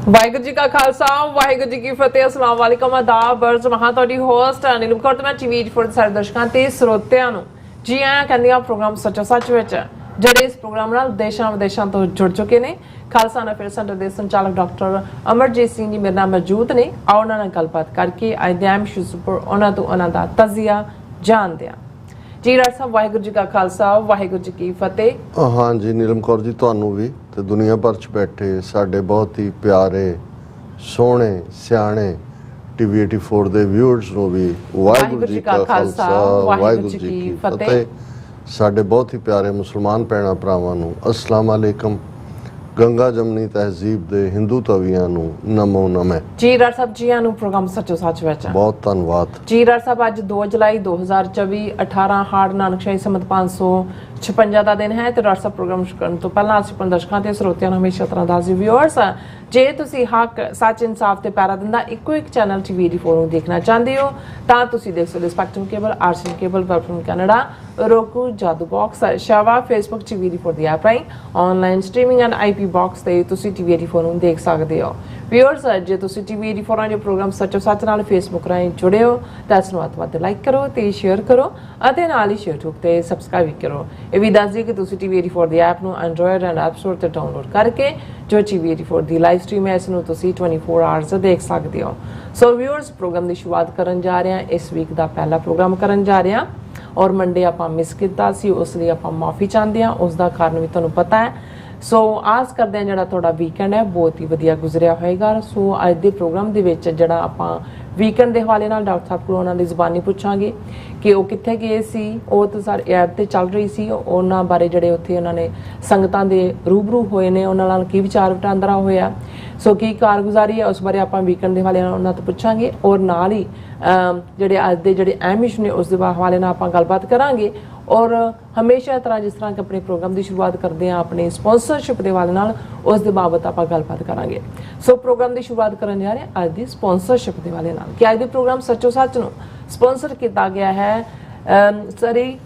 ਵਾਹਿਗੁਰੂ ਜੀ ਕਾ ਖਾਲਸਾ ਵਾਹਿਗੁਰੂ ਜੀ ਕੀ ਫਤਿਹ। ਅਸਲਾਮ ਵਾਲੇਕਮ ਆਦਾਬ ਅਰਜ਼ ਮਹਾਂ ਤੁਹਾਡੀ ਹੋਸਟ ਨੀਲਮ ਕੌਰ ਤੇ ਮੈਂ ਟੀਵੀ ਫੋਰ ਸਾਰੇ ਦਰਸ਼ਕਾਂ ਤੇ ਸਰੋਤਿਆਂ ਨੂੰ ਜੀ ਆਇਆਂ ਕਹਿੰਦੀ ਆ ਪ੍ਰੋਗਰਾਮ ਸੱਚੋ ਸੱਚ ਵਿੱਚ ਜਿਹੜੇ ਇਸ ਪ੍ਰੋਗਰਾਮ ਨਾਲ ਦੇਸ਼ਾਂ ਵਿਦੇਸ਼ਾਂ ਤੋਂ ਜੁੜ ਚੁੱਕੇ ਨੇ। ਖਾਲਸਾ ਨਫਰ ਸੈਂਟਰ ਦੇ ਸੰਚਾਲਕ ਡਾਕਟਰ ਅਮਰਜੀਤ ਸਿੰਘ ਜੀ ਮੇਰੇ ਨਾਲ ਮੌਜੂਦ ਨੇ। ਆਓ ਉਹਨਾਂ ਨਾਲ ਗੱਲਬਾਤ ਕਰਕੇ ਅੱਜ ਦੇ ਇਸ਼ੂਜ਼ ਉੱਪਰ ਉਹਨਾਂ ਤੋਂ ਉਹਨਾਂ ਦਾ ਤਜ਼ੀਆ ਜਾਣਦੇ ਹਾਂ। ਜੀ ਡਾਕਟਰ ਸਾਹਿਬ ਵਾਹਿਗੁਰੂ ਜੀ ਕਾ ਖਾਲਸਾ ਵਾਹਿਗੁਰੂ ਜੀ ਕੀ ਫਤਿਹ। हाँ जी नीलम कौर जी ਤੁਹਾਨੂੰ ਵੀ ਤੇ ਦੁਨੀਆ ਭਰ ਚ ਬੈਠੇ ਸਾਡੇ ਬਹੁਤ ਹੀ ਪਿਆਰੇ ਸੋਹਣੇ ਸਿਆਣੇ ਟੀਵੀ 84 ਦੇ ਵਿਊਅਰਸ ਨੂੰ ਵੀ ਵਾਹਿਗੁਰੂ ਜੀ ਕਾ ਖਾਲਸਾ ਵਾਹਿਗੁਰੂ ਜੀ ਕੀ ਫਤਿਹ। ਸਾਡੇ ਬਹੁਤ ਹੀ ਪਿਆਰੇ ਮੁਸਲਮਾਨ ਭੈਣਾਂ ਭਰਾਵਾਂ ਨੂੰ ਅਸਲਾਮ ਅਲੈਕਮ। ਗੰਗਾ ਜਮਨੀ ਤਹਿਜ਼ੀਬ ਦੇ ਹਿੰਦੂ ਤਵੀਆਂ ਨੂੰ ਨਮੋ ਨਮः। ਜੀ ਡਾਕਟਰ ਸਾਹਿਬ ਜੀ ਨੂੰ ਪ੍ਰੋਗਰਾਮ ਸੱਚੋ ਸੱਚ ਵਿੱਚ ਬਹੁਤ ਧੰਨਵਾਦ। ਜੀ ਡਾਕਟਰ ਸਾਹਿਬ ਅੱਜ 2 ਜੁਲਾਈ 2024 18 ਹਾੜ ਨਾਨਕਸ਼ਾਹੀ ਸੰਮਤ 556 ਦਾ ਦਿਨ ਹੈ ਤੇ ਡਾਕਟਰ ਸਾਹਿਬ ਪ੍ਰੋਗਰਾਮ ਸ਼ੁਰੂ ਕਰਨ ਤੋਂ ਪਹਿਲਾਂ ਅਸੀਂ ਆਪਣੇ ਦਰਸ਼ਕਾਂ ਤੇ ਸਰੋਤਿਆਂ ਨੂੰ ਹਮੇਸ਼ਾ ਤਰ੍ਹਾਂ ਦੱਸਦੇ ਵਿਊਅਰਸ ਜੇ ਤੁਸੀਂ ਹੱਕ ਸੱਚ ਇਨਸਾਫ ਤੇ ਪੈਰਾ ਦਿੰਦਾ ਇੱਕੋ ਇੱਕ ਚੈਨਲ ਟੀਵੀ 84 ਨੂੰ ਦੇਖਣਾ ਚਾਹੁੰਦੇ ਹੋ ਤਾਂ ਤੁਸੀਂ ਦੇਖ ਸਕਦੇ ਸਪੈਕਟਰਮ ਕੇਬਲ ਆਰਸੀਐਨ ਕੇਬਲ ਵੈਬਫ੍ਰਮ ਕੈਨੇਡਾ roku ਜਾਦੂ ਬਾਕਸ ਸ਼ਾਵਾ ਫੇਸਬੁੱਕ ਟੀਵੀ 84 ਦੀ ਐਪ ਰਾਹੀਂ online streaming and IP box ਤੇ ਤੁਸੀਂ ਟੀਵੀ 84 ਨੂੰ ਦੇਖ ਸਕਦੇ ਹੋ। ਵਿਊਅਰਸ ਜੇ ਤੁਸੀਂ ਟੀਵੀ 84 ਦੇ ਪ੍ਰੋਗਰਾਮ ਸੱਚੋ ਸੱਚ ਨਾਲ ਫੇਸਬੁੱਕ ਰਾਹੀਂ ਜੁੜੇ ਹੋ ਤਾਂ ਇਸ ਨੂੰ ਵੱਧ ਲਾਈਕ ਕਰੋ ਤੇ ਸ਼ੇਅਰ ਕਰੋ ਅਤੇ ਨਾਲ ਹੀ YouTube ਤੇ ਸਬਸਕ੍ਰਾਈਬ ਕਰੋ। ਇਹ ਵੀ ਦੱਸ ਦਿਓ ਕਿ ਤੁਸੀਂ ਟੀਵੀ 84 ਦੀ ਐਪ ਨੂੰ ਐਂਡਰੋਇਡ ਐਂਡ ਐਪ ਸਟੋਰ ਤੇ ਡਾਊਨਲੋਡ ਕਰਕੇ ਜੋ ਟੀਵੀ 84 ਦੀ ਲਾਈਵ ਸਟ੍ਰੀਮ ਹੈ ਇਸ ਨੂੰ ਤੁਸੀਂ 24 ਆਵਰਸ ਦੇਖ ਸਕਦੇ ਹੋ। ਸੋ ਵਿਊਅਰਸ ਪ੍ਰੋਗਰਾਮ ਦੀ ਸ਼ੁਰੂਆਤ ਕਰਨ ਜਾ ਰਹੇ ਹਾਂ। ਇਸ ਵੀਕ ਦਾ ਪਹਿਲਾ ਪ੍ਰੋਗਰਾਮ ਕਰਨ ਜਾ ਰਹੇ ਹਾਂ ਔਰ ਮੰਡੇ ਆਪਾਂ ਮਿਸ ਕੀਤਾ ਸੀ ਉਸ ਲਈ ਆਪਾਂ ਮਾਫੀ ਚਾਹੁੰਦੇ ਹਾਂ। ਉਸ ਦਾ ਕਾਰਨ ਵੀ ਤੁਹਾਨੂੰ ਪਤਾ ਹੈ। ਸੋ ਆਸ ਕਰਦੇ ਹਾਂ ਜਿਹੜਾ ਤੁਹਾਡਾ ਵੀਕਐਂਡ ਹੈ ਬਹੁਤ ਹੀ ਵਧੀਆ ਗੁਜ਼ਰਿਆ ਹੋਏਗਾ। ਸੋ ਅੱਜ ਦੇ ਪ੍ਰੋਗਰਾਮ ਦੇ ਵਿੱਚ ਜਿਹੜਾ ਆਪਾਂ ਵੀਕਐਂਡ ਦੇ ਹਵਾਲੇ ਨਾਲ ਡਾਕਟਰ ਸਾਹਿਬ ਕੋਲੋਂ ਉਹਨਾਂ ਦੀ ਜ਼ੁਬਾਨੀ ਪੁੱਛਾਂਗੇ ਕਿ ਉਹ ਕਿੱਥੇ ਗਏ ਸੀ। ਉਹ ਤਾਂ ਸਾਰੇ ਐਪ ਤੇ ਚੱਲ ਰਹੀ ਸੀ ਉਹਨਾਂ ਬਾਰੇ ਜਿਹੜੇ ਉੱਥੇ ਉਹਨਾਂ ਨੇ ਸੰਗਤਾਂ ਦੇ ਰੂਬਰੂ ਹੋਏ ਨੇ ਉਹਨਾਂ ਨਾਲ ਕੀ ਵਿਚਾਰ ਵਟਾਂਦਰਾ ਹੋਇਆ ਸੋ ਕੀ ਕਾਰਗੁਜ਼ਾਰੀ ਹੈ ਉਸ ਬਾਰੇ ਆਪਾਂ ਵੀਕਐਂਡ ਦੇ ਹਵਾਲੇ ਨਾਲ ਉਹਨਾਂ ਤੋਂ ਪੁੱਛਾਂਗੇ ਔਰ ਨਾਲ ਹੀ ਜਿਹੜੇ ਅੱਜ ਦੇ ਜਿਹੜੇ ਅਹਿਮ ਇਸ਼ੂ ਨੇ ਉਸ ਦੇ ਹਵਾਲੇ ਨਾਲ ਆਪਾਂ ਗੱਲਬਾਤ ਕਰਾਂਗੇ ਔਰ ਹਮੇਸ਼ਾ ਤਰ੍ਹਾਂ ਜਿਸ ਤਰ੍ਹਾਂ ਕਿ ਆਪਣੇ ਪ੍ਰੋਗਰਾਮ ਦੀ ਸ਼ੁਰੂਆਤ ਕਰਦੇ ਹਾਂ ਆਪਣੇ ਸਪਾਂਸਰਸ਼ਿਪ ਦੇ ਹਵਾਲੇ ਨਾਲ ਉਸ ਦੇ ਬਾਬਤ ਆਪਾਂ ਗੱਲਬਾਤ ਕਰਾਂਗੇ। ਸੋ ਪ੍ਰੋਗਰਾਮ ਦੀ ਸ਼ੁਰੂਆਤ ਕਰਨ ਜਾ ਰਹੇ ਹਾਂ ਅੱਜ ਦੀ ਸਪਾਂਸਰਸ਼ਿਪ ਦੇ ਹਵਾਲੇ ਨਾਲ ਕਿ ਅੱਜ ਦੇ ਪ੍ਰੋਗਰਾਮ ਸੱਚੋ ਸੱਚ ਨੂੰ ਸਪਾਂਸਰ ਕੀਤਾ ਗਿਆ ਹੈ ਸਰੀ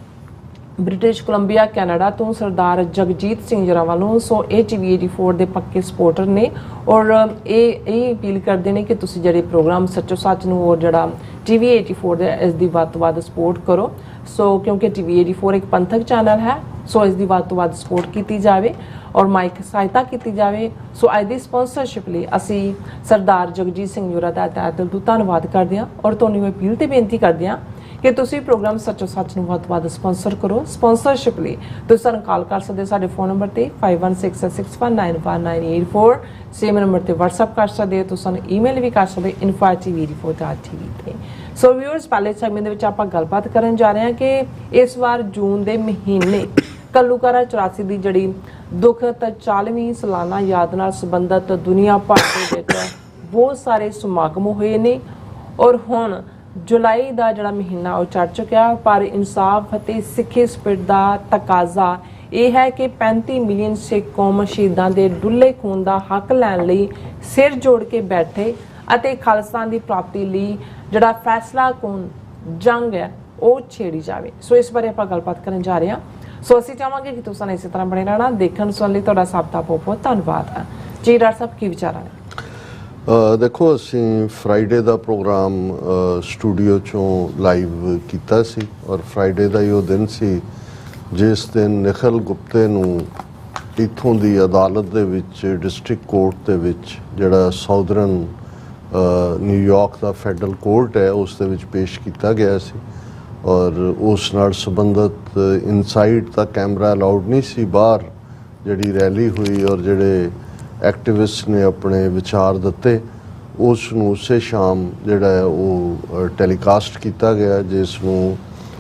ਬ੍ਰਿਟਿਸ਼ ਕੋਲੰਬੀਆ ਕੈਨੇਡਾ ਤੋਂ ਸਰਦਾਰ ਜਗਜੀਤ ਸਿੰਘ ਜਰਾ ਵੱਲੋਂ। ਸੋ ਇਹ ਟੀਵੀ 84 ਦੇ ਪੱਕੇ ਸਪੋਰਟਰ ਨੇ ਔਰ ਇਹ ਅਪੀਲ ਕਰਦੇ ਨੇ ਕਿ ਤੁਸੀਂ ਜਿਹੜੇ ਪ੍ਰੋਗਰਾਮ ਸੱਚੋ ਸੱਚ ਨੂੰ ਔਰ ਜਿਹੜਾ ਟੀਵੀ 84 ਦੇ ਇਸ ਦੀ ਵੱਧ ਤੋਂ ਵੱਧ ਸਪੋਰਟ ਕਰੋ। ਸੋ ਕਿਉਂਕਿ ਟੀਵੀ 84 ਇੱਕ ਪੰਥਕ ਚੈਨਲ ਹੈ ਸੋ ਇਸ ਦੀ ਵੱਧ ਤੋਂ ਵੱਧ ਸਪੋਰਟ ਕੀਤੀ ਜਾਵੇ ਔਰ ਮਾਈਕ ਸਹਾਇਤਾ ਕੀਤੀ ਜਾਵੇ। ਸੋ ਅੱਜ ਦੀ ਸਪਾਂਸਰਸ਼ਿਪ ਲਈ ਅਸੀਂ ਸਰਦਾਰ ਜਗਜੀਤ ਸਿੰਘ ਜਰਾ ਦਾ ਦਿਲ ਤੋਂ ਧੰਨਵਾਦ ਕਰਦੇ ਹਾਂ ਔਰ ਤੁਹਾਨੂੰ ਅਪੀਲ ਤੇ ਬੇਨਤੀ ਕਰਦੇ ਹਾਂ ਕਿ ਤੁਸੀਂ ਪ੍ਰੋਗਰਾਮ ਸੱਚੋ ਸੱਚ ਨੂੰ ਵੱਧ ਤੋਂ ਵੱਧ ਸਪਾਂਸਰ ਕਰੋ। ਸਪਾਂਸਰਸ਼ਿਪ ਲਈ ਤੁਸੀਂ ਸਾਨੂੰ ਕਾਲ ਕਰ ਸਕਦੇ ਸਾਡੇ ਫੋਨ ਨੰਬਰ ਤੇ 5166619184 ਸੇਮ ਨੰਬਰ ਤੇ WhatsApp ਕਰ ਸਕਦੇ ਹੋ। ਤੁਸੀਂ ਸਾਨੂੰ ਈਮੇਲ ਵੀ ਕਰ ਸਕਦੇ info@tv84.tv ਤੇ। ਸੋ ਵਿਊਅਰਸ ਪਹਿਲੇ ਸੈਗਮੈਂਟ ਦੇ ਵਿੱਚ ਆਪਾਂ ਗੱਲਬਾਤ ਕਰਨ ਜਾ ਰਹੇ ਹਾਂ ਕਿ ਇਸ ਵਾਰ ਜੂਨ ਦੇ ਮਹੀਨੇ ਘੱਲੂਘਾਰਾ 84 ਦੀ ਜਿਹੜੀ ਦੁਖਦ 40ਵੀਂ ਸਾਲਾਨਾ ਯਾਦ ਨਾਲ ਸੰਬੰਧਿਤ ਦੁਨੀਆ ਭਰ ਦੇ ਵਿੱਚ ਬਹੁਤ ਸਾਰੇ ਸਮਾਗਮ ਹੋਏ ਨੇ ਔਰ ਹੁਣ ਜੁਲਾਈ ਦਾ ਜਿਹੜਾ ਮਹੀਨਾ ਉਹ ਚੜ ਚੁੱਕਿਆ ਪਰ ਇਨਸਾਫ ਅਤੇ ਸਿੱਖੀ ਸਪਿਰਟ ਦਾ ਤਕਾਜ਼ਾ ਇਹ ਹੈ ਕਿ 35 ਮਿਲੀਅਨ ਸਿੱਖ ਕੌਮ ਸ਼ਹੀਦਾਂ ਦੇ ਡੁੱਲੇ ਖੂਨ ਦਾ ਹੱਕ ਲੈਣ ਲਈ ਸਿਰ ਜੋੜ ਕੇ ਬੈਠੇ ਅਤੇ ਖਾਲਿਸਤਾਨ ਦੀ ਪ੍ਰਾਪਤੀ ਲਈ ਜਿਹੜਾ ਫੈਸਲਾ ਕੌਣ ਜੰਗ ਹੈ ਉਹ ਛੇੜੀ ਜਾਵੇ। ਸੋ ਇਸ ਬਾਰੇ ਆਪਾਂ ਗੱਲਬਾਤ ਕਰਨ ਜਾ ਰਹੇ ਹਾਂ। ਸੋ ਅਸੀਂ ਚਾਹਾਂਗੇ ਕਿ ਤੁਸੀਂ ਇਸੇ ਤਰ੍ਹਾਂ ਬਣੇ ਰਹਿਣਾ। ਦੇਖਣ ਸੁਣਨ ਲਈ ਤੁਹਾਡਾ ਸਭ ਦਾ ਬਹੁਤ ਬਹੁਤ ਧੰਨਵਾਦ ਹੈ। ਜੀ ਡਾਕਟਰ ਸਾਹਿਬ ਕੀ ਵਿਚਾਰਾਂ ਨੇ? ਦੇਖੋ ਅਸੀਂ ਫਰਾਈਡੇ ਦਾ ਪ੍ਰੋਗਰਾਮ ਸਟੂਡੀਓ ਚੋਂ ਲਾਈਵ ਕੀਤਾ ਸੀ ਔਰ ਫਰਾਈਡੇ ਦਾ ਹੀ ਉਹ ਦਿਨ ਸੀ ਜਿਸ ਦਿਨ ਨਿਖਿਲ ਗੁਪਤੇ ਨੂੰ ਇੱਥੋਂ ਦੀ ਅਦਾਲਤ ਦੇ ਵਿੱਚ ਡਿਸਟ੍ਰਿਕਟ ਕੋਰਟ ਦੇ ਵਿੱਚ ਜਿਹੜਾ ਸਾਊਦਰਨ ਨਿਊਯਾਰਕ ਦਾ ਫੈਡਰਲ ਕੋਰਟ ਹੈ ਉਸ ਦੇ ਵਿੱਚ ਪੇਸ਼ ਕੀਤਾ ਗਿਆ ਸੀ ਔਰ ਉਸ ਨਾਲ ਸੰਬੰਧਿਤ ਇਨਸਾਈਡ ਦਾ ਕੈਮਰਾ ਅਲਾਉਡ ਨਹੀਂ ਸੀ। ਬਾਹਰ ਜਿਹੜੀ ਰੈਲੀ ਹੋਈ ਔਰ ਜਿਹੜੇ ਐਕਟਿਵਿਸਟ ਨੇ ਆਪਣੇ ਵਿਚਾਰ ਦਿੱਤੇ ਉਸ ਨੂੰ ਉਸੇ ਸ਼ਾਮ ਜਿਹੜਾ ਹੈ ਉਹ ਟੈਲੀਕਾਸਟ ਕੀਤਾ ਗਿਆ ਜਿਸ ਨੂੰ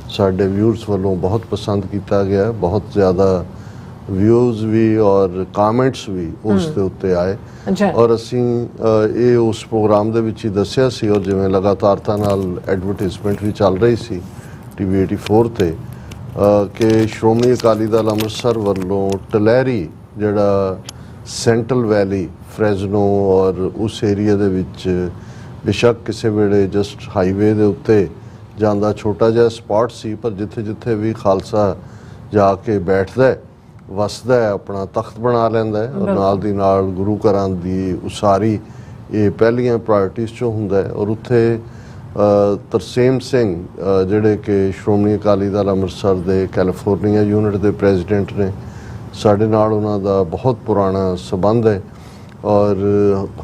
ਸਾਡੇ ਵਿਊਅਰਸ ਵੱਲੋਂ ਬਹੁਤ ਪਸੰਦ ਕੀਤਾ ਗਿਆ। ਬਹੁਤ ਜ਼ਿਆਦਾ ਵਿਊਜ਼ ਵੀ ਔਰ ਕਮੈਂਟਸ ਵੀ ਉਸ ਦੇ ਉੱਤੇ ਆਏ ਔਰ ਅਸੀਂ ਇਹ ਉਸ ਪ੍ਰੋਗਰਾਮ ਦੇ ਵਿੱਚ ਹੀ ਦੱਸਿਆ ਸੀ ਔਰ ਜਿਵੇਂ ਲਗਾਤਾਰਤਾ ਨਾਲ ਐਡਵਰਟਾਈਜ਼ਮੈਂਟ ਵੀ ਚੱਲ ਰਹੀ ਸੀ ਟੀਵੀ 84 ਤੇ ਕਿ ਸ਼੍ਰੋਮਣੀ ਅਕਾਲੀ ਦਲ ਅੰਮ੍ਰਿਤਸਰ ਵੱਲੋਂ ਟਲਹਿਰੀ ਜਿਹੜਾ ਸੈਂਟਰਲ ਵੈਲੀ ਫਰੈਜ਼ਨੋ ਔਰ ਉਸ ਏਰੀਆ ਦੇ ਵਿੱਚ ਬੇਸ਼ੱਕ ਕਿਸੇ ਵੇਲੇ ਜਸਟ ਹਾਈਵੇ ਦੇ ਉੱਤੇ ਜਾਂਦਾ ਛੋਟਾ ਜਿਹਾ ਸਪਾਟ ਸੀ ਪਰ ਜਿੱਥੇ ਜਿੱਥੇ ਵੀ ਖਾਲਸਾ ਜਾ ਕੇ ਬੈਠਦਾ ਵਸਦਾ ਹੈ, ਆਪਣਾ ਤਖਤ ਬਣਾ ਲੈਂਦਾ ਹੈ ਔਰ ਨਾਲ ਦੀ ਨਾਲ ਗੁਰੂ ਘਰਾਂ ਦੀ ਉਸਾਰੀ ਇਹ ਪਹਿਲੀਆਂ ਪ੍ਰਾਇਰਟੀਜ਼ 'ਚੋਂ ਹੁੰਦਾ ਹੈ। ਔਰ ਉੱਥੇ ਤਰਸੇਮ ਸਿੰਘ ਜਿਹੜੇ ਕਿ ਸ਼੍ਰੋਮਣੀ ਅਕਾਲੀ ਦਲ ਅੰਮ੍ਰਿਤਸਰ ਦੇ ਕੈਲੀਫੋਰਨੀਆ ਯੂਨਿਟ ਦੇ ਪ੍ਰੈਜ਼ੀਡੈਂਟ ਨੇ, ਸਾਡੇ ਨਾਲ ਉਹਨਾਂ ਦਾ ਬਹੁਤ ਪੁਰਾਣਾ ਸੰਬੰਧ ਹੈ ਔਰ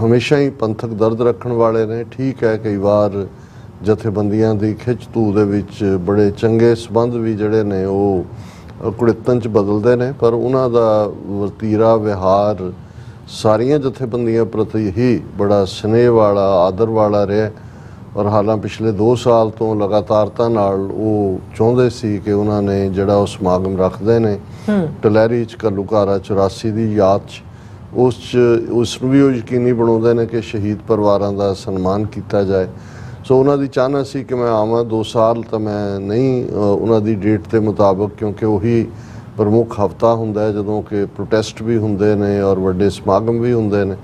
ਹਮੇਸ਼ਾ ਹੀ ਪੰਥਕ ਦਰਦ ਰੱਖਣ ਵਾਲੇ ਨੇ। ਠੀਕ ਹੈ, ਕਈ ਵਾਰ ਜਥੇਬੰਦੀਆਂ ਦੀ ਖਿੱਚ ਧੂ ਦੇ ਵਿੱਚ ਬੜੇ ਚੰਗੇ ਸੰਬੰਧ ਵੀ ਜਿਹੜੇ ਨੇ ਉਹ ਕੁੜਿੱਤਨ 'ਚ ਬਦਲਦੇ ਨੇ, ਪਰ ਉਹਨਾਂ ਦਾ ਵਤੀਰਾ ਵਿਹਾਰ ਸਾਰੀਆਂ ਜਥੇਬੰਦੀਆਂ ਪ੍ਰਤੀ ਹੀ ਬੜਾ ਸਨੇਹ ਵਾਲਾ, ਆਦਰ ਵਾਲਾ ਰਿਹਾ। ਔਰ ਹਾਲਾਂ ਪਿਛਲੇ 2 ਸਾਲ ਤੋਂ ਲਗਾਤਾਰਤਾ ਨਾਲ ਉਹ ਚਾਹੁੰਦੇ ਸੀ ਕਿ ਉਹਨਾਂ ਨੇ ਜਿਹੜਾ ਉਹ ਸਮਾਗਮ ਰੱਖਦੇ ਨੇ ਟਲਹਿਰੀ 'ਚ ਘੱਲੂਘਾਰਾ 84 ਦੀ ਯਾਦ 'ਚ, ਉਸ ਨੂੰ ਵੀ ਉਹ ਯਕੀਨੀ ਬਣਾਉਂਦੇ ਨੇ ਕਿ ਸ਼ਹੀਦ ਪਰਿਵਾਰਾਂ ਦਾ ਸਨਮਾਨ ਕੀਤਾ ਜਾਏ। ਸੋ ਉਹਨਾਂ ਦੀ ਚਾਹਨਾ ਸੀ ਕਿ ਮੈਂ ਆਵਾਂ। 2 ਸਾਲ ਤਾਂ ਮੈਂ ਨਹੀਂ ਉਹਨਾਂ ਦੀ ਡੇਟ ਦੇ ਮੁਤਾਬਕ, ਕਿਉਂਕਿ ਉਹੀ ਪ੍ਰਮੁੱਖ ਹਫਤਾ ਹੁੰਦਾ ਹੈ ਜਦੋਂ ਕਿ ਪ੍ਰੋਟੈਸਟ ਵੀ ਹੁੰਦੇ ਨੇ ਔਰ ਵੱਡੇ ਸਮਾਗਮ ਵੀ ਹੁੰਦੇ ਨੇ।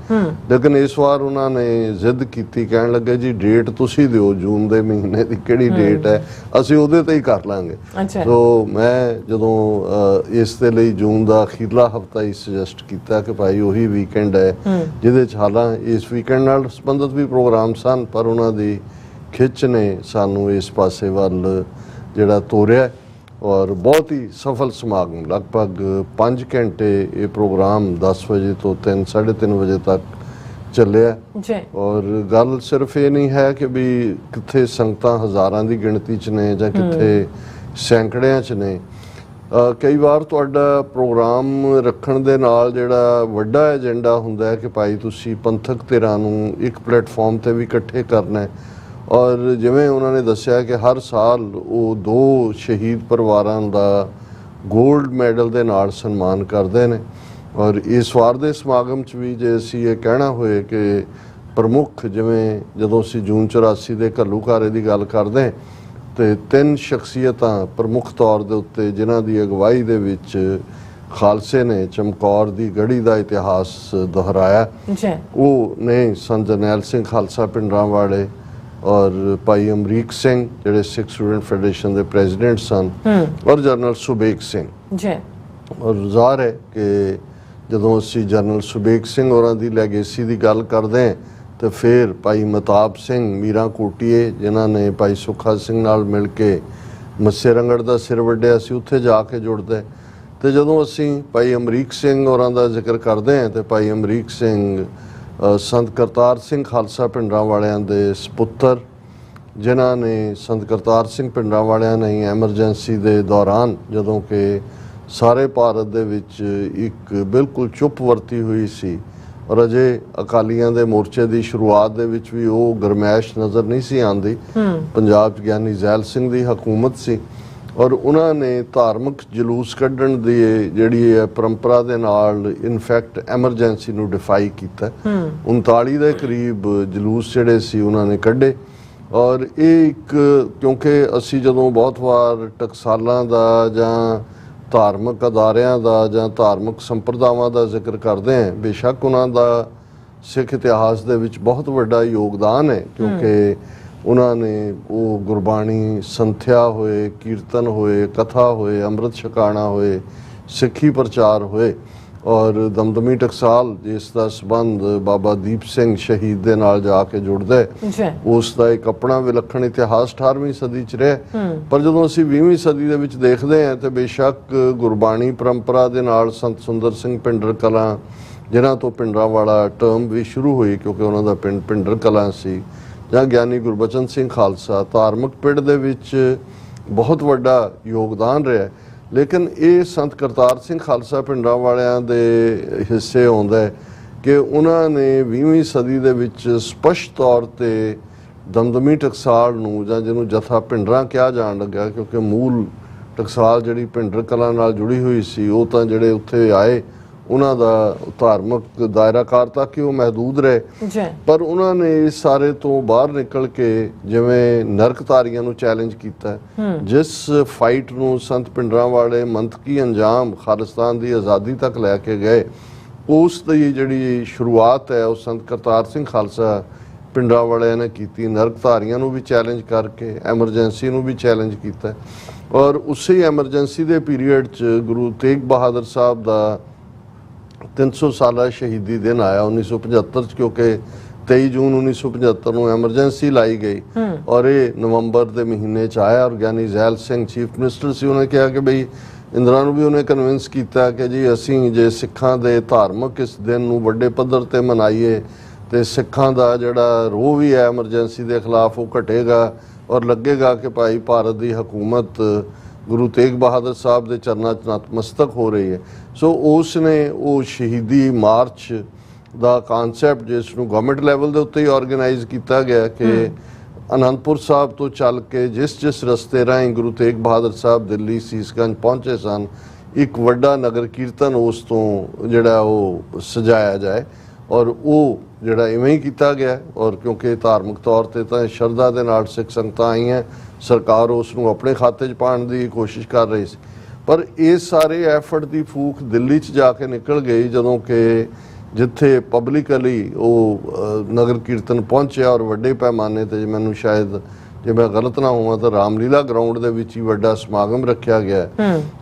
ਲੇਕਿਨ ਇਸ ਵਾਰ ਉਹਨਾਂ ਨੇ ਜ਼ਿੱਦ ਕੀਤੀ, ਕਹਿਣ ਲੱਗੇ ਜੀ ਡੇਟ ਤੁਸੀਂ ਦਿਓ, ਜੂਨ ਦੇ ਮਹੀਨੇ ਦੀ ਕਿਹੜੀ ਡੇਟ ਹੈ, ਅਸੀਂ ਉਹਦੇ ਤੇ ਹੀ ਕਰ ਲਾਂਗੇ। ਸੋ ਮੈਂ ਜਦੋਂ ਇਸ ਦੇ ਲਈ ਜੂਨ ਦਾ ਅਖੀਰਲਾ ਹਫਤਾ ਹੀ ਸੁਜੈਸਟ ਕੀਤਾ ਕਿ ਭਾਈ ਉਹੀ ਵੀਕਐਂਡ ਹੈ ਜਿਹਦੇ 'ਚ ਹਾਲਾਂ ਇਸ ਵੀਕਐਂਡ ਨਾਲ ਸੰਬੰਧਿਤ ਵੀ ਪ੍ਰੋਗਰਾਮ ਸਨ, ਪਰ ਉਹਨਾਂ ਦੀ ਖਿੱਚ ਨੇ ਸਾਨੂੰ ਇਸ ਪਾਸੇ ਵੱਲ ਜਿਹੜਾ ਤੋਰਿਆ ਔਰ ਬਹੁਤ ਹੀ ਸਫਲ ਸਮਾਗਮ, ਲਗਭਗ 5 ਘੰਟੇ ਇਹ ਪ੍ਰੋਗਰਾਮ 10 ਵਜੇ ਤੋਂ 3-3:30 ਵਜੇ ਤੱਕ ਚੱਲਿਆ। ਔਰ ਗੱਲ ਸਿਰਫ ਇਹ ਨਹੀਂ ਹੈ ਕਿ ਵੀ ਕਿੱਥੇ ਸੰਗਤਾਂ ਹਜ਼ਾਰਾਂ ਦੀ ਗਿਣਤੀ 'ਚ ਨੇ ਜਾਂ ਕਿੱਥੇ ਸੈਂਕੜਿਆਂ 'ਚ ਨੇ। ਕਈ ਵਾਰ ਤੁਹਾਡਾ ਪ੍ਰੋਗਰਾਮ ਰੱਖਣ ਦੇ ਨਾਲ ਜਿਹੜਾ ਵੱਡਾ ਏਜੰਡਾ ਹੁੰਦਾ ਹੈ ਕਿ ਭਾਈ ਤੁਸੀਂ ਪੰਥਕ ਧਿਰਾਂ ਨੂੰ ਇੱਕ ਪਲੇਟਫਾਰਮ ਤੇ ਵੀ ਇਕੱਠੇ ਕਰਨਾ ਹੈ। ਔਰ ਜਿਵੇਂ ਉਹਨਾਂ ਨੇ ਦੱਸਿਆ ਕਿ ਹਰ ਸਾਲ ਉਹ 2 ਸ਼ਹੀਦ ਪਰਿਵਾਰਾਂ ਦਾ ਗੋਲਡ ਮੈਡਲ ਦੇ ਨਾਲ ਸਨਮਾਨ ਕਰਦੇ ਨੇ। ਔਰ ਇਸ ਵਾਰ ਦੇ ਸਮਾਗਮ 'ਚ ਵੀ ਜੇ ਅਸੀਂ ਇਹ ਕਹਿਣਾ ਹੋਏ ਕਿ ਪ੍ਰਮੁੱਖ, ਜਿਵੇਂ ਜਦੋਂ ਅਸੀਂ ਜੂਨ 84 ਦੇ ਘੱਲੂਘਾਰੇ ਦੀ ਗੱਲ ਕਰਦੇ ਤੇ 3 ਸ਼ਖਸੀਅਤਾਂ ਪ੍ਰਮੁੱਖ ਤੌਰ ਦੇ ਉੱਤੇ ਜਿਨ੍ਹਾਂ ਦੀ ਅਗਵਾਈ ਦੇ ਵਿੱਚ ਖਾਲਸੇ ਨੇ ਚਮਕੌਰ ਦੀ ਗੜੀ ਦਾ ਇਤਿਹਾਸ ਦੁਹਰਾਇਆ, ਉਹ ਨੇ ਸੰਤ ਜਰਨੈਲ ਸਿੰਘ ਖਾਲਸਾ ਪਿੰਡਰਾਂਵਾਲੇ ਔਰ ਭਾਈ ਅਮਰੀਕ ਸਿੰਘ ਜਿਹੜੇ ਸਿੱਖ ਸਟੂਡੈਂਟ ਫੈਡਰੇਸ਼ਨ ਦੇ ਪ੍ਰੈਜ਼ੀਡੈਂਟ ਸਨ, ਔਰ ਜਨਰਲ ਸੁਬੇਗ ਸਿੰਘ। ਔਰ ਜ਼ਾਹਰ ਹੈ ਕਿ ਜਦੋਂ ਅਸੀਂ ਜਨਰਲ ਸੁਬੇਗ ਸਿੰਘ ਹੋਰਾਂ ਦੀ ਲੈਗੇਸੀ ਦੀ ਗੱਲ ਕਰਦੇ ਹਾਂ ਤੇ ਫਿਰ ਭਾਈ ਮਤਾਬ ਸਿੰਘ ਮੀਰਾਂ ਕੋਟੀਏ ਜਿਨ੍ਹਾਂ ਨੇ ਭਾਈ ਸੁੱਖਾ ਸਿੰਘ ਨਾਲ ਮਿਲ ਕੇ ਮੱਸੇ ਰੰਗੜ ਦਾ ਸਿਰ ਵੱਢਿਆ ਸੀ, ਉੱਥੇ ਜਾ ਕੇ ਜੁੜਦੇ। ਤੇ ਜਦੋਂ ਅਸੀਂ ਭਾਈ ਅਮਰੀਕ ਸਿੰਘ ਹੋਰਾਂ ਦਾ ਜ਼ਿਕਰ ਕਰਦੇ ਹਾਂ ਤੇ ਭਾਈ ਅਮਰੀਕ ਸਿੰਘ ਸੰਤ ਕਰਤਾਰ ਸਿੰਘ ਖਾਲਸਾ ਪਿੰਡਰਾਂਵਾਲਿਆਂ ਦੇ ਸਪੁੱਤਰ, ਜਿਨ੍ਹਾਂ ਨੇ ਸੰਤ ਕਰਤਾਰ ਸਿੰਘ ਪਿੰਡਰਾਂਵਾਲਿਆਂ ਨੇ ਐਮਰਜੈਂਸੀ ਦੇ ਦੌਰਾਨ ਜਦੋਂ ਕਿ ਸਾਰੇ ਭਾਰਤ ਦੇ ਵਿੱਚ ਇੱਕ ਬਿਲਕੁਲ ਚੁੱਪ ਵਰਤੀ ਹੋਈ ਸੀ ਔਰ ਅਜੇ ਅਕਾਲੀਆਂ ਦੇ ਮੋਰਚੇ ਦੀ ਸ਼ੁਰੂਆਤ ਦੇ ਵਿੱਚ ਵੀ ਉਹ ਗਰਮੈਸ਼ ਨਜ਼ਰ ਨਹੀਂ ਸੀ ਆਉਂਦੀ, ਪੰਜਾਬ 'ਚ ਗਿਆਨੀ ਜ਼ੈਲ ਸਿੰਘ ਦੀ ਹਕੂਮਤ ਸੀ ਔਰ ਉਹਨਾਂ ਨੇ ਧਾਰਮਿਕ ਜਲੂਸ ਕੱਢਣ ਦੀ ਜਿਹੜੀ ਹੈ ਪਰੰਪਰਾ ਦੇ ਨਾਲ ਇਨਫੈਕਟ ਐਮਰਜੈਂਸੀ ਨੂੰ ਡਿਫਾਈ ਕੀਤਾ। 39 ਦੇ ਕਰੀਬ ਜਲੂਸ ਜਿਹੜੇ ਸੀ ਉਹਨਾਂ ਨੇ ਕੱਢੇ। ਔਰ ਇਹ ਇੱਕ, ਕਿਉਂਕਿ ਅਸੀਂ ਜਦੋਂ ਬਹੁਤ ਵਾਰ ਟਕਸਾਲਾਂ ਦਾ ਜਾਂ ਧਾਰਮਿਕ ਅਦਾਰਿਆਂ ਦਾ ਜਾਂ ਧਾਰਮਿਕ ਸੰਪਰਦਾਵਾਂ ਦਾ ਜ਼ਿਕਰ ਕਰਦੇ ਹਾਂ, ਬੇਸ਼ੱਕ ਉਹਨਾਂ ਦਾ ਸਿੱਖ ਇਤਿਹਾਸ ਦੇ ਵਿੱਚ ਬਹੁਤ ਵੱਡਾ ਯੋਗਦਾਨ ਹੈ, ਕਿਉਂਕਿ ਉਹਨਾਂ ਨੇ ਉਹ ਗੁਰਬਾਣੀ ਸੰਥਿਆ ਹੋਏ, ਕੀਰਤਨ ਹੋਏ, ਕਥਾ ਹੋਏ, ਅੰਮ੍ਰਿਤ ਛਕਾਣਾ ਹੋਏ, ਸਿੱਖੀ ਪ੍ਰਚਾਰ ਹੋਏ ਔਰ ਦਮਦਮੀ ਟਕਸਾਲ ਜਿਸ ਦਾ ਸੰਬੰਧ ਬਾਬਾ ਦੀਪ ਸਿੰਘ ਸ਼ਹੀਦ ਦੇ ਨਾਲ ਜਾ ਕੇ ਜੁੜਦਾ ਹੈ, ਉਸ ਦਾ ਇੱਕ ਆਪਣਾ ਵਿਲੱਖਣ ਇਤਿਹਾਸ 18ਵੀਂ ਸਦੀ 'ਚ ਰਿਹਾ। ਪਰ ਜਦੋਂ ਅਸੀਂ 20ਵੀਂ ਸਦੀ ਦੇ ਵਿੱਚ ਦੇਖਦੇ ਹਾਂ ਤੇ ਬੇਸ਼ੱਕ ਗੁਰਬਾਣੀ ਪਰੰਪਰਾ ਦੇ ਨਾਲ ਸੰਤ ਸੁੰਦਰ ਸਿੰਘ ਪਿੰਡਰ ਕਲਾਂ, ਜਿਨ੍ਹਾਂ ਤੋਂ ਪਿੰਡਰਾਂਵਾਲਾ ਟਰਮ ਵੀ ਸ਼ੁਰੂ ਹੋਈ ਕਿਉਂਕਿ ਉਹਨਾਂ ਦਾ ਪਿੰਡ ਪਿੰਡਰ ਕਲਾਂ ਸੀ, ਜਾਂ ਗਿਆਨੀ ਗੁਰਬਚਨ ਸਿੰਘ ਖਾਲਸਾ, ਧਾਰਮਿਕ ਪਿੜ ਦੇ ਵਿੱਚ ਬਹੁਤ ਵੱਡਾ ਯੋਗਦਾਨ ਰਿਹਾ। ਲੇਕਿਨ ਇਹ ਸੰਤ ਕਰਤਾਰ ਸਿੰਘ ਖਾਲਸਾ ਪਿੰਡਰਾਂਵਾਲਿਆਂ ਦੇ ਹਿੱਸੇ ਆਉਂਦਾ ਹੈ ਕਿ ਉਹਨਾਂ ਨੇ 20ਵੀਂ ਸਦੀ ਦੇ ਵਿੱਚ ਸਪਸ਼ਟ ਤੌਰ ਤੇ ਦਮਦਮੀ ਟਕਸਾਲ ਨੂੰ, ਜਾਂ ਜਿਹਨੂੰ ਜਥਾ ਪਿੰਡਰਾਂ ਕਿਹਾ ਜਾਣ ਲੱਗਾ ਕਿਉਂਕਿ ਮੂਲ ਟਕਸਾਲ ਜਿਹੜੀ ਪਿੰਡਰ ਕਲਾਂ ਨਾਲ ਜੁੜੀ ਹੋਈ ਸੀ, ਉਹ ਤਾਂ ਜਿਹੜੇ ਉੱਥੇ ਆਏ ਉਹਨਾਂ ਦਾ ਧਾਰਮਿਕ ਦਾਇਰਾਕਾਰ ਤੱਕ ਹੀ ਉਹ ਮਹਿਦੂਦ ਰਹੇ, ਪਰ ਉਹਨਾਂ ਨੇ ਇਸ ਸਾਰੇ ਤੋਂ ਬਾਹਰ ਨਿਕਲ ਕੇ ਜਿਵੇਂ ਨਰਕਤਾਰੀਆਂ ਨੂੰ ਚੈਲੰਜ ਕੀਤਾ। ਜਿਸ ਫਾਈਟ ਨੂੰ ਸੰਤ ਪਿੰਡਰਾਂਵਾਲੇ ਮੰਤਕੀ ਅੰਜਾਮ ਖਾਲਿਸਤਾਨ ਦੀ ਆਜ਼ਾਦੀ ਤੱਕ ਲੈ ਕੇ ਗਏ, ਉਸ ਦੀ ਜਿਹੜੀ ਸ਼ੁਰੂਆਤ ਹੈ ਉਹ ਸੰਤ ਕਰਤਾਰ ਸਿੰਘ ਖਾਲਸਾ ਪਿੰਡਾਂ ਵਾਲਿਆਂ ਨੇ ਕੀਤੀ, ਨਰਕਧਾਰੀਆਂ ਨੂੰ ਵੀ ਚੈਲੰਜ ਕਰਕੇ ਐਮਰਜੈਂਸੀ ਨੂੰ ਵੀ ਚੈਲੰਜ ਕੀਤਾ। ਔਰ ਉਸੇ ਐਮਰਜੈਂਸੀ ਦੇ ਪੀਰੀਅਡ 'ਚ ਗੁਰੂ ਤੇਗ ਬਹਾਦਰ ਸਾਹਿਬ ਦਾ 300 ਸਾਲਾ ਸ਼ਹੀਦੀ ਦਿਨ ਆਇਆ 1975 'ਚ, ਕਿਉਂਕਿ 23 ਜੂਨ 1975 ਨੂੰ ਐਮਰਜੈਂਸੀ ਲਾਈ ਗਈ ਔਰ ਇਹ ਨਵੰਬਰ ਦੇ ਮਹੀਨੇ 'ਚ ਆਇਆ। ਔਰ ਗਿਆਨੀ ਜ਼ੈਲ ਸਿੰਘ ਚੀਫ ਮਿਨਿਸਟਰ ਸੀ, ਉਹਨੇ ਕਿਹਾ ਕਿ ਬਈ ਇੰਦਰਾ ਨੂੰ ਵੀ ਉਹਨੇ ਕਨਵਿੰਸ ਕੀਤਾ ਕਿ ਜੀ ਅਸੀਂ ਜੇ ਸਿੱਖਾਂ ਦੇ ਧਾਰਮਿਕ ਇਸ ਦਿਨ ਨੂੰ ਵੱਡੇ ਪੱਧਰ ਤੇ ਮਨਾਈਏ ਤੇ ਸਿੱਖਾਂ ਦਾ ਜਿਹੜਾ ਰੋਹ ਵੀ ਹੈ ਐਮਰਜੈਂਸੀ ਦੇ ਖਿਲਾਫ ਉਹ ਘਟੇਗਾ ਔਰ ਲੱਗੇਗਾ ਕਿ ਭਾਈ ਭਾਰਤ ਦੀ ਹਕੂਮਤ ਗੁਰੂ ਤੇਗ ਬਹਾਦਰ ਸਾਹਿਬ ਦੇ ਚਰਨਾਂ 'ਚ ਨਤਮਸਤਕ ਹੋ ਰਹੀ ਹੈ। ਸੋ ਉਸ ਨੇ ਉਹ ਸ਼ਹੀਦੀ ਮਾਰਚ ਦਾ ਕਾਨਸੈਪਟ ਜਿਸ ਨੂੰ ਗਵਰਨਮੈਂਟ ਲੈਵਲ ਦੇ ਉੱਤੇ ਹੀ ਆਰਗੇਨਾਈਜ਼ ਕੀਤਾ ਗਿਆ ਕਿ ਅਨੰਦਪੁਰ ਸਾਹਿਬ ਤੋਂ ਚੱਲ ਕੇ ਜਿਸ ਰਸਤੇ ਰਾਹੀਂ ਗੁਰੂ ਤੇਗ ਬਹਾਦਰ ਸਾਹਿਬ ਦਿੱਲੀ ਸੀਸਗੰਜ ਪਹੁੰਚੇ ਸਨ, ਇੱਕ ਵੱਡਾ ਨਗਰ ਕੀਰਤਨ ਉਸ ਤੋਂ ਜਿਹੜਾ ਉਹ ਸਜਾਇਆ ਜਾਏ ਔਰ ਉਹ ਜਿਹੜਾ ਇਵੇਂ ਹੀ ਕੀਤਾ ਗਿਆ। ਔਰ ਕਿਉਂਕਿ ਧਾਰਮਿਕ ਤੌਰ ਤੇ ਤਾਂ ਸ਼ਰਧਾ ਦੇ ਨਾਲ ਸਿੱਖ ਸੰਗਤਾਂ ਆਈਆਂ, ਸਰਕਾਰ ਉਸ ਨੂੰ ਆਪਣੇ ਖਾਤੇ 'ਚ ਪਾਉਣ ਦੀ ਕੋਸ਼ਿਸ਼ ਕਰ ਰਹੀ ਸੀ, ਪਰ ਇਹ ਸਾਰੇ ਐਫਰਟ ਦੀ ਫੂਕ ਦਿੱਲੀ 'ਚ ਜਾ ਕੇ ਨਿਕਲ ਗਈ ਜਦੋਂ ਕਿ ਜਿੱਥੇ ਪਬਲਿਕਲੀ ਉਹ ਨਗਰ ਕੀਰਤਨ ਪਹੁੰਚਿਆ ਔਰ ਵੱਡੇ ਪੈਮਾਨੇ ਤੇ, ਮੈਨੂੰ ਸ਼ਾਇਦ ਜੇ ਮੈਂ ਗਲਤ ਨਾ ਹੋਵਾਂ ਤਾਂ ਰਾਮਲੀਲਾ ਗਰਾਊਂਡ ਦੇ ਵਿੱਚ ਹੀ ਵੱਡਾ ਸਮਾਗਮ ਰੱਖਿਆ ਗਿਆ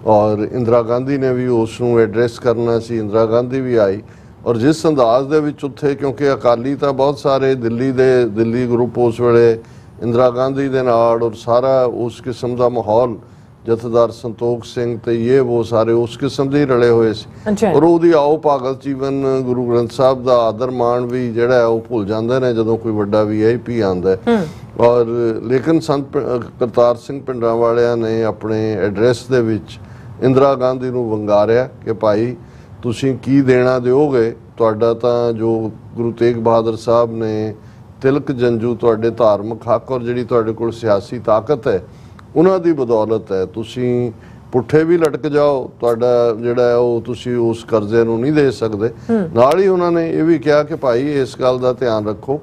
ਔਰ ਇੰਦਰਾ ਗਾਂਧੀ ਨੇ ਵੀ ਉਸ ਨੂੰ ਐਡਰੈਸ ਕਰਨਾ ਸੀ, ਇੰਦਰਾ ਗਾਂਧੀ ਵੀ ਆਈ ਔਰ ਜਿਸ ਅੰਦਾਜ਼ ਦੇ ਵਿੱਚ ਉੱਥੇ, ਕਿਉਂਕਿ ਅਕਾਲੀ ਤਾਂ ਬਹੁਤ ਸਾਰੇ ਦਿੱਲੀ ਗਰੁੱਪ ਉਸ ਵੇਲੇ ਇੰਦਰਾ ਗਾਂਧੀ ਦੇ ਨਾਲ ਔਰ ਸਾਰਾ ਉਸ ਕਿਸਮ ਦਾ ਮਾਹੌਲ, ਜਥੇਦਾਰ ਸੰਤੋਖ ਸਿੰਘ ਤੇ ਇਹ ਉਹ ਸਾਰੇ ਉਸ ਕਿਸਮ ਦੇ ਰਲੇ ਹੋਏ ਸੀ ਔਰ ਉਹਦੀ ਆਓ ਭਗਤ ਜੀਵਨ ਗੁਰੂ ਗ੍ਰੰਥ ਸਾਹਿਬ ਦਾ ਆਦਰ ਮਾਣ ਵੀ ਜਿਹੜਾ ਉਹ ਭੁੱਲ ਜਾਂਦੇ ਨੇ ਜਦੋਂ ਕੋਈ ਵੱਡਾ VIP ਆਉਂਦਾ। ਔਰ ਲੇਕਿਨ ਸੰਤ ਕਰਤਾਰ ਸਿੰਘ ਪਿੰਡਾਂ ਵਾਲਿਆਂ ਨੇ ਆਪਣੇ ਐਡਰੈਸ ਦੇ ਵਿੱਚ ਇੰਦਰਾ ਗਾਂਧੀ ਨੂੰ ਵੰਗਾਰਿਆ ਕਿ ਭਾਈ ਤੁਸੀਂ ਕੀ ਦੇਣਾ ਦਿਓਗੇ, ਤੁਹਾਡਾ ਤਾਂ ਜੋ ਗੁਰੂ ਤੇਗ ਬਹਾਦਰ ਸਾਹਿਬ ਨੇ ਤਿਲਕ ਜੰਜੂ ਤੁਹਾਡੇ ਧਾਰਮਿਕ ਹੱਕ ਔਰ ਜਿਹੜੀ ਤੁਹਾਡੇ ਕੋਲ ਸਿਆਸੀ ਤਾਕਤ ਹੈ ਉਹਨਾਂ ਦੀ ਬਦੌਲਤ ਹੈ, ਤੁਸੀਂ ਪੁੱਠੇ ਵੀ ਲਟਕ ਜਾਓ, ਤੁਹਾਡਾ ਜਿਹੜਾ ਉਹ ਤੁਸੀਂ ਉਸ ਕਰਜ਼ੇ ਨੂੰ ਨਹੀਂ ਦੇ ਸਕਦੇ। ਨਾਲ ਹੀ ਉਹਨਾਂ ਨੇ ਇਹ ਵੀ ਕਿਹਾ ਕਿ ਭਾਈ ਇਸ ਗੱਲ ਦਾ ਧਿਆਨ ਰੱਖੋ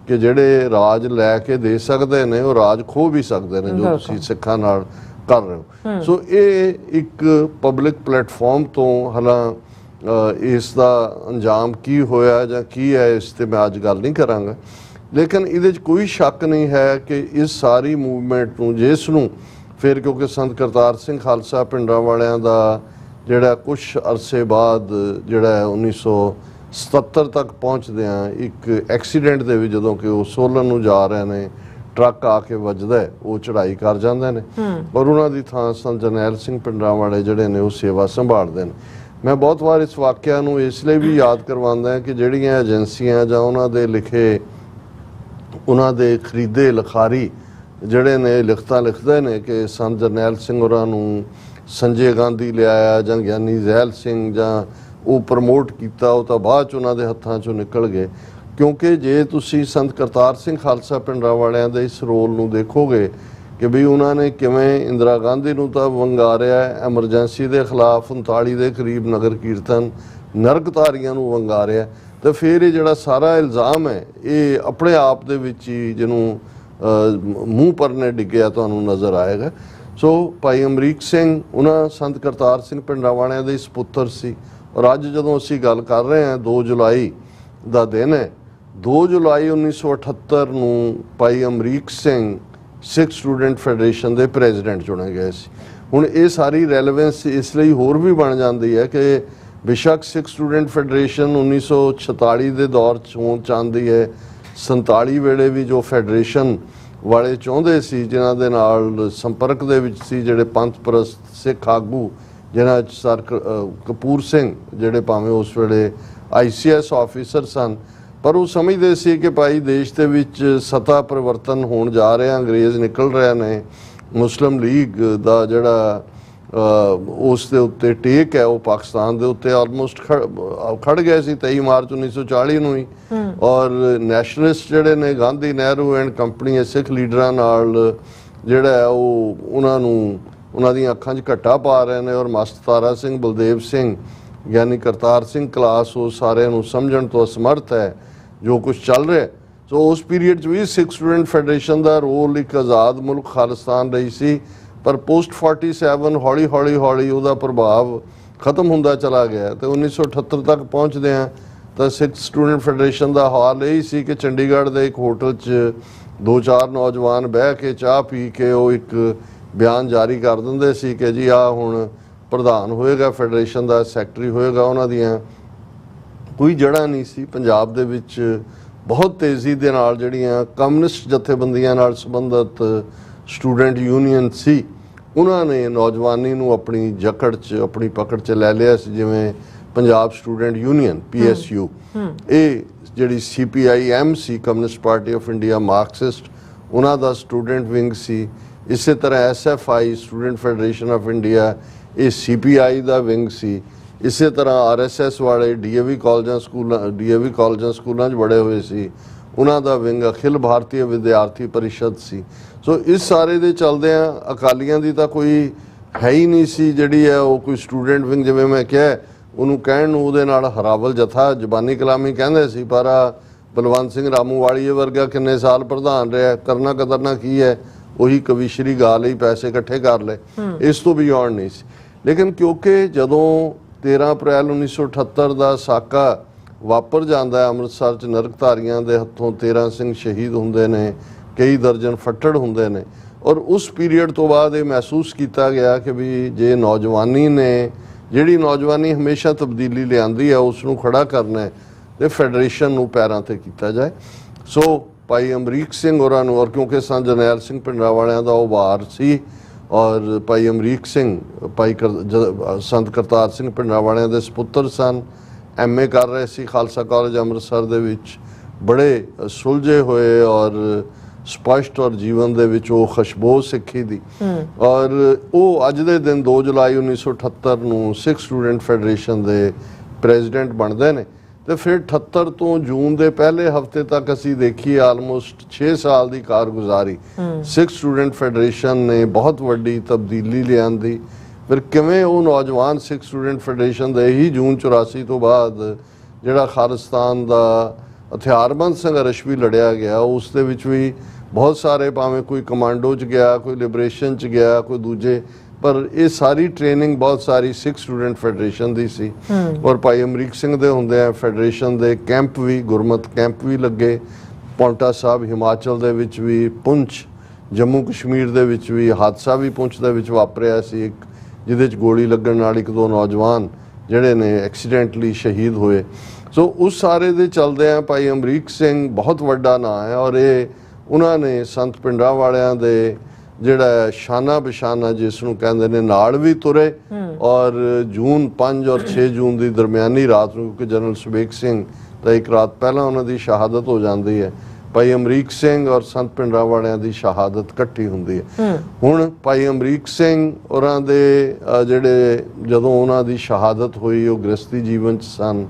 ਕਿ ਜਿਹੜੇ ਰਾਜ ਲੈ ਕੇ ਦੇ ਸਕਦੇ ਨੇ ਉਹ ਰਾਜ ਖੋਹ ਵੀ ਸਕਦੇ ਨੇ ਜੋ ਤੁਸੀਂ ਸਿੱਖਾਂ ਨਾਲ ਕਰ ਰਹੇ ਹੋ। ਸੋ ਇਹ ਇੱਕ ਪਬਲਿਕ ਪਲੇਟਫਾਰਮ ਤੋਂ ਹਾਲਾਂ ਇਸ ਦਾ ਅੰਜਾਮ ਕੀ ਹੋਇਆ ਜਾਂ ਕੀ ਹੈ ਇਸ ਤੇ ਮੈਂ ਅੱਜ ਗੱਲ ਨਹੀਂ ਕਰਾਂਗਾ, ਲੇਕਿਨ ਇਹਦੇ 'ਚ ਕੋਈ ਸ਼ੱਕ ਨਹੀਂ ਹੈ ਕਿ ਇਸ ਸਾਰੀ ਮੂਵਮੈਂਟ ਨੂੰ ਜਿਸ ਨੂੰ ਫਿਰ ਕਿਉਂਕਿ ਸੰਤ ਕਰਤਾਰ ਸਿੰਘ ਖਾਲਸਾ ਪਿੰਡਾਂ ਵਾਲਿਆਂ ਦਾ ਜਿਹੜਾ ਕੁਛ ਅਰਸੇ ਬਾਅਦ ਜਿਹੜਾ 1977 ਤੱਕ ਪਹੁੰਚਦਿਆਂ ਇੱਕ ਐਕਸੀਡੈਂਟ ਦੇ ਵਿੱਚ ਜਦੋਂ ਕਿ ਉਹ ਸੋਲਨ ਨੂੰ ਜਾ ਰਹੇ ਨੇ, ਟਰੱਕ ਆ ਕੇ ਵੱਜਦਾ, ਉਹ ਚੜ੍ਹਾਈ ਕਰ ਜਾਂਦੇ ਨੇ ਔਰ ਉਹਨਾਂ ਦੀ ਥਾਂ ਸੰਤ ਜਰਨੈਲ ਸਿੰਘ ਪਿੰਡਾਂ ਵਾਲੇ ਜਿਹੜੇ ਨੇ ਉਹ ਸੇਵਾ ਸੰਭਾਲਦੇ ਨੇ। ਮੈਂ ਬਹੁਤ ਵਾਰ ਇਸ ਵਾਕਿਆ ਨੂੰ ਇਸ ਲਈ ਵੀ ਯਾਦ ਕਰਵਾਉਂਦਾ ਕਿ ਜਿਹੜੀਆਂ ਏਜੰਸੀਆਂ ਜਾਂ ਉਹਨਾਂ ਦੇ ਲਿਖੇ, ਉਹਨਾਂ ਦੇ ਖਰੀਦੇ ਲਿਖਾਰੀ ਜਿਹੜੇ ਨੇ ਲਿਖਤਾਂ ਲਿਖਦੇ ਨੇ ਕਿ ਸੰਤ ਜਰਨੈਲ ਸਿੰਘ ਹੋਰਾਂ ਨੂੰ ਸੰਜੇ ਗਾਂਧੀ ਲਿਆਇਆ ਜਾਂ ਗਿਆਨੀ ਜ਼ੈਲ ਸਿੰਘ ਜਾਂ ਉਹ ਪ੍ਰਮੋਟ ਕੀਤਾ, ਉਹ ਤਾਂ ਬਾਅਦ 'ਚ ਉਹਨਾਂ ਦੇ ਹੱਥਾਂ 'ਚੋਂ ਨਿਕਲ ਗਏ। ਕਿਉਂਕਿ ਜੇ ਤੁਸੀਂ ਸੰਤ ਕਰਤਾਰ ਸਿੰਘ ਖਾਲਸਾ ਪਿੰਡਾਂ ਵਾਲਿਆਂ ਦੇ ਇਸ ਰੋਲ ਨੂੰ ਦੇਖੋਗੇ ਕਿ ਵੀ ਉਹਨਾਂ ਨੇ ਕਿਵੇਂ ਇੰਦਰਾ ਗਾਂਧੀ ਨੂੰ ਤਾਂ ਵੰਗਾਰਿਆ ਐਮਰਜੈਂਸੀ ਦੇ ਖਿਲਾਫ 39 ਦੇ ਕਰੀਬ ਨਗਰ ਕੀਰਤਨ, ਨਰਕਧਾਰੀਆਂ ਨੂੰ ਵੰਗਾਰਿਆ, ਤਾਂ ਫਿਰ ਇਹ ਜਿਹੜਾ ਸਾਰਾ ਇਲਜ਼ਾਮ ਹੈ ਇਹ ਆਪਣੇ ਆਪ ਦੇ ਵਿੱਚ ਹੀ ਜਿਹਨੂੰ ਮੂੰਹ ਪਰਨੇ ਡਿੱਗਿਆ ਤੁਹਾਨੂੰ ਨਜ਼ਰ ਆਏਗਾ। ਸੋ ਭਾਈ ਅਮਰੀਕ ਸਿੰਘ ਉਹਨਾਂ ਸੰਤ ਕਰਤਾਰ ਸਿੰਘ ਪਿੰਡਾਂ ਵਾਲਿਆਂ ਦੇ ਸਪੁੱਤਰ ਸੀ ਔਰ ਅੱਜ ਜਦੋਂ ਅਸੀਂ ਗੱਲ ਕਰ ਰਹੇ ਹਾਂ 2 ਜੁਲਾਈ ਦਾ ਦਿਨ ਹੈ, 2 ਜੁਲਾਈ 1978 ਨੂੰ ਭਾਈ ਅਮਰੀਕ ਸਿੰਘ ਸਿੱਖ ਸਟੂਡੈਂਟ ਫੈਡਰੇਸ਼ਨ ਦੇ ਪ੍ਰੈਜ਼ੀਡੈਂਟ ਚੁਣੇ ਗਏ ਸੀ। ਹੁਣ ਇਹ ਸਾਰੀ ਰੈਲੇਵੈਂਸ ਇਸ ਲਈ ਹੋਰ ਵੀ ਬਣ ਜਾਂਦੀ ਹੈ ਕਿ ਬੇਸ਼ੱਕ ਸਿੱਖ ਸਟੂਡੈਂਟ ਫੈਡਰੇਸ਼ਨ 1946 ਦੇ ਦੌਰ 'ਚ ਹੋਂਦ ਚਾਹੁੰਦੀ ਹੈ, 47 ਵੇਲੇ ਵੀ ਜੋ ਫੈਡਰੇਸ਼ਨ ਵਾਲੇ ਚਾਹੁੰਦੇ ਸੀ ਜਿਨ੍ਹਾਂ ਦੇ ਨਾਲ ਸੰਪਰਕ ਦੇ ਵਿੱਚ ਸੀ ਜਿਹੜੇ ਪੰਥ ਪ੍ਰਸਤ ਸਿੱਖ ਆਗੂ ਜਿਨ੍ਹਾਂ 'ਚ ਸਰ ਕਪੂਰ ਸਿੰਘ ਜਿਹੜੇ ਭਾਵੇਂ ਉਸ ਵੇਲੇ ICS ਆਫੀਸਰ ਸਨ, ਪਰ ਉਹ ਸਮਝਦੇ ਸੀ ਕਿ ਭਾਈ ਦੇਸ਼ ਦੇ ਵਿੱਚ ਸੱਤਾ ਪਰਿਵਰਤਨ ਹੋਣ ਜਾ ਰਿਹਾ, ਅੰਗਰੇਜ਼ ਨਿਕਲ ਰਹੇ ਨੇ, ਮੁਸਲਿਮ ਲੀਗ ਦਾ ਜਿਹੜਾ ਉਸ ਦੇ ਉੱਤੇ ਟੇਕ ਹੈ ਉਹ ਪਾਕਿਸਤਾਨ ਦੇ ਉੱਤੇ ਆਲਮੋਸਟ ਖੜ ਗਏ ਸੀ 23 ਮਾਰਚ 1940 ਨੂੰ ਹੀ ਔਰ ਨੈਸ਼ਨਲਿਸਟ ਜਿਹੜੇ ਨੇ ਗਾਂਧੀ, ਨਹਿਰੂ ਐਂਡ ਕੰਪਨੀ ਸਿੱਖ ਲੀਡਰਾਂ ਨਾਲ ਜਿਹੜਾ ਹੈ ਉਹ ਉਹਨਾਂ ਦੀਆਂ ਅੱਖਾਂ 'ਚ ਘੱਟਾ ਪਾ ਰਹੇ ਨੇ ਔਰ ਮਾਸਟਰ ਤਾਰਾ ਸਿੰਘ, ਬਲਦੇਵ ਸਿੰਘ, ਗਿਆਨੀ ਕਰਤਾਰ ਸਿੰਘ ਕਲਾਸ ਉਹ ਸਾਰਿਆਂ ਨੂੰ ਸਮਝਣ ਤੋਂ ਅਸਮਰਥ ਹੈ ਜੋ ਕੁਝ ਚੱਲ ਰਿਹਾ। ਸੋ ਉਸ ਪੀਰੀਅਡ 'ਚ ਵੀ ਸਿੱਖ ਸਟੂਡੈਂਟ ਫੈਡਰੇਸ਼ਨ ਦਾ ਰੋਲ ਇੱਕ ਆਜ਼ਾਦ ਮੁਲਕ ਖਾਲਿਸਤਾਨ ਰਹੀ ਸੀ, ਪਰ ਪੋਸਟ 47 ਹੌਲੀ ਹੌਲੀ ਉਹਦਾ ਪ੍ਰਭਾਵ ਖਤਮ ਹੁੰਦਾ ਚਲਾ ਗਿਆ ਤੇ 1978 ਤੱਕ ਪਹੁੰਚਦੇ ਆ ਤਾਂ ਸਿੱਖ ਸਟੂਡੈਂਟ ਫੈਡਰੇਸ਼ਨ ਦਾ ਹਾਲ ਇਹ ਸੀ ਕਿ ਚੰਡੀਗੜ੍ਹ ਦੇ ਇੱਕ ਹੋਟਲ 'ਚ 2-4 ਨੌਜਵਾਨ ਬਹਿ ਕੇ ਚਾਹ ਪੀ ਕੇ ਉਹ ਇੱਕ ਬਿਆਨ ਜਾਰੀ ਕਰ ਦਿੰਦੇ ਸੀ ਕਿ ਜੀ ਆ ਹੁਣ ਪ੍ਰਧਾਨ ਹੋਏਗਾ ਫੈਡਰੇਸ਼ਨ ਦਾ, ਸੈਕਟਰੀ ਹੋਏਗਾ। ਉਹਨਾਂ ਦੀਆਂ ਕੋਈ ਜੜ੍ਹਾਂ ਨਹੀਂ ਸੀ ਪੰਜਾਬ ਦੇ ਵਿੱਚ। ਬਹੁਤ ਤੇਜ਼ੀ ਦੇ ਨਾਲ ਜਿਹੜੀਆਂ ਕਮਿਊਨਿਸਟ ਜਥੇਬੰਦੀਆਂ ਨਾਲ ਸੰਬੰਧਿਤ ਸਟੂਡੈਂਟ ਯੂਨੀਅਨ ਸੀ, ਉਹਨਾਂ ਨੇ ਨੌਜਵਾਨੀ ਨੂੰ ਆਪਣੀ ਜਕੜ 'ਚ, ਆਪਣੀ ਪਕੜ 'ਚ ਲੈ ਲਿਆ ਸੀ। ਜਿਵੇਂ ਪੰਜਾਬ ਸਟੂਡੈਂਟ ਯੂਨੀਅਨ PSU, ਇਹ ਜਿਹੜੀ CPIM ਸੀ, Communist Party of India Marxist, ਉਹਨਾਂ ਦਾ ਸਟੂਡੈਂਟ ਵਿੰਗ ਸੀ। ਇਸੇ ਤਰ੍ਹਾਂ SFI Student Federation of India, ਇਹ CPI ਦਾ ਵਿੰਗ ਸੀ। ਇਸੇ ਤਰ੍ਹਾਂ RSS ਵਾਲੇ DAV ਕਾਲਜਾਂ ਸਕੂਲਾਂ 'ਚ ਬੜੇ ਹੋਏ ਸੀ, ਉਹਨਾਂ ਦਾ ਵਿੰਗ ਅਖਿਲ ਭਾਰਤੀ ਵਿਦਿਆਰਥੀ ਪਰਿਸ਼ਦ ਸੀ। ਸੋ ਇਸ ਸਾਰੇ ਦੇ ਚਲਦਿਆਂ ਅਕਾਲੀਆਂ ਦੀ ਤਾਂ ਕੋਈ ਹੈ ਹੀ ਨਹੀਂ ਸੀ ਜਿਹੜੀ ਹੈ ਉਹ ਕੋਈ ਸਟੂਡੈਂਟ ਵਿੰਗ। ਜਿਵੇਂ ਮੈਂ ਕਿਹਾ, ਉਹਨੂੰ ਕਹਿਣ ਨੂੰ ਉਹਦੇ ਨਾਲ ਹਰਾਵਲ ਜਥਾ ਜ਼ਬਾਨੀ ਕਲਾਮੀ ਕਹਿੰਦੇ ਸੀ, ਪਰ ਬਲਵੰਤ ਸਿੰਘ ਰਾਮੂਵਾਲੀਏ ਵਰਗਾ ਕਿੰਨੇ ਸਾਲ ਪ੍ਰਧਾਨ ਰਿਹਾ, ਕਰਨਾ ਕਦਰਨਾ ਕੀ ਹੈ, ਉਹੀ ਕਵੀਸ਼ਰੀ ਗਾ ਲਈ, ਪੈਸੇ ਇਕੱਠੇ ਕਰ ਲਏ, ਇਸ ਤੋਂ ਬਿਯੋਂਡ ਨਹੀਂ ਸੀ। ਲੇਕਿਨ ਕਿਉਂਕਿ ਜਦੋਂ 13 ਅਪ੍ਰੈਲ 1978 ਦਾ ਸਾਕਾ ਵਾਪਰ ਜਾਂਦਾ ਹੈ, ਅੰਮ੍ਰਿਤਸਰ 'ਚ ਨਰਕਧਾਰੀਆਂ ਦੇ ਹੱਥੋਂ 13 ਸਿੰਘ ਸ਼ਹੀਦ ਹੁੰਦੇ ਨੇ, ਕਈ ਦਰਜਨ ਫੱਟੜ ਹੁੰਦੇ ਨੇ, ਔਰ ਉਸ ਪੀਰੀਅਡ ਤੋਂ ਬਾਅਦ ਇਹ ਮਹਿਸੂਸ ਕੀਤਾ ਗਿਆ ਕਿ ਵੀ ਜੇ ਨੌਜਵਾਨੀ ਨੇ, ਜਿਹੜੀ ਨੌਜਵਾਨੀ ਹਮੇਸ਼ਾ ਤਬਦੀਲੀ ਲਿਆਂਦੀ ਹੈ, ਉਸ ਨੂੰ ਖੜਾ ਕਰਨਾ ਹੈ ਤੇ ਫੈਡਰੇਸ਼ਨ ਨੂੰ ਪੈਰਾਂ ਤੇ ਕੀਤਾ ਜਾਏ। ਸੋ ਭਾਈ ਅਮਰੀਕ ਸਿੰਘ ਹੋਰਾਂ ਨੂੰ, ਔਰ ਕਿਉਂਕਿ ਸੰਤ ਜਰਨੈਲ ਸਿੰਘ ਭਿੰਡਰਾਂਵਾਲਿਆਂ ਦਾ ਉਹ ਵਾਰ ਸੀ, ਔਰ ਭਾਈ ਅਮਰੀਕ ਸਿੰਘ ਸੰਤ ਕਰਤਾਰ ਸਿੰਘ ਭਿੰਡਰਾਂਵਾਲਿਆਂ ਦੇ ਸਪੁੱਤਰ ਸਨ, MA ਕਰ ਰਹੇ ਸੀ ਖਾਲਸਾ ਕਾਲਜ ਅੰਮ੍ਰਿਤਸਰ ਦੇ ਵਿੱਚ, ਬੜੇ ਸੁਲਝੇ ਹੋਏ ਔਰ ਸਪਸ਼ਟ ਔਰ ਜੀਵਨ ਦੇ ਵਿੱਚ ਉਹ ਖੁਸ਼ਬੂ ਸਿੱਖੀ ਦੀ। ਔਰ ਉਹ ਅੱਜ ਦੇ ਦਿਨ 2 ਜੁਲਾਈ 1978 ਨੂੰ ਸਿੱਖ ਸਟੂਡੈਂਟ ਫੈਡਰੇਸ਼ਨ ਦੇ ਪ੍ਰੈਜ਼ੀਡੈਂਟ ਬਣਦੇ ਨੇ। ਤੇ ਫਿਰ 78 ਤੋਂ ਜੂਨ ਦੇ ਪਹਿਲੇ ਹਫਤੇ ਤੱਕ ਅਸੀਂ ਦੇਖੀਏ ਆਲਮੋਸਟ 6 ਸਾਲ ਦੀ ਕਾਰਗੁਜ਼ਾਰੀ ਸਿੱਖ ਸਟੂਡੈਂਟ ਫੈਡਰੇਸ਼ਨ ਨੇ ਬਹੁਤ ਵੱਡੀ ਤਬਦੀਲੀ ਲਿਆਂਦੀ। ਫਿਰ ਕਿਵੇਂ ਉਹ ਨੌਜਵਾਨ ਸਿੱਖ ਸਟੂਡੈਂਟ ਫੈਡਰੇਸ਼ਨ ਦੇ ਹੀ ਜੂਨ 84 ਤੋਂ ਬਾਅਦ ਜਿਹੜਾ ਖਾਲਿਸਤਾਨ ਦਾ ਹਥਿਆਰਬੰਦ ਸੰਘਰਸ਼ ਵੀ ਲੜਿਆ ਗਿਆ, ਉਸ ਦੇ ਵਿੱਚ ਵੀ ਬਹੁਤ ਸਾਰੇ, ਭਾਵੇਂ ਕੋਈ ਕਮਾਂਡੋ 'ਚ ਗਿਆ, ਕੋਈ ਲਿਬਰੇਸ਼ਨ 'ਚ ਗਿਆ, ਕੋਈ ਦੂਜੇ, ਪਰ ਇਹ ਸਾਰੀ ਟ੍ਰੇਨਿੰਗ ਬਹੁਤ ਸਾਰੀ ਸਿੱਖ ਸਟੂਡੈਂਟ ਫੈਡਰੇਸ਼ਨ ਦੀ ਸੀ। ਔਰ ਭਾਈ ਅਮਰੀਕ ਸਿੰਘ ਦੇ ਹੁੰਦੇ ਆ ਫੈਡਰੇਸ਼ਨ ਦੇ ਕੈਂਪ ਵੀ, ਗੁਰਮਤ ਕੈਂਪ ਵੀ ਲੱਗੇ, ਪੌਂਟਾ ਸਾਹਿਬ ਹਿਮਾਚਲ ਦੇ ਵਿੱਚ ਵੀ, ਪੁੰਛ ਜੰਮੂ ਕਸ਼ਮੀਰ ਦੇ ਵਿੱਚ ਵੀ, ਹਾਦਸਾ ਵੀ ਪੁੰਛ ਦੇ ਵਿੱਚ ਵਾਪਰਿਆ ਸੀ ਇੱਕ, ਜਿਹਦੇ 'ਚ ਗੋਲੀ ਲੱਗਣ ਨਾਲ 1-2 ਨੌਜਵਾਨ ਜਿਹੜੇ ਨੇ ਐਕਸੀਡੈਂਟਲੀ ਸ਼ਹੀਦ ਹੋਏ। ਸੋ ਉਸ ਸਾਰੇ ਦੇ ਚਲਦੇ ਆ ਭਾਈ ਅਮਰੀਕ ਸਿੰਘ ਬਹੁਤ ਵੱਡਾ ਨਾਂ ਹੈ, ਔਰ ਇਹ ਉਹਨਾਂ ਨੇ ਸੰਤ ਭਿੰਡਰਾਂਵਾਲਿਆਂ ਦੇ ਜਿਹੜਾ ਸ਼ਾਨਾ ਬਿਸ਼ਾਨਾ ਜਿਸ ਨੂੰ ਕਹਿੰਦੇ ਨੇ ਨਾਲ ਵੀ ਤੁਰੇ। ਔਰ ਜੂਨ 5 ਔਰ 6 ਜੂਨ ਦੀ ਦਰਮਿਆਨੀ ਰਾਤ ਨੂੰ, ਕਿਉਂਕਿ ਜਨਰਲ ਸੁਬੇਗ ਸਿੰਘ ਤਾਂ ਇੱਕ ਰਾਤ ਪਹਿਲਾਂ ਉਹਨਾਂ ਦੀ ਸ਼ਹਾਦਤ ਹੋ ਜਾਂਦੀ ਹੈ, ਭਾਈ ਅਮਰੀਕ ਸਿੰਘ ਔਰ ਸੰਤ ਭਿੰਡਰਾਂਵਾਲਿਆਂ ਦੀ ਸ਼ਹਾਦਤ ਇਕੱਠੀ ਹੁੰਦੀ ਹੈ। ਹੁਣ ਭਾਈ ਅਮਰੀਕ ਸਿੰਘ ਹੋਰਾਂ ਦੇ ਜਿਹੜੇ ਜਦੋਂ ਉਹਨਾਂ ਦੀ ਸ਼ਹਾਦਤ ਹੋਈ, ਉਹ ਗ੍ਰਸਤੀ ਜੀਵਨ 'ਚ ਸਨ,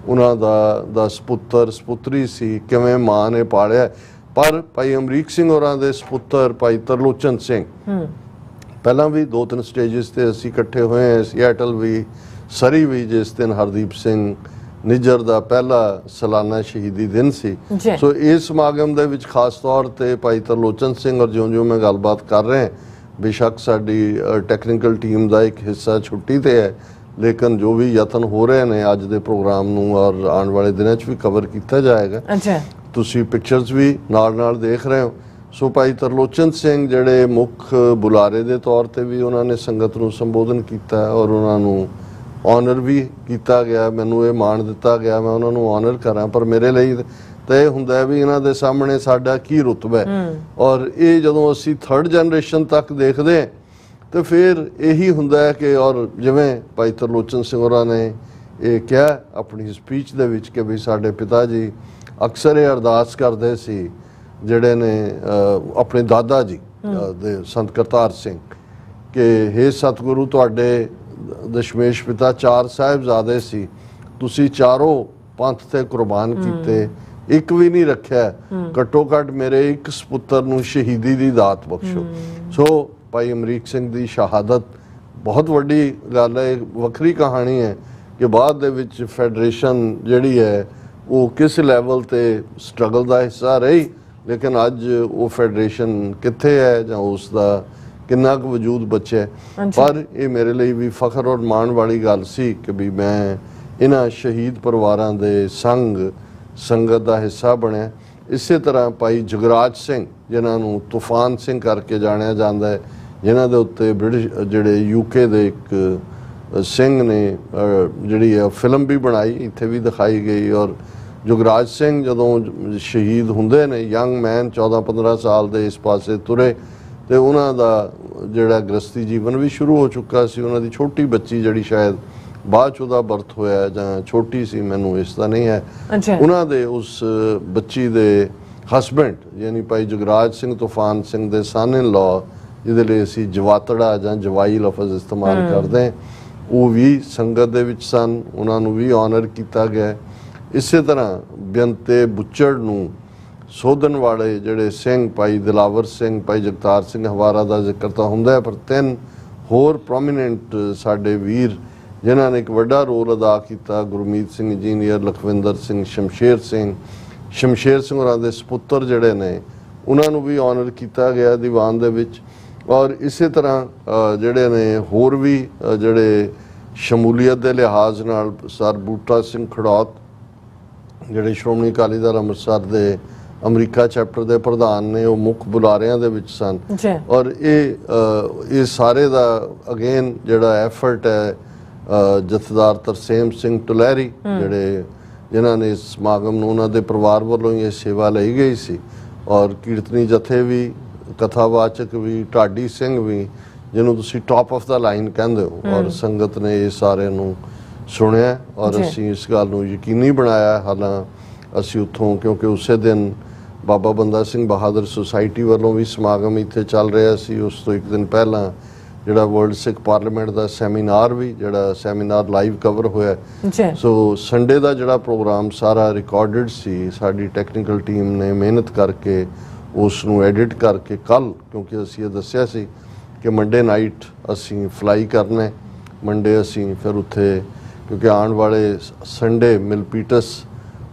ਉਹਨਾਂ ਦਾ ਸਪੁੱਤਰੀ ਸੀ, ਕਿਵੇਂ ਮਾਂ ਨੇ ਪਾਲਿਆ। ਪਰ ਭਾਈ ਅਮਰੀਕ ਸਿੰਘ ਹੋਰਾਂ ਦੇ ਸਪੁੱਤਰ ਭਾਈ ਤਰਲੋਚਨ ਸਿੰਘ, ਪਹਿਲਾਂ ਵੀ 2-3 ਸਟੇਜਸ ਤੇ ਅਸੀਂ ਇਕੱਠੇ ਹੋਏ ਹਾਂ, ਸਿਆਟਲ ਵੀ, ਸਰੀ ਵੀ, ਜਿਸ ਦਿਨ ਹਰਦੀਪ ਸਿੰਘ ਨਿੱਜਰ ਦਾ ਪਹਿਲਾ ਸਾਲਾਨਾ ਸ਼ਹੀਦੀ ਦਿਨ ਸੀ। ਸੋ ਇਸ ਸਮਾਗਮ ਦੇ ਵਿੱਚ ਖਾਸ ਤੌਰ ਤੇ ਭਾਈ ਤਰਲੋਚਨ ਸਿੰਘ, ਔਰ ਜਿਉਂ-ਜਿਉਂ ਮੈਂ ਗੱਲਬਾਤ ਕਰ ਰਿਹਾ, ਬੇਸ਼ੱਕ ਸਾਡੀ ਟੈਕਨੀਕਲ ਟੀਮ ਦਾ ਇੱਕ ਹਿੱਸਾ ਛੁੱਟੀ ਤੇ ਹੈ, ਲੇਕਿਨ ਜੋ ਵੀ ਯਤਨ ਹੋ ਰਹੇ ਨੇ ਅੱਜ ਦੇ ਪ੍ਰੋਗਰਾਮ ਨੂੰ ਔਰ ਆਉਣ ਵਾਲੇ ਦਿਨਾਂ 'ਚ ਵੀ ਕਵਰ ਕੀਤਾ ਜਾਏਗਾ। ਤੁਸੀਂ ਪਿਕਚਰਸ ਵੀ ਨਾਲ ਦੇਖ ਰਹੇ ਹੋ। ਸੋ ਭਾਈ ਤਰਲੋਚਨ ਸਿੰਘ ਜਿਹੜੇ ਮੁੱਖ ਬੁਲਾਰੇ ਦੇ ਤੌਰ ਤੇ ਵੀ ਉਹਨਾਂ ਨੇ ਸੰਗਤ ਨੂੰ ਸੰਬੋਧਨ ਕੀਤਾ, ਔਰ ਉਹਨਾਂ ਨੂੰ ਆਨਰ ਵੀ ਕੀਤਾ ਗਿਆ। ਮੈਨੂੰ ਇਹ ਮਾਣ ਦਿੱਤਾ ਗਿਆ ਮੈਂ ਉਹਨਾਂ ਨੂੰ ਆਨਰ ਕਰਾਂ, ਪਰ ਮੇਰੇ ਲਈ ਤਾਂ ਇਹ ਹੁੰਦਾ ਵੀ ਇਹਨਾਂ ਦੇ ਸਾਹਮਣੇ ਸਾਡਾ ਕੀ ਰੁਤਬਾ ਹੈ। ਔਰ ਇਹ ਜਦੋਂ ਅਸੀਂ 3rd ਜਨਰੇਸ਼ਨ ਤੱਕ ਦੇਖਦੇ ਹਾਂ ਤਾਂ ਫਿਰ ਇਹੀ ਹੁੰਦਾ ਹੈ ਕਿ, ਔਰ ਜਿਵੇਂ ਭਾਈ ਤਰਲੋਚਨ ਸਿੰਘ ਹੋਰਾਂ ਨੇ ਇਹ ਕਿਹਾ ਆਪਣੀ ਸਪੀਚ ਦੇ ਵਿੱਚ ਕਿ ਵੀ ਸਾਡੇ ਪਿਤਾ ਜੀ ਅਕਸਰ ਇਹ ਅਰਦਾਸ ਕਰਦੇ ਸੀ, ਜਿਹੜੇ ਨੇ ਆਪਣੇ ਦਾਦਾ ਜੀ ਦੇ ਸੰਤ ਕਰਤਾਰ ਸਿੰਘ, ਕਿ ਹੇ ਸਤਿਗੁਰੂ, ਤੁਹਾਡੇ ਦਸ਼ਮੇਸ਼ ਪਿਤਾ 4 ਸਾਹਿਬਜ਼ਾਦੇ ਸੀ, ਤੁਸੀਂ ਚਾਰੋਂ ਪੰਥ ਤੇ ਕੁਰਬਾਨ ਕੀਤੇ, ਇੱਕ ਵੀ ਨਹੀਂ ਰੱਖਿਆ, ਘੱਟੋ ਘੱਟ ਮੇਰੇ ਇੱਕ ਸਪੁੱਤਰ ਨੂੰ ਸ਼ਹੀਦੀ ਦੀ ਦਾਤ ਬਖਸ਼ੋ। ਸੋ ਭਾਈ ਅਮਰੀਕ ਸਿੰਘ ਦੀ ਸ਼ਹਾਦਤ ਬਹੁਤ ਵੱਡੀ ਗੱਲ ਹੈ, ਵੱਖਰੀ ਕਹਾਣੀ ਹੈ ਕਿ ਬਾਅਦ ਦੇ ਵਿੱਚ ਫੈਡਰੇਸ਼ਨ ਜਿਹੜੀ ਹੈ ਉਹ ਕਿਸ ਲੈਵਲ ਤੇ ਸਟਰਗਲ ਦਾ ਹਿੱਸਾ ਰਹੀ, ਲੇਕਿਨ ਅੱਜ ਉਹ ਫੈਡਰੇਸ਼ਨ ਕਿੱਥੇ ਹੈ ਜਾਂ ਉਸ ਦਾ ਕਿੰਨਾ ਕੁ ਵਜੂਦ ਬਚਿਆ। ਪਰ ਇਹ ਮੇਰੇ ਲਈ ਵੀ ਫਖਰ ਔਰ ਮਾਣ ਵਾਲੀ ਗੱਲ ਸੀ ਕਿ ਵੀ ਮੈਂ ਇਹਨਾਂ ਸ਼ਹੀਦ ਪਰਿਵਾਰਾਂ ਦੇ ਸੰਗਤ ਦਾ ਹਿੱਸਾ ਬਣਿਆ। ਇਸੇ ਤਰ੍ਹਾਂ ਭਾਈ ਜਗਰਾਜ ਸਿੰਘ, ਜਿਨ੍ਹਾਂ ਨੂੰ ਤੂਫਾਨ ਸਿੰਘ ਕਰਕੇ ਜਾਣਿਆ ਜਾਂਦਾ ਹੈ, ਜਿਨ੍ਹਾਂ ਦੇ ਉੱਤੇ ਬ੍ਰਿਟਿਸ਼ ਜਿਹੜੇ UK ਦੇ ਇੱਕ ਸਿੰਘ ਨੇ ਜਿਹੜੀ ਹੈ ਫਿਲਮ ਵੀ ਬਣਾਈ, ਇੱਥੇ ਵੀ ਦਿਖਾਈ ਗਈ। ਔਰ ਜੁਗਰਾਜ ਸਿੰਘ ਜਦੋਂ ਸ਼ਹੀਦ ਹੁੰਦੇ ਨੇ, ਯੰਗ ਮੈਨ 14-15 ਸਾਲ ਦੇ ਇਸ ਪਾਸੇ ਤੁਰੇ, ਤੇ ਉਹਨਾਂ ਦਾ ਜਿਹੜਾ ਗ੍ਰਸਤੀ ਜੀਵਨ ਵੀ ਸ਼ੁਰੂ ਹੋ ਚੁੱਕਾ ਸੀ। ਉਹਨਾਂ ਦੀ ਛੋਟੀ ਬੱਚੀ ਜਿਹੜੀ ਸ਼ਾਇਦ ਬਾਅਦ 'ਚ ਉਹਦਾ ਬਰਥ ਹੋਇਆ ਜਾਂ ਛੋਟੀ ਸੀ, ਮੈਨੂੰ ਇਸ ਦਾ ਨਹੀਂ ਹੈ। ਉਹਨਾਂ ਦੇ ਉਸ ਬੱਚੀ ਦੇ ਹਸਬੈਂਡ ਯਾਨੀ ਭਾਈ ਜੁਗਰਾਜ ਸਿੰਘ ਤੂਫਾਨ ਸਿੰਘ ਦੇ ਸਨ ਇਨ ਲਾ, ਜਿਹਦੇ ਲਈ ਅਸੀਂ ਜਵਾਤੜਾ ਜਾਂ ਜਵਾਈ ਲਫ਼ਜ਼ ਇਸਤੇਮਾਲ ਕਰਦੇ ਹਾਂ, ਉਹ ਵੀ ਸੰਗਤ ਦੇ ਵਿੱਚ ਸਨ। ਉਹਨਾਂ ਨੂੰ ਵੀ ਆਨਰ ਕੀਤਾ ਗਿਆ। ਇਸੇ ਤਰ੍ਹਾਂ ਬੇਅੰਤੇ ਬੁੱਚੜ ਨੂੰ ਸੋਧਣ ਵਾਲੇ ਜਿਹੜੇ ਸਿੰਘ, ਭਾਈ ਦਿਲਾਵਰ ਸਿੰਘ, ਭਾਈ ਜਗਤਾਰ ਸਿੰਘ ਹਵਾਰਾ ਦਾ ਜ਼ਿਕਰ ਤਾਂ ਹੁੰਦਾ ਹੈ, ਪਰ 3 ਹੋਰ ਪ੍ਰੋਮੀਨੈਂਟ ਸਾਡੇ ਵੀਰ ਜਿਨ੍ਹਾਂ ਨੇ ਇੱਕ ਵੱਡਾ ਰੋਲ ਅਦਾ ਕੀਤਾ, ਗੁਰਮੀਤ ਸਿੰਘ ਇੰਜੀਨੀਅਰ, ਲਖਵਿੰਦਰ ਸਿੰਘ, ਸ਼ਮਸ਼ੇਰ ਸਿੰਘ ਹੋਰਾਂ ਦੇ ਸਪੁੱਤਰ ਜਿਹੜੇ ਨੇ, ਉਹਨਾਂ ਨੂੰ ਵੀ ਆਨਰ ਕੀਤਾ ਗਿਆ ਦੀਵਾਨ ਦੇ ਵਿੱਚ। ਔਰ ਇਸੇ ਤਰ੍ਹਾਂ ਜਿਹੜੇ ਨੇ ਹੋਰ ਵੀ ਜਿਹੜੇ ਸ਼ਮੂਲੀਅਤ ਦੇ ਲਿਹਾਜ਼ ਨਾਲ, ਸਰ ਬੂਟਾ ਸਿੰਘ ਖੜੌਤ ਜਿਹੜੇ ਸ਼੍ਰੋਮਣੀ ਅਕਾਲੀ ਦਲ ਅੰਮ੍ਰਿਤਸਰ ਦੇ ਅਮਰੀਕਾ ਚੈਪਟਰ ਦੇ ਪ੍ਰਧਾਨ ਨੇ, ਉਹ ਮੁੱਖ ਬੁਲਾਰਿਆਂ ਦੇ ਵਿੱਚ ਸਨ। ਔਰ ਇਹ ਸਾਰੇ ਦਾ ਅਗੇਨ ਜਿਹੜਾ ਐਫਰਟ ਹੈ ਜਥੇਦਾਰ ਤਰਸੇਮ ਸਿੰਘ ਟੁਲਹਿਰੀ, ਜਿਨ੍ਹਾਂ ਨੇ ਇਸ ਸਮਾਗਮ ਨੂੰ, ਉਹਨਾਂ ਦੇ ਪਰਿਵਾਰ ਵੱਲੋਂ ਹੀ ਇਹ ਸੇਵਾ ਲਈ ਗਈ ਸੀ। ਔਰ ਕੀਰਤਨੀ ਜਥੇ ਵੀ, ਕਥਾਵਾਚਕ ਵੀ, ਢਾਡੀ ਸਿੰਘ ਵੀ, ਜਿਹਨੂੰ ਤੁਸੀਂ ਟੌਪ ਆਫ ਦਾ ਲਾਈਨ ਕਹਿੰਦੇ ਹੋ। ਔਰ ਸੰਗਤ ਨੇ ਇਹ ਸਾਰੇ ਨੂੰ ਸੁਣਿਆ ਔਰ ਅਸੀਂ ਇਸ ਗੱਲ ਨੂੰ ਯਕੀਨੀ ਬਣਾਇਆ। ਹਾਲਾਂ ਅਸੀਂ ਉੱਥੋਂ, ਕਿਉਂਕਿ ਉਸੇ ਦਿਨ ਬਾਬਾ ਬੰਦਾ ਸਿੰਘ ਬਹਾਦਰ ਸੁਸਾਇਟੀ ਵੱਲੋਂ ਵੀ ਸਮਾਗਮ ਇੱਥੇ ਚੱਲ ਰਿਹਾ ਸੀ, ਉਸ ਤੋਂ ਇੱਕ ਦਿਨ ਪਹਿਲਾਂ ਜਿਹੜਾ ਵਰਲਡ ਸਿੱਖ ਪਾਰਲੀਮੈਂਟ ਦਾ ਸੈਮੀਨਾਰ ਵੀ, ਜਿਹੜਾ ਸੈਮੀਨਾਰ ਲਾਈਵ ਕਵਰ ਹੋਇਆ। ਸੋ ਸੰਡੇ ਦਾ ਜਿਹੜਾ ਪ੍ਰੋਗਰਾਮ ਸਾਰਾ ਰਿਕਾਰਡਡ ਸੀ, ਸਾਡੀ ਟੈਕਨੀਕਲ ਟੀਮ ਨੇ ਮਿਹਨਤ ਕਰਕੇ ਉਸ ਨੂੰ ਐਡਿਟ ਕਰਕੇ ਕੱਲ, ਕਿਉਂਕਿ ਅਸੀਂ ਇਹ ਦੱਸਿਆ ਸੀ ਕਿ ਮੰਡੇ ਨਾਈਟ ਅਸੀਂ ਫਲਾਈ ਕਰਨਾ, ਮੰਡੇ ਅਸੀਂ ਫਿਰ ਉੱਥੇ, ਕਿਉਂਕਿ ਆਉਣ ਵਾਲੇ ਸੰਡੇ ਮਿਲਪੀਟਸ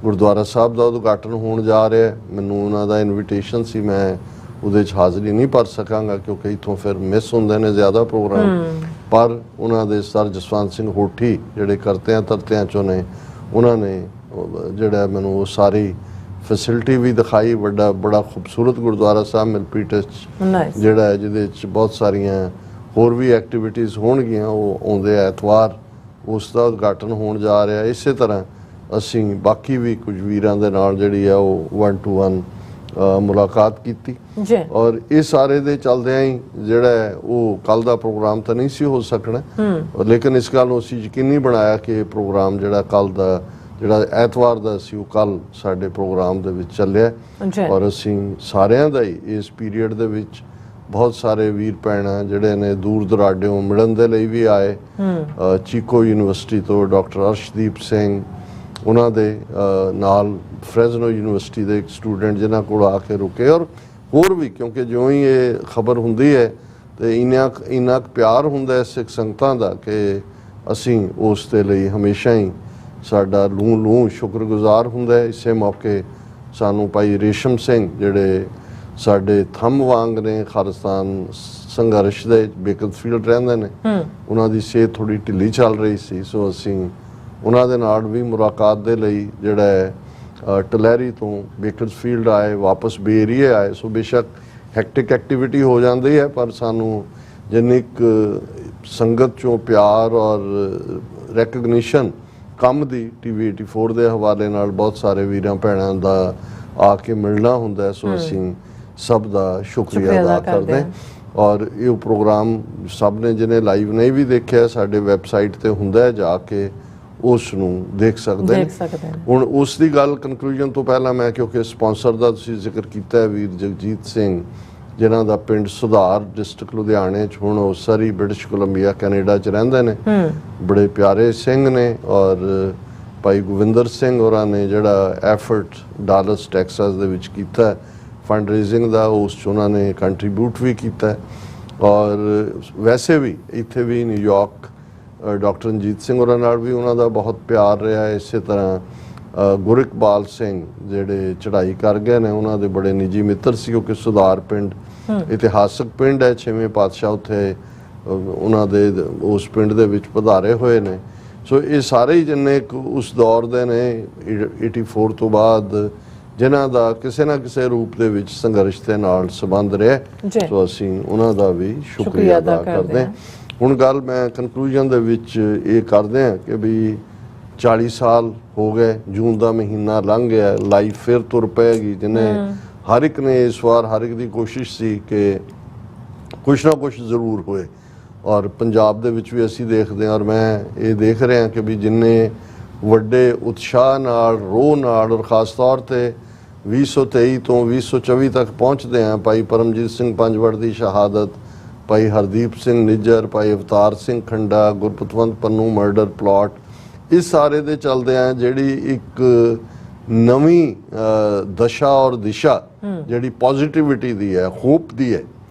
ਗੁਰਦੁਆਰਾ ਸਾਹਿਬ ਦਾ ਉਦਘਾਟਨ ਹੋਣ ਜਾ ਰਿਹਾ। ਮੈਨੂੰ ਉਹਨਾਂ ਦਾ ਇਨਵੀਟੇਸ਼ਨ ਸੀ, ਮੈਂ ਉਹਦੇ 'ਚ ਹਾਜ਼ਰੀ ਨਹੀਂ ਭਰ ਸਕਾਂਗਾ ਕਿਉਂਕਿ ਇੱਥੋਂ ਫਿਰ ਮਿਸ ਹੁੰਦੇ ਨੇ ਜ਼ਿਆਦਾ ਪ੍ਰੋਗਰਾਮ। ਪਰ ਉਹਨਾਂ ਦੇ ਸਰ ਜਸਵੰਤ ਸਿੰਘ ਹੋਠੀ ਜਿਹੜੇ ਕਰਤਿਆਂ ਧਰਤਿਆਂ 'ਚੋਂ ਨੇ, ਉਹਨਾਂ ਨੇ ਜਿਹੜਾ ਮੈਨੂੰ ਉਹ ਸਾਰੀ ਫੈਸਿਲਿਟੀ ਵੀ ਦਿਖਾਈ। ਬੜਾ ਖੂਬਸੂਰਤ ਗੁਰਦੁਆਰਾ ਸਾਹਿਬ ਮਿਲਪੀਟਸ ਜਿਹੜਾ ਹੈ, ਜਿਹਦੇ 'ਚ ਬਹੁਤ ਸਾਰੀਆਂ ਹੋਰ ਵੀ ਐਕਟੀਵਿਟੀਜ਼ ਹੋਣਗੀਆਂ। ਉਹ ਆਉਂਦੇ ਐਤਵਾਰ ਉਸ ਦਾ ਉਦਘਾਟਨ ਹੋਣ ਜਾ ਰਿਹਾ। ਇਸੇ ਤਰ੍ਹਾਂ ਅਸੀਂ ਬਾਕੀ ਵੀ ਕੁਝ ਵੀਰਾਂ ਦੇ ਨਾਲ ਜਿਹੜੀ ਆ ਉਹ 1-to-1 ਮੁਲਾਕਾਤ ਕੀਤੀ। ਔਰ ਇਹ ਸਾਰੇ ਦੇ ਚੱਲਦਿਆਂ ਹੀ ਜਿਹੜਾ ਉਹ ਕੱਲ ਦਾ ਪ੍ਰੋਗਰਾਮ ਤਾਂ ਨਹੀਂ ਸੀ ਹੋ ਸਕਣਾ, ਲੇਕਿਨ ਇਸ ਗੱਲ ਨੂੰ ਅਸੀਂ ਯਕੀਨੀ ਬਣਾਇਆ ਕਿ ਇਹ ਪ੍ਰੋਗਰਾਮ ਜਿਹੜਾ ਕੱਲ ਦਾ, ਜਿਹੜਾ ਐਤਵਾਰ ਦਾ ਸੀ, ਉਹ ਕੱਲ ਸਾਡੇ ਪ੍ਰੋਗਰਾਮ ਦੇ ਵਿੱਚ ਚੱਲਿਆ। ਔਰ ਅਸੀਂ ਸਾਰਿਆਂ ਦਾ ਹੀ ਇਸ ਪੀਰੀਅਡ ਦੇ ਵਿੱਚ ਬਹੁਤ ਸਾਰੇ ਵੀਰ ਭੈਣਾਂ ਜਿਹੜੇ ਨੇ ਦੂਰ ਦੁਰਾਡਿਓਂ ਮਿਲਣ ਦੇ ਲਈ ਵੀ ਆਏ। ਚੀਕੋ ਯੂਨੀਵਰਸਿਟੀ ਤੋਂ ਡਾਕਟਰ ਅਰਸ਼ਦੀਪ ਸਿੰਘ, ਉਹਨਾਂ ਦੇ ਨਾਲ ਫਰੈਜ਼ਨੋ ਯੂਨੀਵਰਸਿਟੀ ਦੇ ਇੱਕ ਸਟੂਡੈਂਟ ਜਿਨ੍ਹਾਂ ਕੋਲ ਆ ਕੇ ਰੁਕੇ, ਔਰ ਹੋਰ ਵੀ, ਕਿਉਂਕਿ ਜਿਉਂ ਹੀ ਇਹ ਖਬਰ ਹੁੰਦੀ ਹੈ ਤੇ ਇੰਨਾ ਪਿਆਰ ਹੁੰਦਾ ਸਿੱਖ ਸੰਗਤਾਂ ਦਾ ਕਿ ਅਸੀਂ ਉਸ ਦੇ ਲਈ ਹਮੇਸ਼ਾ ਹੀ ਸਾਡਾ ਲੂੰ ਸ਼ੁਕਰਗੁਜ਼ਾਰ ਹੁੰਦਾ ਹੈ। ਇਸੇ ਮੌਕੇ ਸਾਨੂੰ ਭਾਈ ਰੇਸ਼ਮ ਸਿੰਘ ਜਿਹੜੇ ਸਾਡੇ ਥੰਮ ਵਾਂਗ ਨੇ, ਖਾਲਿਸਤਾਨ ਸੰਘਰਸ਼ ਦੇ ਬੇਕਰਫੀਲਡ ਰਹਿੰਦੇ ਨੇ, ਉਹਨਾਂ ਦੀ ਸਿਹਤ ਥੋੜੀ ਢਿੱਲੀ ਚੱਲ ਰਹੀ ਸੀ। ਸੋ ਅਸੀਂ ਉਹਨਾਂ ਦੇ ਨਾਲ ਵੀ ਮੁਲਾਕਾਤ ਦੇ ਲਈ ਜਿਹੜਾ ਹੈ ਟਲਹਿਰੀ ਤੋਂ ਬੇਕਰਫੀਲਡ ਆਏ, ਵਾਪਸ ਬੇ ਏਰੀਏ ਆਏ। ਸੋ ਬੇਸ਼ੱਕ ਹੈਕਟਿਕ ਐਕਟੀਵਿਟੀ ਹੋ ਜਾਂਦੀ ਹੈ, ਪਰ ਸਾਨੂੰ ਜਿੰਨੀ ਕੁ ਸੰਗਤ ਚੋਂ ਪਿਆਰ ਔਰ ਰੈਕਗਨੀਸ਼ਨ ਕੰਮ ਦੀ TV 84 ਦੇ ਹਵਾਲੇ ਨਾਲ ਬਹੁਤ ਸਾਰੇ ਵੀਰਾਂ ਭੈਣਾਂ ਦਾ ਆ ਕੇ ਮਿਲਣਾ ਹੁੰਦਾ। ਸੋ ਅਸੀਂ ਸਭ ਦਾ ਸ਼ੁਕਰੀਆ ਅਦਾ ਕਰਦੇ ਹਾਂ। ਔਰ ਇਹ ਪ੍ਰੋਗਰਾਮ ਸਭ ਨੇ ਜਿਹਨੇ ਲਾਈਵ ਨਹੀਂ ਵੀ ਦੇਖਿਆ, ਸਾਡੇ ਵੈਬਸਾਈਟ ਤੇ ਹੁੰਦਾ, ਜਾ ਕੇ ਉਸ ਨੂੰ ਦੇਖ ਸਕਦੇ ਨੇ। ਹੁਣ ਉਸ ਦੀ ਗੱਲ ਕਨਕਲੂਜਨ ਤੋਂ ਪਹਿਲਾਂ ਮੈਂ, ਕਿਉਂਕਿ ਸਪਾਂਸਰ ਦਾ ਤੁਸੀਂ ਜ਼ਿਕਰ ਕੀਤਾ ਹੈ, ਵੀਰ ਜਗਜੀਤ ਸਿੰਘ, ਜਿਨ੍ਹਾਂ ਦਾ ਪਿੰਡ ਸੁਧਾਰ ਡਿਸਟ੍ਰਿਕਟ ਲੁਧਿਆਣੇ 'ਚ, ਹੁਣ ਉਹ ਸਰੀ ਬ੍ਰਿਟਿਸ਼ ਕੋਲੰਬੀਆ ਕੈਨੇਡਾ 'ਚ ਰਹਿੰਦੇ ਨੇ, ਬੜੇ ਪਿਆਰੇ ਸਿੰਘ ਨੇ। ਔਰ ਭਾਈ ਗੋਵਿੰਦਰ ਸਿੰਘ ਹੋਰਾਂ ਨੇ ਜਿਹੜਾ ਐਫਰਟ ਡਾਲਸ ਟੈਕਸਾਸ ਦੇ ਵਿੱਚ ਕੀਤਾ ਫੰਡ ਰੇਜ਼ਿੰਗ ਦਾ, ਉਸ 'ਚ ਉਹਨਾਂ ਨੇ ਕੰਟਰੀਬਿਊਟ ਵੀ ਕੀਤਾ। ਔਰ ਵੈਸੇ ਵੀ ਇੱਥੇ ਵੀ ਨਿਊਯਾਰਕ ਡਾਕਟਰ ਰਣਜੀਤ ਸਿੰਘ ਹੋਰਾਂ ਨਾਲ ਵੀ ਉਹਨਾਂ ਦਾ ਬਹੁਤ ਪਿਆਰ ਰਿਹਾ। ਇਸੇ ਤਰ੍ਹਾਂ ਗੁਰਿਕਬਾਲ ਸਿੰਘ ਜਿਹੜੇ ਚੜ੍ਹਾਈ ਕਰ ਗਏ ਨੇ, ਉਹਨਾਂ ਦੇ ਬੜੇ ਨਿੱਜੀ ਮਿੱਤਰ ਸੀ, ਕਿਉਂਕਿ ਸੁਧਾਰ ਪਿੰਡ ਇਤਿਹਾਸਕ ਪਿੰਡ ਹੈ, 6ਵੇਂ ਪਾਤਸ਼ਾਹ ਉੱਥੇ ਉਹਨਾਂ ਦੇ ਉਸ ਪਿੰਡ ਦੇ ਵਿੱਚ ਪਧਾਰੇ ਹੋਏ ਨੇ। ਸੋ ਇਹ ਸਾਰੇ ਹੀ ਜਿੰਨੇ ਉਸ ਦੌਰ ਦੇ ਨੇ 84 ਤੋਂ ਬਾਅਦ ਜਿਨ੍ਹਾਂ ਦਾ ਕਿਸੇ ਨਾ ਕਿਸੇ ਰੂਪ ਦੇ ਵਿੱਚ ਸੰਘਰਸ਼ ਦੇ ਨਾਲ ਸੰਬੰਧ ਰਿਹਾ, ਸੋ ਅਸੀਂ ਉਹਨਾਂ ਦਾ ਵੀ ਸ਼ੁਕਰੀਆ ਅਦਾ ਕਰਦੇ ਹਾਂ। ਹੁਣ ਗੱਲ ਮੈਂ ਕਨਕਲੂਜਨ ਦੇ ਵਿੱਚ ਇਹ ਕਰਦੇ ਹਾਂ ਕਿ ਵੀ 40 ਸਾਲ ਹੋ ਗਏ, ਜੂਨ ਦਾ ਮਹੀਨਾ ਲੰਘ ਗਿਆ, ਲਾਈਫ ਫਿਰ ਤੁਰ ਪਏਗੀ, ਜਿਹਨੇ ਹਰ ਇੱਕ ਨੇ ਇਸ ਵਾਰ ਹਰ ਇੱਕ ਦੀ ਕੋਸ਼ਿਸ਼ ਸੀ ਕਿ ਕੁਛ ਨਾ ਕੁਛ ਜ਼ਰੂਰ ਹੋਏ। ਔਰ ਪੰਜਾਬ ਦੇ ਵਿੱਚ ਵੀ ਅਸੀਂ ਦੇਖਦੇ ਹਾਂ, ਔਰ ਮੈਂ ਇਹ ਦੇਖ ਰਿਹਾ ਕਿ ਵੀ ਜਿੰਨੇ ਵੱਡੇ ਉਤਸ਼ਾਹ ਨਾਲ, ਰੋਹ ਨਾਲ, ਔਰ ਖ਼ਾਸ ਤੌਰ 'ਤੇ 2023 ਤੋਂ 2024 ਤੱਕ ਪਹੁੰਚਦੇ ਹਾਂ, ਭਾਈ ਪਰਮਜੀਤ ਸਿੰਘ ਪੰਜਵੜ ਦੀ ਸ਼ਹਾਦਤ, ਭਾਈ ਹਰਦੀਪ ਸਿੰਘ ਨਿੱਜਰ, ਭਾਈ ਅਵਤਾਰ ਸਿੰਘ ਖੰਡਾ, ਗੁਰਪਤਵੰਤ ਪੰਨੂ ਮਰਡਰ ਪਲਾਟ, ਇਸ ਸਾਰੇ ਦੇ ਚਲਦੇ ਆ ਜਿਹੜੀ ਇੱਕ ਨਵੀਂ ਦਸ਼ਾ ਔਰ ਦਿਸ਼ਾ ਜਿਹੜੀ ਪੋਜ਼ਿਟਿਵਿਟੀ ਦੀ ਹੈ, ਹੋਪ ਦੀ ਹੈ,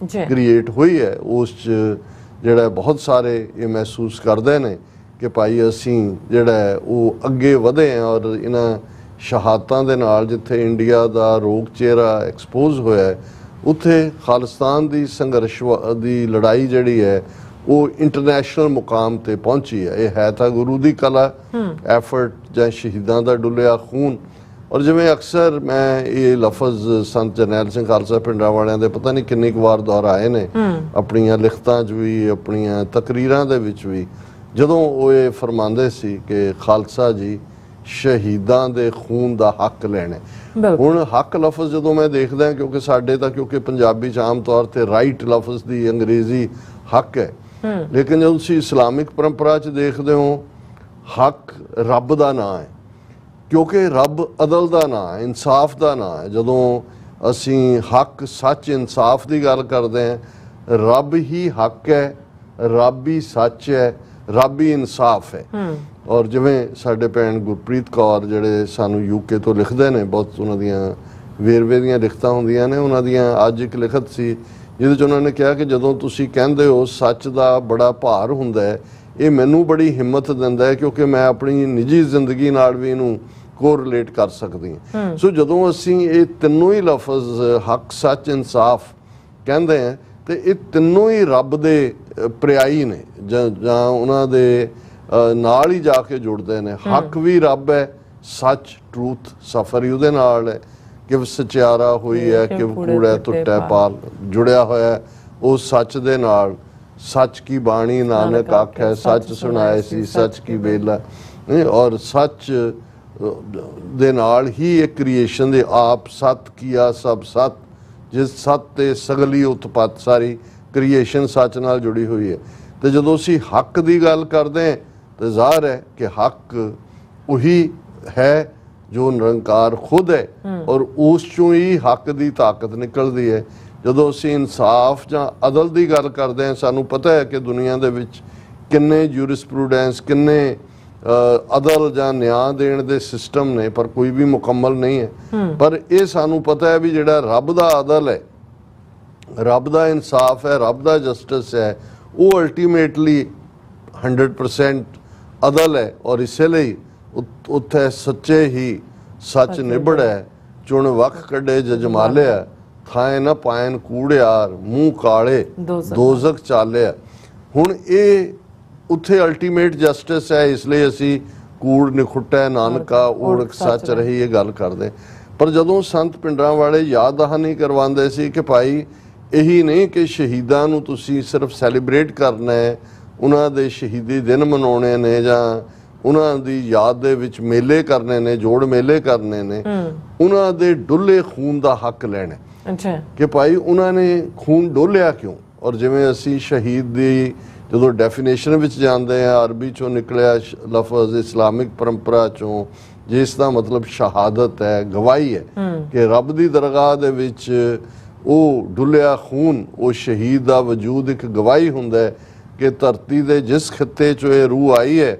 ਕ੍ਰੀਏਟ ਹੋਈ ਹੈ, ਉਸ 'ਚ ਜਿਹੜਾ ਬਹੁਤ ਸਾਰੇ ਇਹ ਮਹਿਸੂਸ ਕਰਦੇ ਨੇ ਕਿ ਭਾਈ ਅਸੀਂ ਜਿਹੜਾ ਉਹ ਅੱਗੇ ਵਧੇ ਹਾਂ। ਔਰ ਇਹਨਾਂ ਸ਼ਹਾਦਤਾਂ ਦੇ ਨਾਲ ਜਿੱਥੇ ਇੰਡੀਆ ਦਾ ਰੋਗ ਚਿਹਰਾ ਐਕਸਪੋਜ਼ ਹੋਇਆ, ਉੱਥੇ ਖਾਲਿਸਤਾਨ ਦੀ ਸੰਘਰਸ਼ ਦੀ ਲੜਾਈ ਜਿਹੜੀ ਹੈ ਉਹ ਇੰਟਰਨੈਸ਼ਨਲ ਮੁਕਾਮ ਤੇ ਪਹੁੰਚੀ ਹੈ। ਇਹ ਹੈ ਤਾਂ ਗੁਰੂ ਦੀ ਕਲਾ, ਐਫਰਟ ਜਾਂ ਸ਼ਹੀਦਾਂ ਦਾ ਡੁੱਲਿਆ ਖੂਨ। ਔਰ ਜਿਵੇਂ ਅਕਸਰ ਮੈਂ ਇਹ ਲਫ਼ਜ਼ ਸੰਤ ਜਰਨੈਲ ਸਿੰਘ ਖਾਲਸਾ ਪਿੰਡਾਂ ਵਾਲਿਆਂ ਦੇ ਪਤਾ ਨਹੀਂ ਕਿੰਨੀ ਕੁ ਵਾਰ ਦੁਹਰਾਏ ਨੇ ਆਪਣੀਆਂ ਲਿਖਤਾਂ 'ਚ ਵੀ, ਆਪਣੀਆਂ ਤਕਰੀਰਾਂ ਦੇ ਵਿੱਚ ਵੀ, ਜਦੋਂ ਉਹ ਇਹ ਫਰਮਾਉਂਦੇ ਸੀ ਕਿ ਖਾਲਸਾ ਜੀ ਸ਼ਹੀਦਾਂ ਦੇ ਖੂਨ ਦਾ ਹੱਕ ਲੈਣੇ। ਹੁਣ ਹੱਕ ਲਫ਼ਜ਼ ਜਦੋਂ ਮੈਂ ਦੇਖਦਾ, ਕਿਉਂਕਿ ਸਾਡੇ ਤਾਂ ਕਿਉਂਕਿ ਪੰਜਾਬੀ 'ਚ ਆਮ ਤੌਰ ਤੇ ਰਾਈਟ ਲਫ਼ਜ਼ ਦੀ ਅੰਗਰੇਜ਼ੀ ਹੱਕ ਹੈ, ਲੇਕਿਨ ਜਦੋਂ ਤੁਸੀਂ ਇਸਲਾਮਿਕ ਪਰੰਪਰਾ 'ਚ ਦੇਖਦੇ ਹੋ, ਹੱਕ ਰੱਬ ਦਾ ਨਾਂ ਹੈ, ਕਿਉਂਕਿ ਰੱਬ ਅਦਲ ਦਾ ਨਾਂ ਹੈ, ਇਨਸਾਫ ਦਾ ਨਾਂ ਹੈ। ਜਦੋਂ ਅਸੀਂ ਹੱਕ, ਸੱਚ, ਇਨਸਾਫ ਦੀ ਗੱਲ ਕਰਦੇ ਹਾਂ, ਰੱਬ ਹੀ ਹੱਕ ਹੈ, ਰੱਬ ਹੀ ਸੱਚ ਹੈ, ਰੱਬ ਹੀ ਇਨਸਾਫ ਹੈ। ਔਰ ਜਿਵੇਂ ਸਾਡੇ ਭੈਣ ਗੁਰਪ੍ਰੀਤ ਕੌਰ ਜਿਹੜੇ ਸਾਨੂੰ UK ਤੋਂ ਲਿਖਦੇ ਨੇ, ਬਹੁਤ ਉਹਨਾਂ ਦੀਆਂ ਵੇਰਵੇ ਦੀਆਂ ਲਿਖਤਾਂ ਹੁੰਦੀਆਂ ਨੇ, ਉਹਨਾਂ ਦੀਆਂ ਅੱਜ ਇੱਕ ਲਿਖਤ ਸੀ ਜਿਹਦੇ 'ਚ ਉਹਨਾਂ ਨੇ ਕਿਹਾ ਕਿ ਜਦੋਂ ਤੁਸੀਂ ਕਹਿੰਦੇ ਹੋ ਸੱਚ ਦਾ ਬੜਾ ਭਾਰ ਹੁੰਦਾ ਹੈ, ਇਹ ਮੈਨੂੰ ਬੜੀ ਹਿੰਮਤ ਦਿੰਦਾ ਹੈ, ਕਿਉਂਕਿ ਮੈਂ ਆਪਣੀ ਨਿੱਜੀ ਜ਼ਿੰਦਗੀ ਨਾਲ ਵੀ ਇਹਨੂੰ ਕੋਰਿਲੇਟ ਕਰ ਸਕਦੀ ਹਾਂ। ਸੋ ਜਦੋਂ ਅਸੀਂ ਇਹ ਤਿੰਨੋਂ ਹੀ ਲਫ਼ਜ਼ ਹੱਕ, ਸੱਚ, ਇਨਸਾਫ ਕਹਿੰਦੇ ਹਾਂ, ਤੇ ਇਹ ਤਿੰਨੋਂ ਹੀ ਰੱਬ ਦੇ ਪਰਿਆਈ ਨੇ ਜਾਂ ਉਹਨਾਂ ਦੇ ਨਾਲ ਹੀ ਜਾ ਕੇ ਜੁੜਦੇ ਨੇ। ਹੱਕ ਵੀ ਰੱਬ ਹੈ, ਸੱਚ, ਟਰੂਥ, ਸਫਰ ਹੀ ਉਹਦੇ ਨਾਲ ਹੈ, ਕਿ ਸਚਿਆਰਾ ਹੋਈ ਹੈ, ਕਿ ਕੂੜਾ ਟੁੱਟਾ ਪਾਲ, ਜੁੜਿਆ ਹੋਇਆ ਉਸ ਸੱਚ ਦੇ ਨਾਲ। ਸੱਚ ਕੀ ਬਾਣੀ ਨਾਨਕ ਆਖੈ, ਸੱਚ ਸੁਣਾਏ ਸੀ ਸੱਚ ਕੀ ਬੇਲਾ। ਔਰ ਸੱਚ ਦੇ ਨਾਲ ਹੀ ਇਹ ਕ੍ਰੀਏਸ਼ਨ ਦੇ ਆਪ ਸਤ ਕੀਆ ਸਭ ਸਤ, ਜਿਸ ਸਤ ਤੇ ਸਗਲੀ ਉਤਪਤ, ਸਾਰੀ ਕ੍ਰੀਏਸ਼ਨ ਸੱਚ ਨਾਲ ਜੁੜੀ ਹੋਈ ਹੈ। ਤੇ ਜਦੋਂ ਅਸੀਂ ਹੱਕ ਦੀ ਗੱਲ ਕਰਦੇ ਹਾਂ ਤੇ ਜ਼ਾਹਰ ਹੈ ਕਿ ਹੱਕ ਉਹੀ ਹੈ ਜੋ ਨਿਰੰਕਾਰ ਖੁਦ ਹੈ, ਔਰ ਉਸ ਚੋਂ ਹੀ ਹੱਕ ਦੀ ਤਾਕਤ ਨਿਕਲਦੀ ਹੈ। ਜਦੋਂ ਅਸੀਂ ਇਨਸਾਫ ਜਾਂ ਅਦਲ ਦੀ ਗੱਲ ਕਰਦੇ ਹਾਂ, ਸਾਨੂੰ ਪਤਾ ਹੈ ਕਿ ਦੁਨੀਆ ਦੇ ਵਿੱਚ ਕਿੰਨੇ ਜੂਰਿਸਪ੍ਰੂਡੈਂਸ, ਕਿੰਨੇ ਅਦਲ ਜਾਂ ਨਿਆਂ ਦੇਣ ਦੇ ਸਿਸਟਮ ਨੇ, ਪਰ ਕੋਈ ਵੀ ਮੁਕੰਮਲ ਨਹੀਂ ਹੈ। ਪਰ ਇਹ ਸਾਨੂੰ ਪਤਾ ਹੈ ਵੀ ਜਿਹੜਾ ਰੱਬ ਦਾ ਅਦਲ ਹੈ, ਰੱਬ ਦਾ ਇਨਸਾਫ ਹੈ, ਰੱਬ ਦਾ ਜਸਟਿਸ ਹੈ, ਉਹ ਅਲਟੀਮੇਟਲੀ 100% ਅਦਲ ਹੈ। ਔਰ ਇਸੇ ਲਈ ਉੱਥੇ ਸੱਚੇ ਹੀ ਸੱਚ ਨਿਬੜੈ, ਚੁਣ ਵਖ ਕੱਢੇ ਜਜਮਾਲਿਆ, ਥਾਏ ਨਾ ਪਾਇਨ ਕੂੜਿਆਰ, ਮੂੰਹ ਕਾਲੇ ਦੋਜ਼ਖ ਚਾਲਿਆ। ਹੁਣ ਇਹ ਉੱਥੇ ਅਲਟੀਮੇਟ ਜਸਟਿਸ ਹੈ, ਇਸ ਲਈ ਅਸੀਂ ਕੂੜ ਨਿਖੁੱਟੈ ਨਾਨਕਾ ਓੜਕ ਸੱਚ ਰਹੀ ਇਹ ਗੱਲ ਕਰਦੇ। ਪਰ ਜਦੋਂ ਸੰਤ ਪਿੰਡਾਂ ਵਾਲੇ ਯਾਦ ਦਹਾਨੀ ਕਰਵਾਉਂਦੇ ਸੀ ਕਿ ਭਾਈ ਇਹੀ ਨਹੀਂ ਕਿ ਸ਼ਹੀਦਾਂ ਨੂੰ ਤੁਸੀਂ ਸਿਰਫ ਸੈਲੀਬ੍ਰੇਟ ਕਰਨਾ ਹੈ, ਉਹਨਾਂ ਦੇ ਸ਼ਹੀਦੀ ਦਿਨ ਮਨਾਉਣੇ ਨੇ, ਜਾਂ ਉਹਨਾਂ ਦੀ ਯਾਦ ਦੇ ਵਿੱਚ ਮੇਲੇ ਕਰਨੇ ਨੇ, ਜੋੜ ਮੇਲੇ ਕਰਨੇ ਨੇ, ਉਹਨਾਂ ਦੇ ਡੁੱਲੇ ਖੂਨ ਦਾ ਹੱਕ ਲੈਣਾ। ਕਿ ਭਾਈ ਉਹਨਾਂ ਨੇ ਖੂਨ ਡੋਲਿਆ ਕਿਉਂ। ਔਰ ਜਿਵੇਂ ਅਸੀਂ ਸ਼ਹੀਦ ਦੀ ਜਦੋਂ ਡੈਫੀਨੇਸ਼ਨ ਵਿੱਚ ਜਾਂਦੇ ਹਾਂ, ਅਰਬੀ ਚੋਂ ਨਿਕਲਿਆ ਲਫ਼ਜ਼ ਇਸਲਾਮਿਕ ਪਰੰਪਰਾ ਚੋਂ, ਜਿਸ ਦਾ ਮਤਲਬ ਸ਼ਹਾਦਤ ਹੈ, ਗਵਾਹੀ ਹੈ, ਕਿ ਰੱਬ ਦੀ ਦਰਗਾਹ ਦੇ ਵਿੱਚ ਉਹ ਡੁੱਲਿਆ ਖੂਨ, ਉਹ ਸ਼ਹੀਦ ਦਾ ਵਜੂਦ ਇੱਕ ਗਵਾਹੀ ਹੁੰਦਾ ਹੈ ਕਿ ਧਰਤੀ ਦੇ ਜਿਸ ਖਿੱਤੇ 'ਚੋਂ ਇਹ ਰੂਹ ਆਈ ਹੈ,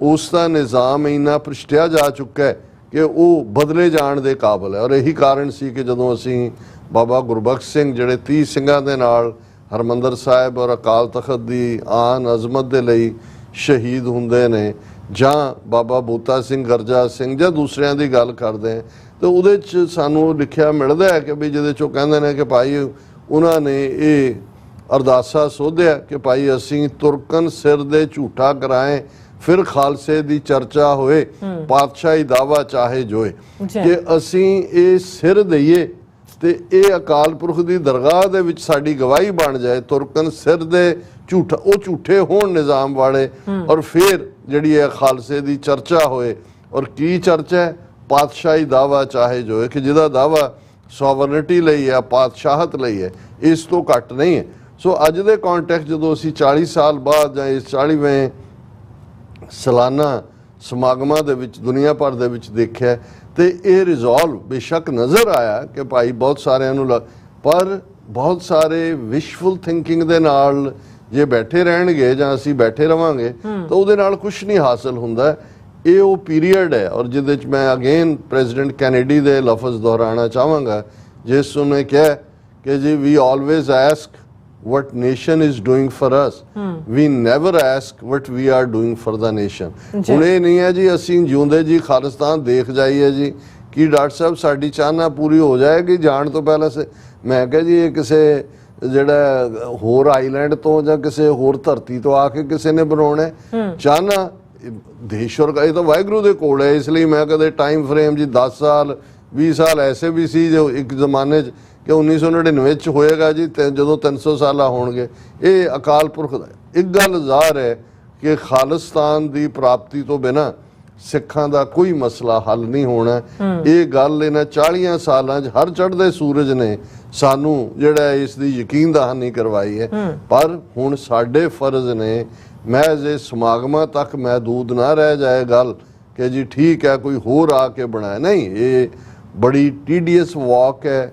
ਉਸ ਦਾ ਨਿਜ਼ਾਮ ਇੰਨਾ ਭ੍ਰਿਸ਼ਟਿਆ ਜਾ ਚੁੱਕਾ ਹੈ ਕਿ ਉਹ ਬਦਲੇ ਜਾਣ ਦੇ ਕਾਬਲ ਹੈ। ਔਰ ਇਹੀ ਕਾਰਨ ਸੀ ਕਿ ਜਦੋਂ ਅਸੀਂ ਬਾਬਾ ਗੁਰਬਖਸ਼ ਸਿੰਘ ਜਿਹੜੇ 30 ਸਿੰਘਾਂ ਦੇ ਨਾਲ ਹਰਮੰਦਰ ਸਾਹਿਬ ਔਰ ਅਕਾਲ ਤਖਤ ਦੀ ਆਨ ਅਜ਼ਮਤ ਦੇ ਲਈ ਸ਼ਹੀਦ ਹੁੰਦੇ ਨੇ, ਜਾਂ ਬਾਬਾ ਬੂਤਾ ਸਿੰਘ, ਗਰਜਾ ਸਿੰਘ ਜਾਂ ਦੂਸਰਿਆਂ ਦੀ ਗੱਲ ਕਰਦੇ ਹਾਂ, ਤਾਂ ਉਹਦੇ 'ਚ ਸਾਨੂੰ ਲਿਖਿਆ ਮਿਲਦਾ ਹੈ ਕਿ ਵੀ ਜਿਹਦੇ 'ਚੋਂ ਕਹਿੰਦੇ ਨੇ ਕਿ ਭਾਈ ਉਹਨਾਂ ਨੇ ਇਹ ਅਰਦਾਸਾ ਸੋਧਿਆ ਕਿ ਭਾਈ ਅਸੀਂ ਤੁਰਕਨ ਸਿਰ ਦੇ ਝੂਠਾ ਕਰਾਏ, ਫਿਰ ਖਾਲਸੇ ਦੀ ਚਰਚਾ ਹੋਏ, ਪਾਤਸ਼ਾਹੀ ਦਾਵਾ ਚਾਹੇ ਜੋਏ, ਕਿ ਅਸੀਂ ਇਹ ਸਿਰ ਦਈਏ ਤੇ ਇਹ ਅਕਾਲ ਪੁਰਖ ਦੀ ਦਰਗਾਹ ਦੇ ਵਿੱਚ ਸਾਡੀ ਗਵਾਹੀ ਬਣ ਜਾਏ। ਤੁਰਕਨ ਸਿਰ ਦੇ ਝੂਠਾ ਉਹ ਝੂਠੇ ਹੋਣ ਨਿਜ਼ਾਮ ਵਾਲੇ, ਔਰ ਫਿਰ ਜਿਹੜੀ ਹੈ ਖਾਲਸੇ ਦੀ ਚਰਚਾ ਹੋਏ। ਔਰ ਕੀ ਚਰਚਾ ਹੈ? ਪਾਤਸ਼ਾਹੀ ਦਾਵਾ ਚਾਹੇ ਜੋਏ, ਕਿ ਜਿਹਦਾ ਦਾਵਾ ਸੋਵਰਨਿਟੀ ਲਈ ਹੈ, ਪਾਤਸ਼ਾਹਤ ਲਈ ਹੈ, ਇਸ ਤੋਂ ਘੱਟ ਨਹੀਂ ਹੈ। ਸੋ ਅੱਜ ਦੇ ਕੰਟੈਕਸਟ ਜਦੋਂ ਅਸੀਂ 40 ਸਾਲ ਬਾਅਦ ਜਾਂ ਇਸ 40ਵੇਂ ਸਾਲਾਨਾ ਸਮਾਗਮਾਂ ਦੇ ਵਿੱਚ ਦੁਨੀਆ ਭਰ ਦੇ ਵਿੱਚ ਦੇਖਿਆ, ਤੇ ਇਹ ਰਿਜ਼ੋਲਵ ਬੇਸ਼ੱਕ ਨਜ਼ਰ ਆਇਆ ਕਿ ਭਾਈ ਬਹੁਤ ਸਾਰਿਆਂ ਨੂੰ ਪਰ ਬਹੁਤ ਸਾਰੇ ਵਿਸ਼ਫੁਲ ਥਿੰਕਿੰਗ ਦੇ ਨਾਲ ਜੇ ਬੈਠੇ ਰਹਿਣਗੇ ਜਾਂ ਅਸੀਂ ਬੈਠੇ ਰਵਾਂਗੇ ਤਾਂ ਉਹਦੇ ਨਾਲ ਕੁਝ ਨਹੀਂ ਹਾਸਲ ਹੁੰਦਾ। ਇਹ ਉਹ ਪੀਰੀਅਡ ਹੈ, ਔਰ ਜਿਹਦੇ 'ਚ ਮੈਂ ਅਗੇਨ ਪ੍ਰੈਜ਼ੀਡੈਂਟ ਕੈਨੇਡੀ ਦੇ ਲਫ਼ਜ਼ ਦੁਹਰਾਉਣਾ ਚਾਹਾਂਗਾ, ਜਿਸ ਨੇ ਕਿਹਾ ਕਿ ਜੀ we always ask what nation is doing for us, we never ask what we are doing for the nation। ਹੁਣ ਇਹ ਨਹੀਂ ਹੈ ਜੀ ਅਸੀਂ ਜਿਉਂਦੇ ਜੀ ਖਾਲਿਸਤਾਨ ਦੇਖ ਜਾਈਏ ਜੀ ਕਿ ਡਾਕਟਰ ਸਾਹਿਬ ਸਾਡੀ ਚਾਹਨਾ ਪੂਰੀ ਹੋ ਜਾਏਗੀ ਜਾਣ ਤੋਂ ਪਹਿਲਾਂ ਸੇ। ਮੈਂ ਕਿਹਾ ਜੀ ਇਹ ਕਿਸੇ ਜਿਹੜਾ ਹੋਰ ਆਈਲੈਂਡ ਤੋਂ ਜਾਂ ਕਿਸੇ ਹੋਰ ਧਰਤੀ ਤੋਂ ਆ ਕੇ ਕਿਸੇ ਨੇ ਬਣਾਉਣਾ ਚਾਹਨਾ ਦੇਸ਼ ਔਰ ਇਹ ਤਾਂ ਵਾਹਿਗੁਰੂ ਦੇ ਕੋਲ ਹੈ। ਇਸ ਲਈ ਮੈਂ ਕਦੇ ਟਾਈਮ ਫਰੇਮ ਜੀ 10 ਸਾਲ 20 ਸਾਲ ਐਸੇ ਵੀ ਸੀ ਜੋ ਇੱਕ ਜ਼ਮਾਨੇ 'ਚ ਕਿ 1999 'ਚ ਹੋਏਗਾ ਜੀ ਜਦੋਂ 300 ਸਾਲਾ ਹੋਣਗੇ। ਇਹ ਅਕਾਲ ਪੁਰਖ ਦਾ ਇੱਕ ਗੱਲ ਜ਼ਾਹਰ ਹੈ ਕਿ ਖਾਲਿਸਤਾਨ ਦੀ ਪ੍ਰਾਪਤੀ ਤੋਂ ਬਿਨਾਂ ਸਿੱਖਾਂ ਦਾ ਕੋਈ ਮਸਲਾ ਹੱਲ ਨਹੀਂ ਹੋਣਾ। ਇਹ ਗੱਲ ਇਹਨਾਂ 40 ਸਾਲਾਂ 'ਚ ਹਰ ਚੜ੍ਹਦੇ ਸੂਰਜ ਨੇ ਸਾਨੂੰ ਜਿਹੜਾ ਇਸ ਦੀ ਯਕੀਨ ਦਹਾਨੀ ਕਰਵਾਈ ਹੈ। ਪਰ ਹੁਣ ਸਾਡੇ ਫਰਜ਼ ਨੇ, ਮਹਿਜ਼ ਇਹ ਸਮਾਗਮਾਂ ਤੱਕ ਮਹਿਦੂਦ ਨਾ ਰਹਿ ਜਾਏ ਗੱਲ ਕਿ ਜੀ ਠੀਕ ਹੈ ਕੋਈ ਹੋਰ ਆ ਕੇ ਬਣਾਇਆ, ਨਹੀਂ। ਇਹ ਬੜੀ ਟੀਡੀਅਸ ਵਾਕ ਹੈ।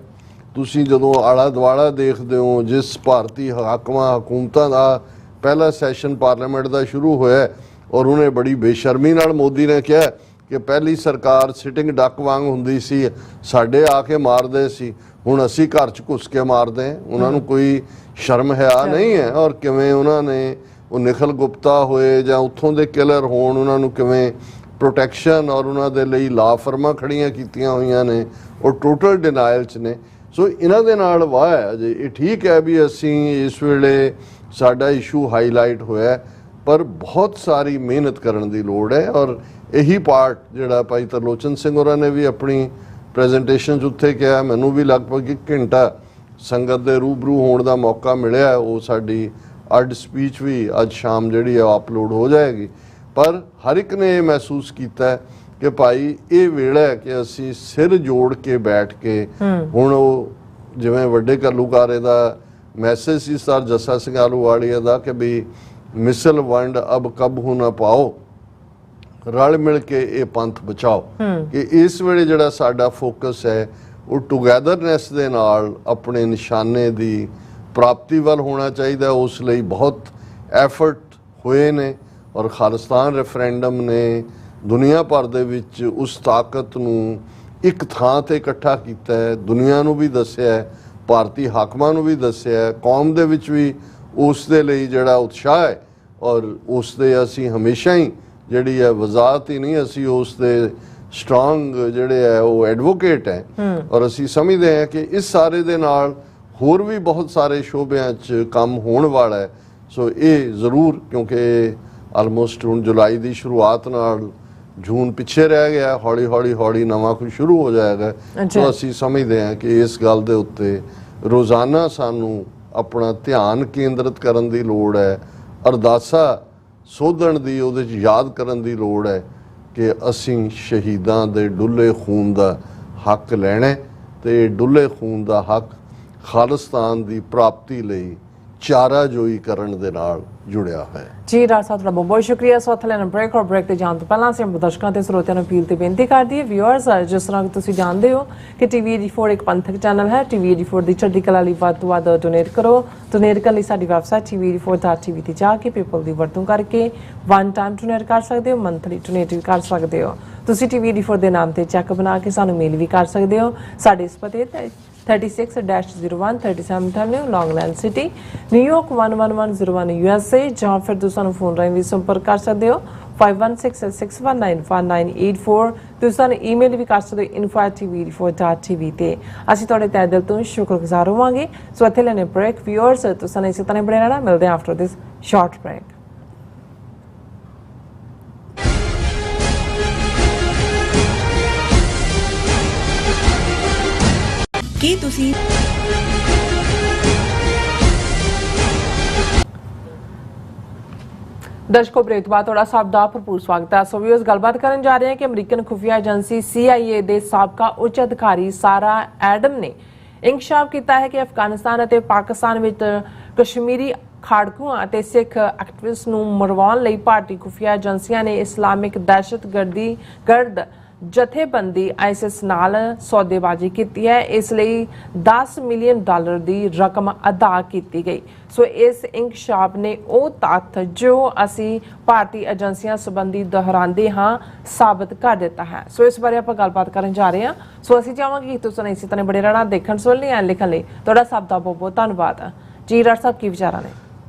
ਤੁਸੀਂ ਜਦੋਂ ਆਲਾ ਦੁਆਲਾ ਦੇਖਦੇ ਹੋ, ਜਿਸ ਭਾਰਤੀ ਹਾਕਮਾਂ ਹਕੂਮਤਾਂ ਦਾ ਪਹਿਲਾ ਸੈਸ਼ਨ ਪਾਰਲੀਮੈਂਟ ਦਾ ਸ਼ੁਰੂ ਹੋਇਆ ਔਰ ਉਹਨੇ ਬੜੀ ਬੇਸ਼ਰਮੀ ਨਾਲ ਮੋਦੀ ਨੇ ਕਿਹਾ ਕਿ ਪਹਿਲੀ ਸਰਕਾਰ ਸਿਟਿੰਗ ਡੱਕ ਵਾਂਗ ਹੁੰਦੀ ਸੀ, ਸਾਡੇ ਆ ਕੇ ਮਾਰਦੇ ਸੀ, ਹੁਣ ਅਸੀਂ ਘਰ 'ਚ ਘੁਸ ਕੇ ਮਾਰਦੇ ਹਾਂ। ਉਹਨਾਂ ਨੂੰ ਕੋਈ ਸ਼ਰਮ ਹਿਆ ਨਹੀਂ ਹੈ। ਔਰ ਕਿਵੇਂ ਉਹਨਾਂ ਨੇ ਉਹ ਨਿਖਲ ਗੁਪਤਾ ਹੋਏ ਜਾਂ ਉੱਥੋਂ ਦੇ ਕਿਲਰ ਹੋਣ, ਉਹਨਾਂ ਨੂੰ ਕਿਵੇਂ ਪ੍ਰੋਟੈਕਸ਼ਨ ਔਰ ਉਹਨਾਂ ਦੇ ਲਈ ਲਾ ਫਰਮਾਂ ਖੜੀਆਂ ਕੀਤੀਆਂ ਹੋਈਆਂ ਨੇ, ਉਹ ਟੋਟਲ ਡਿਨਾਇਲ 'ਚ ਨੇ। ਸੋ ਇਹਨਾਂ ਦੇ ਨਾਲ ਵਾਹ ਹੈ ਜੀ। ਇਹ ਠੀਕ ਹੈ ਵੀ ਅਸੀਂ ਇਸ ਵੇਲੇ ਸਾਡਾ ਇਸ਼ੂ ਹਾਈਲਾਈਟ ਹੋਇਆ, ਪਰ ਬਹੁਤ ਸਾਰੀ ਮਿਹਨਤ ਕਰਨ ਦੀ ਲੋੜ ਹੈ। ਔਰ ਇਹੀ ਪਾਰਟ ਜਿਹੜਾ ਭਾਈ ਤਰਲੋਚਨ ਸਿੰਘ ਹੋਰਾਂ ਨੇ ਵੀ ਆਪਣੀ ਪ੍ਰੈਜੈਂਟੇਸ਼ਨ 'ਚ ਉੱਥੇ ਕਿਹਾ, ਮੈਨੂੰ ਵੀ ਲਗਭਗ 1 ਘੰਟਾ ਸੰਗਤ ਦੇ ਰੂਬਰੂ ਹੋਣ ਦਾ ਮੌਕਾ ਮਿਲਿਆ। ਉਹ ਸਾਡੀ ਅੱਡ ਸਪੀਚ ਵੀ ਅੱਜ ਸ਼ਾਮ ਜਿਹੜੀ ਹੈ ਅਪਲੋਡ ਹੋ ਜਾਏਗੀ। ਪਰ ਹਰ ਇੱਕ ਨੇ ਇਹ ਮਹਿਸੂਸ ਕੀਤਾ ਕਿ ਭਾਈ ਇਹ ਵੇਲਾ ਹੈ ਕਿ ਅਸੀਂ ਸਿਰ ਜੋੜ ਕੇ ਬੈਠ ਕੇ ਹੁਣ ਉਹ ਜਿਵੇਂ ਵੱਡੇ ਘੱਲੂਘਾਰੇ ਦਾ ਮੈਸੇਜ ਸੀ ਸਰ ਜੱਸਾ ਸਿੰਘ ਆਹਲੂਵਾਲੀਆ ਦਾ ਕਿ ਵੀ ਮਿਸਲ ਵੰਡ ਅਬ ਕਬਹੂ ਨਾ ਪਾਓ, ਰਲ ਮਿਲ ਕੇ ਇਹ ਪੰਥ ਬਚਾਓ। ਕਿ ਇਸ ਵੇਲੇ ਜਿਹੜਾ ਸਾਡਾ ਫੋਕਸ ਹੈ ਉਹ ਟੁਗੈਦਰਨੈਸ ਦੇ ਨਾਲ ਆਪਣੇ ਨਿਸ਼ਾਨੇ ਦੀ ਪ੍ਰਾਪਤੀ ਵੱਲ ਹੋਣਾ ਚਾਹੀਦਾ। ਉਸ ਲਈ ਬਹੁਤ ਐਫਰਟ ਹੋਏ ਨੇ ਔਰ ਖਾਲਿਸਤਾਨ ਰੈਫਰੈਂਡਮ ਨੇ ਦੁਨੀਆ ਭਰ ਦੇ ਵਿੱਚ ਉਸ ਤਾਕਤ ਨੂੰ ਇੱਕ ਥਾਂ ਤੇ ਇਕੱਠਾ ਕੀਤਾ ਹੈ। ਦੁਨੀਆ ਨੂੰ ਵੀ ਦੱਸਿਆ, ਭਾਰਤੀ ਹਾਕਮਾਂ ਨੂੰ ਵੀ ਦੱਸਿਆ, ਕੌਮ ਦੇ ਵਿੱਚ ਵੀ ਉਸ ਦੇ ਲਈ ਜਿਹੜਾ ਉਤਸ਼ਾਹ ਹੈ ਔਰ ਉਸ ਦੇ ਅਸੀਂ ਹਮੇਸ਼ਾ ਹੀ ਜਿਹੜੀ ਹੈ ਵਜ਼ਾਤ ਹੀ ਨਹੀਂ, ਅਸੀਂ ਉਸ ਦੇ ਸਟਰੋਂਗ ਜਿਹੜੇ ਹੈ ਉਹ ਐਡਵੋਕੇਟ ਹੈ। ਔਰ ਅਸੀਂ ਸਮਝਦੇ ਹਾਂ ਕਿ ਇਸ ਸਾਰੇ ਦੇ ਨਾਲ ਹੋਰ ਵੀ ਬਹੁਤ ਸਾਰੇ ਸ਼ੋਬਿਆਂ 'ਚ ਕੰਮ ਹੋਣ ਵਾਲਾ ਹੈ। ਸੋ ਇਹ ਜ਼ਰੂਰ, ਕਿਉਂਕਿ ਆਲਮੋਸਟ ਹੁਣ ਜੁਲਾਈ ਦੀ ਸ਼ੁਰੂਆਤ ਨਾਲ ਜੂਨ ਪਿੱਛੇ ਰਹਿ ਗਿਆ, ਹੌਲੀ ਨਵਾਂ ਕੁਝ ਸ਼ੁਰੂ ਹੋ ਜਾਏਗਾ। ਸੋ ਅਸੀਂ ਸਮਝਦੇ ਹਾਂ ਕਿ ਇਸ ਗੱਲ ਦੇ ਉੱਤੇ ਰੋਜ਼ਾਨਾ ਸਾਨੂੰ ਆਪਣਾ ਧਿਆਨ ਕੇਂਦਰਿਤ ਕਰਨ ਦੀ ਲੋੜ ਹੈ, ਅਰਦਾਸਾ ਸੋਧਣ ਦੀ, ਉਹਦੇ 'ਚ ਯਾਦ ਕਰਨ ਦੀ ਲੋੜ ਹੈ ਕਿ ਅਸੀਂ ਸ਼ਹੀਦਾਂ ਦੇ ਡੁੱਲੇ ਖੂਨ ਦਾ ਹੱਕ ਲੈਣਾ, ਤੇ ਡੁੱਲੇ ਖੂਨ ਦਾ ਹੱਕ ਖਾਲਿਸਤਾਨ ਦੀ ਪ੍ਰਾਪਤੀ ਲਈ ਚਾਰਾਜੋਈ ਕਰਨ ਦੇ ਨਾਲ ਜੁੜਿਆ ਹੈ। ਜੀ ਡਾਕਟਰ ਸਾਹਿਬ, ਤੁਹਾਡਾ ਬਹੁਤ ਸ਼ੁਕਰੀਆ। ਸੋ ਇੱਥੇ ਲੈਣਾ ਬ੍ਰੇਕ, ਔਰ ਬ੍ਰੇਕ ਤੇ ਜਾਣ ਤੋਂ ਪਹਿਲਾਂ ਅਸੀਂ ਦਰਸ਼ਕਾਂ ਤੇ ਸਰੋਤਿਆਂ ਨੂੰ ਅਪੀਲ ਤੇ ਬੇਨਤੀ ਕਰਦੀ ਹੈ, ਵਿਊਅਰਸ, ਜਿਸ ਤਰ੍ਹਾਂ ਕਿ ਤੁਸੀਂ ਜਾਣਦੇ ਹੋ ਕਿ ਟੀਵੀ 84 ਇੱਕ ਪੰਥਕ ਚੈਨਲ ਹੈ। ਟੀਵੀ 84 ਦੀ ਚੜ੍ਹਦੀ ਕਲਾ ਲਈ ਵੱਧ ਤੋਂ ਵੱਧ ਡੋਨੇਟ ਕਰੋ। ਡੋਨੇਟ ਕਰਨ ਲਈ ਸਾਡੀ ਵੈਬਸਾਈਟ tv84.tv ਤੇ ਜਾ ਕੇ ਪੇਪਲ ਦੀ ਵਰਤੋਂ ਕਰਕੇ 1 ਟਾਈਮ ਡੋਨੇਟ ਕਰ ਸਕਦੇ ਹੋ, ਮੰਥਲੀ ਡੋਨੇਟ ਵੀ ਕਰ ਸਕਦੇ ਹੋ। ਤੁਸੀਂ ਟੀਵੀ 84 ਦੇ ਨਾਮ ਤੇ ਚੈੱਕ ਬਣਾ ਕੇ ਸਾਨੂੰ ਮੇਲ ਵੀ ਕਰ ਸਕਦੇ ਹੋ। ਸਾਡੇ ਇਸ ਪਤੇ 36-01 37th Avenue, Long Island City, New York 11101 USA, ਜਾਂ ਫਿਰ ਤੁਸੀਂ ਸਾਨੂੰ ਫੋਨ ਰਾਹੀਂ ਵੀ ਸੰਪਰਕ ਕਰ ਸਕਦੇ ਹੋ 5166191984। ਤੁਸੀਂ ਸਾਨੂੰ ਈਮੇਲ ਵੀ ਕਰ ਸਕਦੇ ਹੋ info@tv84.tv ਤੇ। ਅਸੀਂ ਤੁਹਾਡੇ ਤਹਿ ਦਿਲ ਤੋਂ ਸ਼ੁਕਰਗੁਜ਼ਾਰ ਹੋਵਾਂਗੇ। ਸੋ ਇੱਥੇ ਲੈਣੇ ਬ੍ਰੇਕ। ਵਿਊਅਰਸ, ਤੁਸੀਂ ਇਸੇ ਤਰ੍ਹਾਂ ਬਣੇ ਰਹਿਣਾ। ਮਿਲਦੇ ਹਾਂ ਆਫਟਰ ਦਿਸ ਸ਼ਾਰਟ ਬ੍ਰੇਕ। ਕੀ ਤੁਸੀਂ ਦਰਸ਼ਕੋ ਬ੍ਰੇਕ ਬਾਅਦ ਤੁਹਾਡਾ ਸਭ ਦਾ ਭਰਪੂਰ ਸਵਾਗਤ ਹੈ। ਸੋ ਵੀਅਰਸ ਗੱਲਬਾਤ ਕਰਨ ਜਾ ਰਹੇ ਹਾਂ ਕਿ ਅਮਰੀਕਨ ਖੁਫੀਆ ਏਜੰਸੀ CIA ਦੇ ਸਾਬਕਾ ਉੱਚ ਅਧਿਕਾਰੀ ਸਾਰਾ ਐਡਮ ਨੇ ਇੰਕਸ਼ਾਫ ਕੀਤਾ ਹੈ ਕਿ ਅਫਗਾਨਿਸਤਾਨ ਅਤੇ ਪਾਕਿਸਤਾਨ ਵਿੱਚ ਕਸ਼ਮੀਰੀ ਖਾੜਕੂਆਂ ਅਤੇ ਸਿੱਖ ਐਕਟਿਵਿਸਟ ਨੂੰ ਮਰਵਾਉਣ ਲਈ ਭਾਰਤੀ ਖੁਫੀਆ ਏਜੰਸੀਆਂ ਨੇ ਇਸਲਾਮਿਕ ਦਹਿਸ਼ਤਗਰਦ ਜਥੇਬੰਦੀ ISIS ਨਾਲ ਸੌਦੇਬਾਜ਼ੀ ਕੀਤੀ ਹੈ। ਇਸ ਲਈ $10 ਮਿਲੀਅਨ ਦੀ ਰਕਮ ਅਦਾ ਕੀਤੀ ਗਈ। ਸੋ ਇਸ ਇੰਕਸ਼ਾਫ ਨੇ ਉਹ ਤੱਥ ਜੋ ਅਸੀਂ ਭਾਰਤੀ ਏਜੰਸੀਆਂ ਸੰਬੰਧੀ ਦੁਹਰਾਉਂਦੇ ਹਾਂ ਸਾਬਤ ਕਰ ਦਿੱਤਾ ਹੈ। ਸੋ ਇਸ ਬਾਰੇ ਆਪਾਂ ਗੱਲਬਾਤ ਕਰਨ ਜਾ ਰਹੇ ਹਾਂ। ਸੋ ਅਸੀਂ ਚਾਹਾਂਗੇ ਕਿ ਤੁਸੀਂ ਇਸੇ ਤਰ੍ਹਾਂ ਬੜੇ ਰਹਿਣਾ ਦੇਖਣ ਸੁਣਨ ਲਈ ਐਂਡ ਲਿਖਣ ਲਈ ਤੁਹਾਡਾ ਸਭ ਦਾ ਬਹੁਤ ਬਹੁਤ ਧੰਨਵਾਦ। ਜੀ ਡਾਕਟਰ ਸਾਹਿਬ ਕੀ ਵਿਚਾਰਾਂ ਨੇ?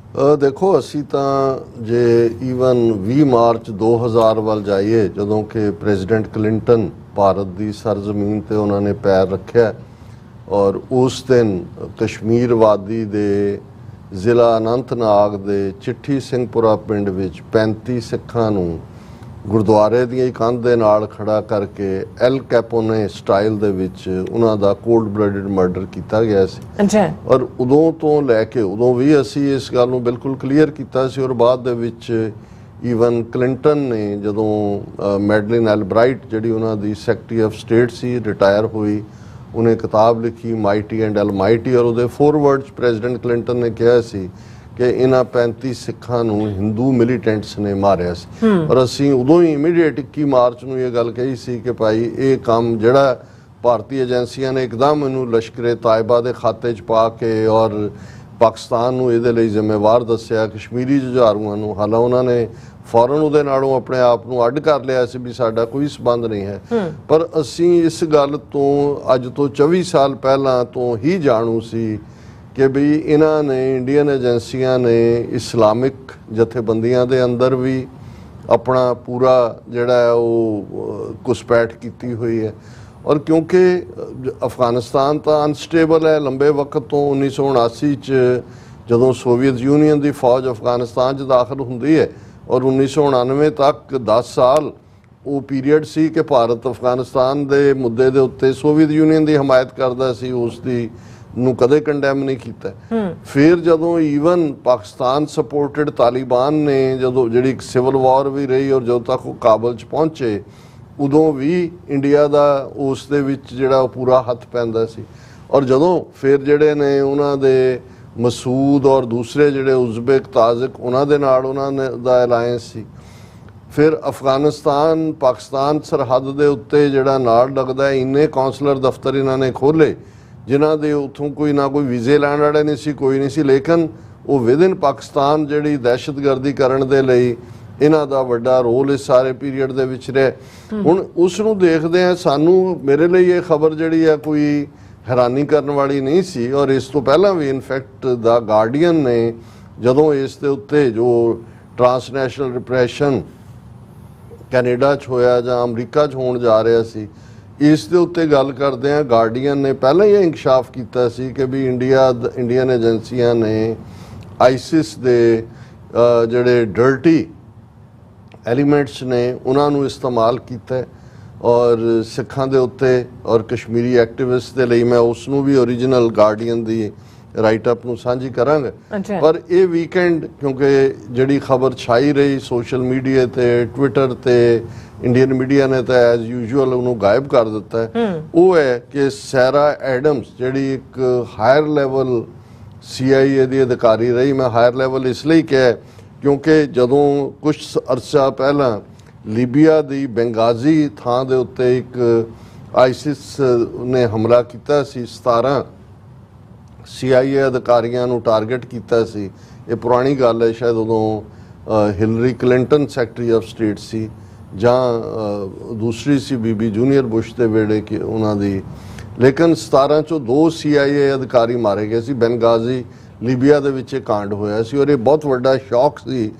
ਦੇਖੋ ਅਸੀਂ ਤਾਂ ਜੇ ਈਵਨ 20 ਮਾਰਚ 2000 ਵੱਲ ਜਾਈਏ ਜਦੋਂ ਕਿ ਪ੍ਰੈਜ਼ੀਡੈਂਟ ਕਲਿੰਟਨ ਭਾਰਤ ਦੀ ਸਰਜ਼ਮੀਨ ਤੇ ਉਹਨਾਂ ਨੇ ਪੈਰ ਰੱਖਿਆ ਔਰ ਉਸ ਦਿਨ ਕਸ਼ਮੀਰ ਵਾਦੀ ਦੇ ਜ਼ਿਲ੍ਹਾ ਅਨੰਤਨਾਗ ਦੇ ਚਿੱਠੀ ਸਿੰਘਪੁਰਾ ਪਿੰਡ ਵਿੱਚ 35 ਸਿੱਖਾਂ ਨੂੰ ਗੁਰਦੁਆਰੇ ਦੀਆਂ ਕੰਧ ਦੇ ਨਾਲ ਖੜਾ ਕਰਕੇ ਐਲ ਕੈਪੋਨੇ ਸਟਾਈਲ ਦੇ ਵਿੱਚ ਉਹਨਾਂ ਦਾ ਕੋਲਡ ਬਲੱਡਡ ਮਰਡਰ ਕੀਤਾ ਗਿਆ ਸੀ। ਅੱਛਾ। ਔਰ ਉਦੋਂ ਤੋਂ ਲੈ ਕੇ ਉਦੋਂ ਵੀ ਅਸੀਂ ਇਸ ਗੱਲ ਨੂੰ ਬਿਲਕੁਲ ਕਲੀਅਰ ਕੀਤਾ ਸੀ ਔਰ ਬਾਅਦ ਦੇ ਵਿੱਚ ਈਵਨ ਕਲਿੰਟਨ ਨੇ ਜਦੋਂ ਮੈਡਲਿਨ ਐਲਬਰਾਈਟ ਜਿਹੜੀ ਉਹਨਾਂ ਦੀ secretary of state C retire ਹੋਈ ਉਹਨੇ ਕਿਤਾਬ ਲਿਖੀ ਮਾਈਟੀ ਐਂਡ ਐਲਮਾਈਟੀ ਔਰ ਉਹਦੇ ਫੋਰਵਰਡ ਪ੍ਰੈਜ਼ੀਡੈਂਟ ਕਲਿੰਟਨ ਨੇ ਕਿਹਾ ਸੀ ਕਿ ਇਹਨਾਂ 35 ਸਿੱਖਾਂ ਨੂੰ ਹਿੰਦੂ ਮਿਲੀਟੈਂਟਸ ਨੇ ਮਾਰਿਆ ਸੀ ਔਰ ਅਸੀਂ ਉਦੋਂ ਹੀ ਇਮੀਡੀਏਟ 21 ਮਾਰਚ ਨੂੰ ਇਹ ਗੱਲ ਕਹੀ ਸੀ ਕਿ ਭਾਈ ਇਹ ਕੰਮ ਜਿਹੜਾ ਭਾਰਤੀ ਏਜੰਸੀਆਂ ਨੇ ਇੱਕਦਮ ਇਹਨੂੰ ਲਸ਼ਕਰੇ ਤਾਇਬਾ ਦੇ ਖਾਤੇ 'ਚ ਪਾ ਕੇ ਔਰ ਪਾਕਿਸਤਾਨ ਨੂੰ ਇਹਦੇ ਲਈ ਜ਼ਿੰਮੇਵਾਰ ਦੱਸਿਆ ਕਸ਼ਮੀਰੀ ਜੁਝਾਰੂਆਂ ਨੂੰ। ਹਾਲਾਂ ਉਹਨਾਂ ਨੇ ਫੌਰਨ ਉਹਦੇ ਨਾਲੋਂ ਆਪਣੇ ਆਪ ਨੂੰ ਅੱਡ ਕਰ ਲਿਆ ਸੀ ਵੀ ਸਾਡਾ ਕੋਈ ਸਬੰਧ ਨਹੀਂ ਹੈ ਪਰ ਅਸੀਂ ਇਸ ਗੱਲ ਤੋਂ ਅੱਜ ਤੋਂ 24 ਸਾਲ ਪਹਿਲਾਂ ਤੋਂ ਹੀ ਜਾਣੂ ਸੀ ਕਿ ਵੀ ਇਹਨਾਂ ਨੇ ਇੰਡੀਅਨ ਏਜੰਸੀਆਂ ਨੇ ਇਸਲਾਮਿਕ ਜਥੇਬੰਦੀਆਂ ਦੇ ਅੰਦਰ ਵੀ ਆਪਣਾ ਪੂਰਾ ਜਿਹੜਾ ਹੈ ਉਹ ਘੁਸਪੈਠ ਕੀਤੀ ਹੋਈ ਹੈ ਔਰ ਕਿਉਂਕਿ ਅਫਗਾਨਿਸਤਾਨ ਤਾਂ ਅਨਸਟੇਬਲ ਹੈ ਲੰਬੇ ਵਕਤ ਤੋਂ 1979 ਚ ਜਦੋਂ ਸੋਵੀਅਤ ਯੂਨੀਅਨ ਦੀ ਫੌਜ ਅਫਗਾਨਿਸਤਾਨ 'ਚ ਦਾਖਲ ਹੁੰਦੀ ਹੈ ਔਰ 1999 ਤੱਕ 10 ਸਾਲ ਉਹ ਪੀਰੀਅਡ ਸੀ ਕਿ ਭਾਰਤ ਅਫਗਾਨਿਸਤਾਨ ਦੇ ਮੁੱਦੇ ਦੇ ਉੱਤੇ ਸੋਵੀਅਤ ਯੂਨੀਅਨ ਦੀ ਹਮਾਇਤ ਕਰਦਾ ਸੀ ਉਸ ਦੀ ਨੂੰ ਕਦੇ ਕੰਡੈਮ ਨਹੀਂ ਕੀਤਾ। ਫਿਰ ਜਦੋਂ ਈਵਨ ਪਾਕਿਸਤਾਨ ਸਪੋਰਟਡ ਤਾਲਿਬਾਨ ਨੇ ਜਦੋਂ ਜਿਹੜੀ ਇੱਕ ਸਿਵਲ ਵਾਰ ਵੀ ਰਹੀ ਔਰ ਜਦੋਂ ਤੱਕ ਉਹ ਕਾਬਲ 'ਚ ਪਹੁੰਚੇ ਉਦੋਂ ਵੀ ਇੰਡੀਆ ਦਾ ਉਸ ਦੇ ਵਿੱਚ ਜਿਹੜਾ ਪੂਰਾ ਹੱਥ ਪੈਂਦਾ ਸੀ ਔਰ ਜਦੋਂ ਫਿਰ ਜਿਹੜੇ ਨੇ ਉਹਨਾਂ ਦੇ ਮਸੂਦ ਔਰ ਦੂਸਰੇ ਜਿਹੜੇ ਉਜ਼ਬੇਕ ਤਾਜ਼ਕ ਉਹਨਾਂ ਦੇ ਨਾਲ ਉਹਨਾਂ ਨੇ ਦਾ ਅਲਾਇੰਸ ਸੀ। ਫਿਰ ਅਫਗਾਨਿਸਤਾਨ ਪਾਕਿਸਤਾਨ ਸਰਹੱਦ ਦੇ ਉੱਤੇ ਜਿਹੜਾ ਨਾਲ ਲੱਗਦਾ ਇੰਨੇ ਕੌਂਸਲਰ ਦਫ਼ਤਰ ਇਹਨਾਂ ਨੇ ਖੋਲ੍ਹੇ ਜਿਨ੍ਹਾਂ ਦੇ ਉੱਥੋਂ ਕੋਈ ਨਾ ਕੋਈ ਵੀਜ਼ੇ ਲੈਣ ਵਾਲੇ ਨਹੀਂ ਸੀ ਕੋਈ ਨਹੀਂ ਸੀ ਲੇਕਿਨ ਉਹ ਵਿਦਿਨ ਪਾਕਿਸਤਾਨ ਜਿਹੜੀ ਦਹਿਸ਼ਤਗਰਦੀ ਕਰਨ ਦੇ ਲਈ ਇਹਨਾਂ ਦਾ ਵੱਡਾ ਰੋਲ ਇਸ ਸਾਰੇ ਪੀਰੀਅਡ ਦੇ ਵਿੱਚ ਰਿਹਾ। ਹੁਣ ਉਸ ਨੂੰ ਦੇਖਦੇ ਆ ਸਾਨੂੰ ਮੇਰੇ ਲਈ ਇਹ ਖਬਰ ਜਿਹੜੀ ਹੈ ਕੋਈ ਹੈਰਾਨੀ ਕਰਨ ਵਾਲੀ ਨਹੀਂ ਸੀ ਔਰ ਇਸ ਤੋਂ ਪਹਿਲਾਂ ਵੀ ਇਨਫੈਕਟ ਦਾ ਗਾਰਡੀਅਨ ਨੇ ਜਦੋਂ ਇਸ ਦੇ ਉੱਤੇ ਜੋ ਟਰਾਂਸਨੈਸ਼ਨਲ ਰਿਪਰੈਸ਼ਨ ਕੈਨੇਡਾ 'ਚ ਹੋਇਆ ਜਾਂ ਅਮਰੀਕਾ 'ਚ ਹੋਣ ਜਾ ਰਿਹਾ ਸੀ ਇਸ ਦੇ ਉੱਤੇ ਗੱਲ ਕਰਦੇ ਆ ਗਾਰਡੀਅਨ ਨੇ ਪਹਿਲਾਂ ਹੀ ਇੰਕਸ਼ਾਫ ਕੀਤਾ ਸੀ ਕਿ ਵੀ ਇੰਡੀਅਨ ਏਜੰਸੀਆਂ ਨੇ ਆਈਸਿਸ ਦੇ ਜਿਹੜੇ ਡਰਟੀ ਐਲੀਮੈਂਟਸ ਨੇ ਉਹਨਾਂ ਨੂੰ ਇਸਤੇਮਾਲ ਕੀਤਾ ਔਰ ਸਿੱਖਾਂ ਦੇ ਉੱਤੇ ਔਰ ਕਸ਼ਮੀਰੀ ਐਕਟਿਵਿਸਟ ਦੇ ਲਈ ਮੈਂ ਉਸ ਨੂੰ ਵੀ ਓਰੀਜਨਲ ਗਾਰਡੀਅਨ ਦੀ ਰਾਈਟ ਅਪ ਨੂੰ ਸਾਂਝੀ ਕਰਾਂਗੇ ਪਰ ਇਹ ਵੀਕਐਂਡ ਕਿਉਂਕਿ ਜਿਹੜੀ ਖਬਰ ਛਾਈ ਰਹੀ ਸੋਸ਼ਲ ਮੀਡੀਆ ਤੇ ਟਵਿੱਟਰ ਤੇ ਇੰਡੀਅਨ ਮੀਡੀਆ ਨੇ ਤਾਂ ਐਜ਼ ਯੂਜੂਅਲ ਉਹਨੂੰ ਗਾਇਬ ਕਰ ਦਿੱਤਾ ਹੈ ਉਹ ਹੈ ਕਿ ਸਾਰਾ ਐਡਮਸ ਜਿਹੜੀ ਇੱਕ ਹਾਇਰ ਲੈਵਲ CIA ਦੀ ਅਧਿਕਾਰੀ ਰਹੀ ਮੈਂ ਹਾਇਰ ਲੈਵਲ ਇਸ ਲਈ ਕਿਹਾ ਕਿਉਂਕਿ ਜਦੋਂ ਕੁਝ ਅਰਸਾ ਪਹਿਲਾਂ ਲੀਬੀਆ ਦੀ ਬੰਗਾਜ਼ੀ ਥਾਂ ਦੇ ਉੱਤੇ ਇੱਕ ਆਈਸਿਸ ਨੇ ਹਮਲਾ ਕੀਤਾ ਸੀ 17 CIA ਅਧਿਕਾਰੀਆਂ ਨੂੰ ਟਾਰਗੇਟ ਕੀਤਾ ਸੀ ਇਹ ਪੁਰਾਣੀ ਗੱਲ ਹੈ ਸ਼ਾਇਦ ਉਦੋਂ Hillary Clinton secretary of state ਸੀ ਜਾਂ ਦੂਸਰੀ ਸੀ ਬੀਬੀ ਜੂਨੀਅਰ ਬੁਸ਼ ਦੇ ਵੇਲੇ ਕਿ ਉਹਨਾਂ ਦੀ ਲੇਕਿਨ 17 ਚੋਂ 2 CIA ਅਧਿਕਾਰੀ ਮਾਰੇ ਗਏ ਸੀ ਬੰਗਾਜ਼ੀ ਲੀਬੀਆ ਦੇ ਵਿੱਚ ਇਹ ਕਾਂਡ ਹੋਇਆ ਸੀ ਔਰ ਇਹ ਬਹੁਤ ਵੱਡਾ ਸ਼ੌਕ ਸੀ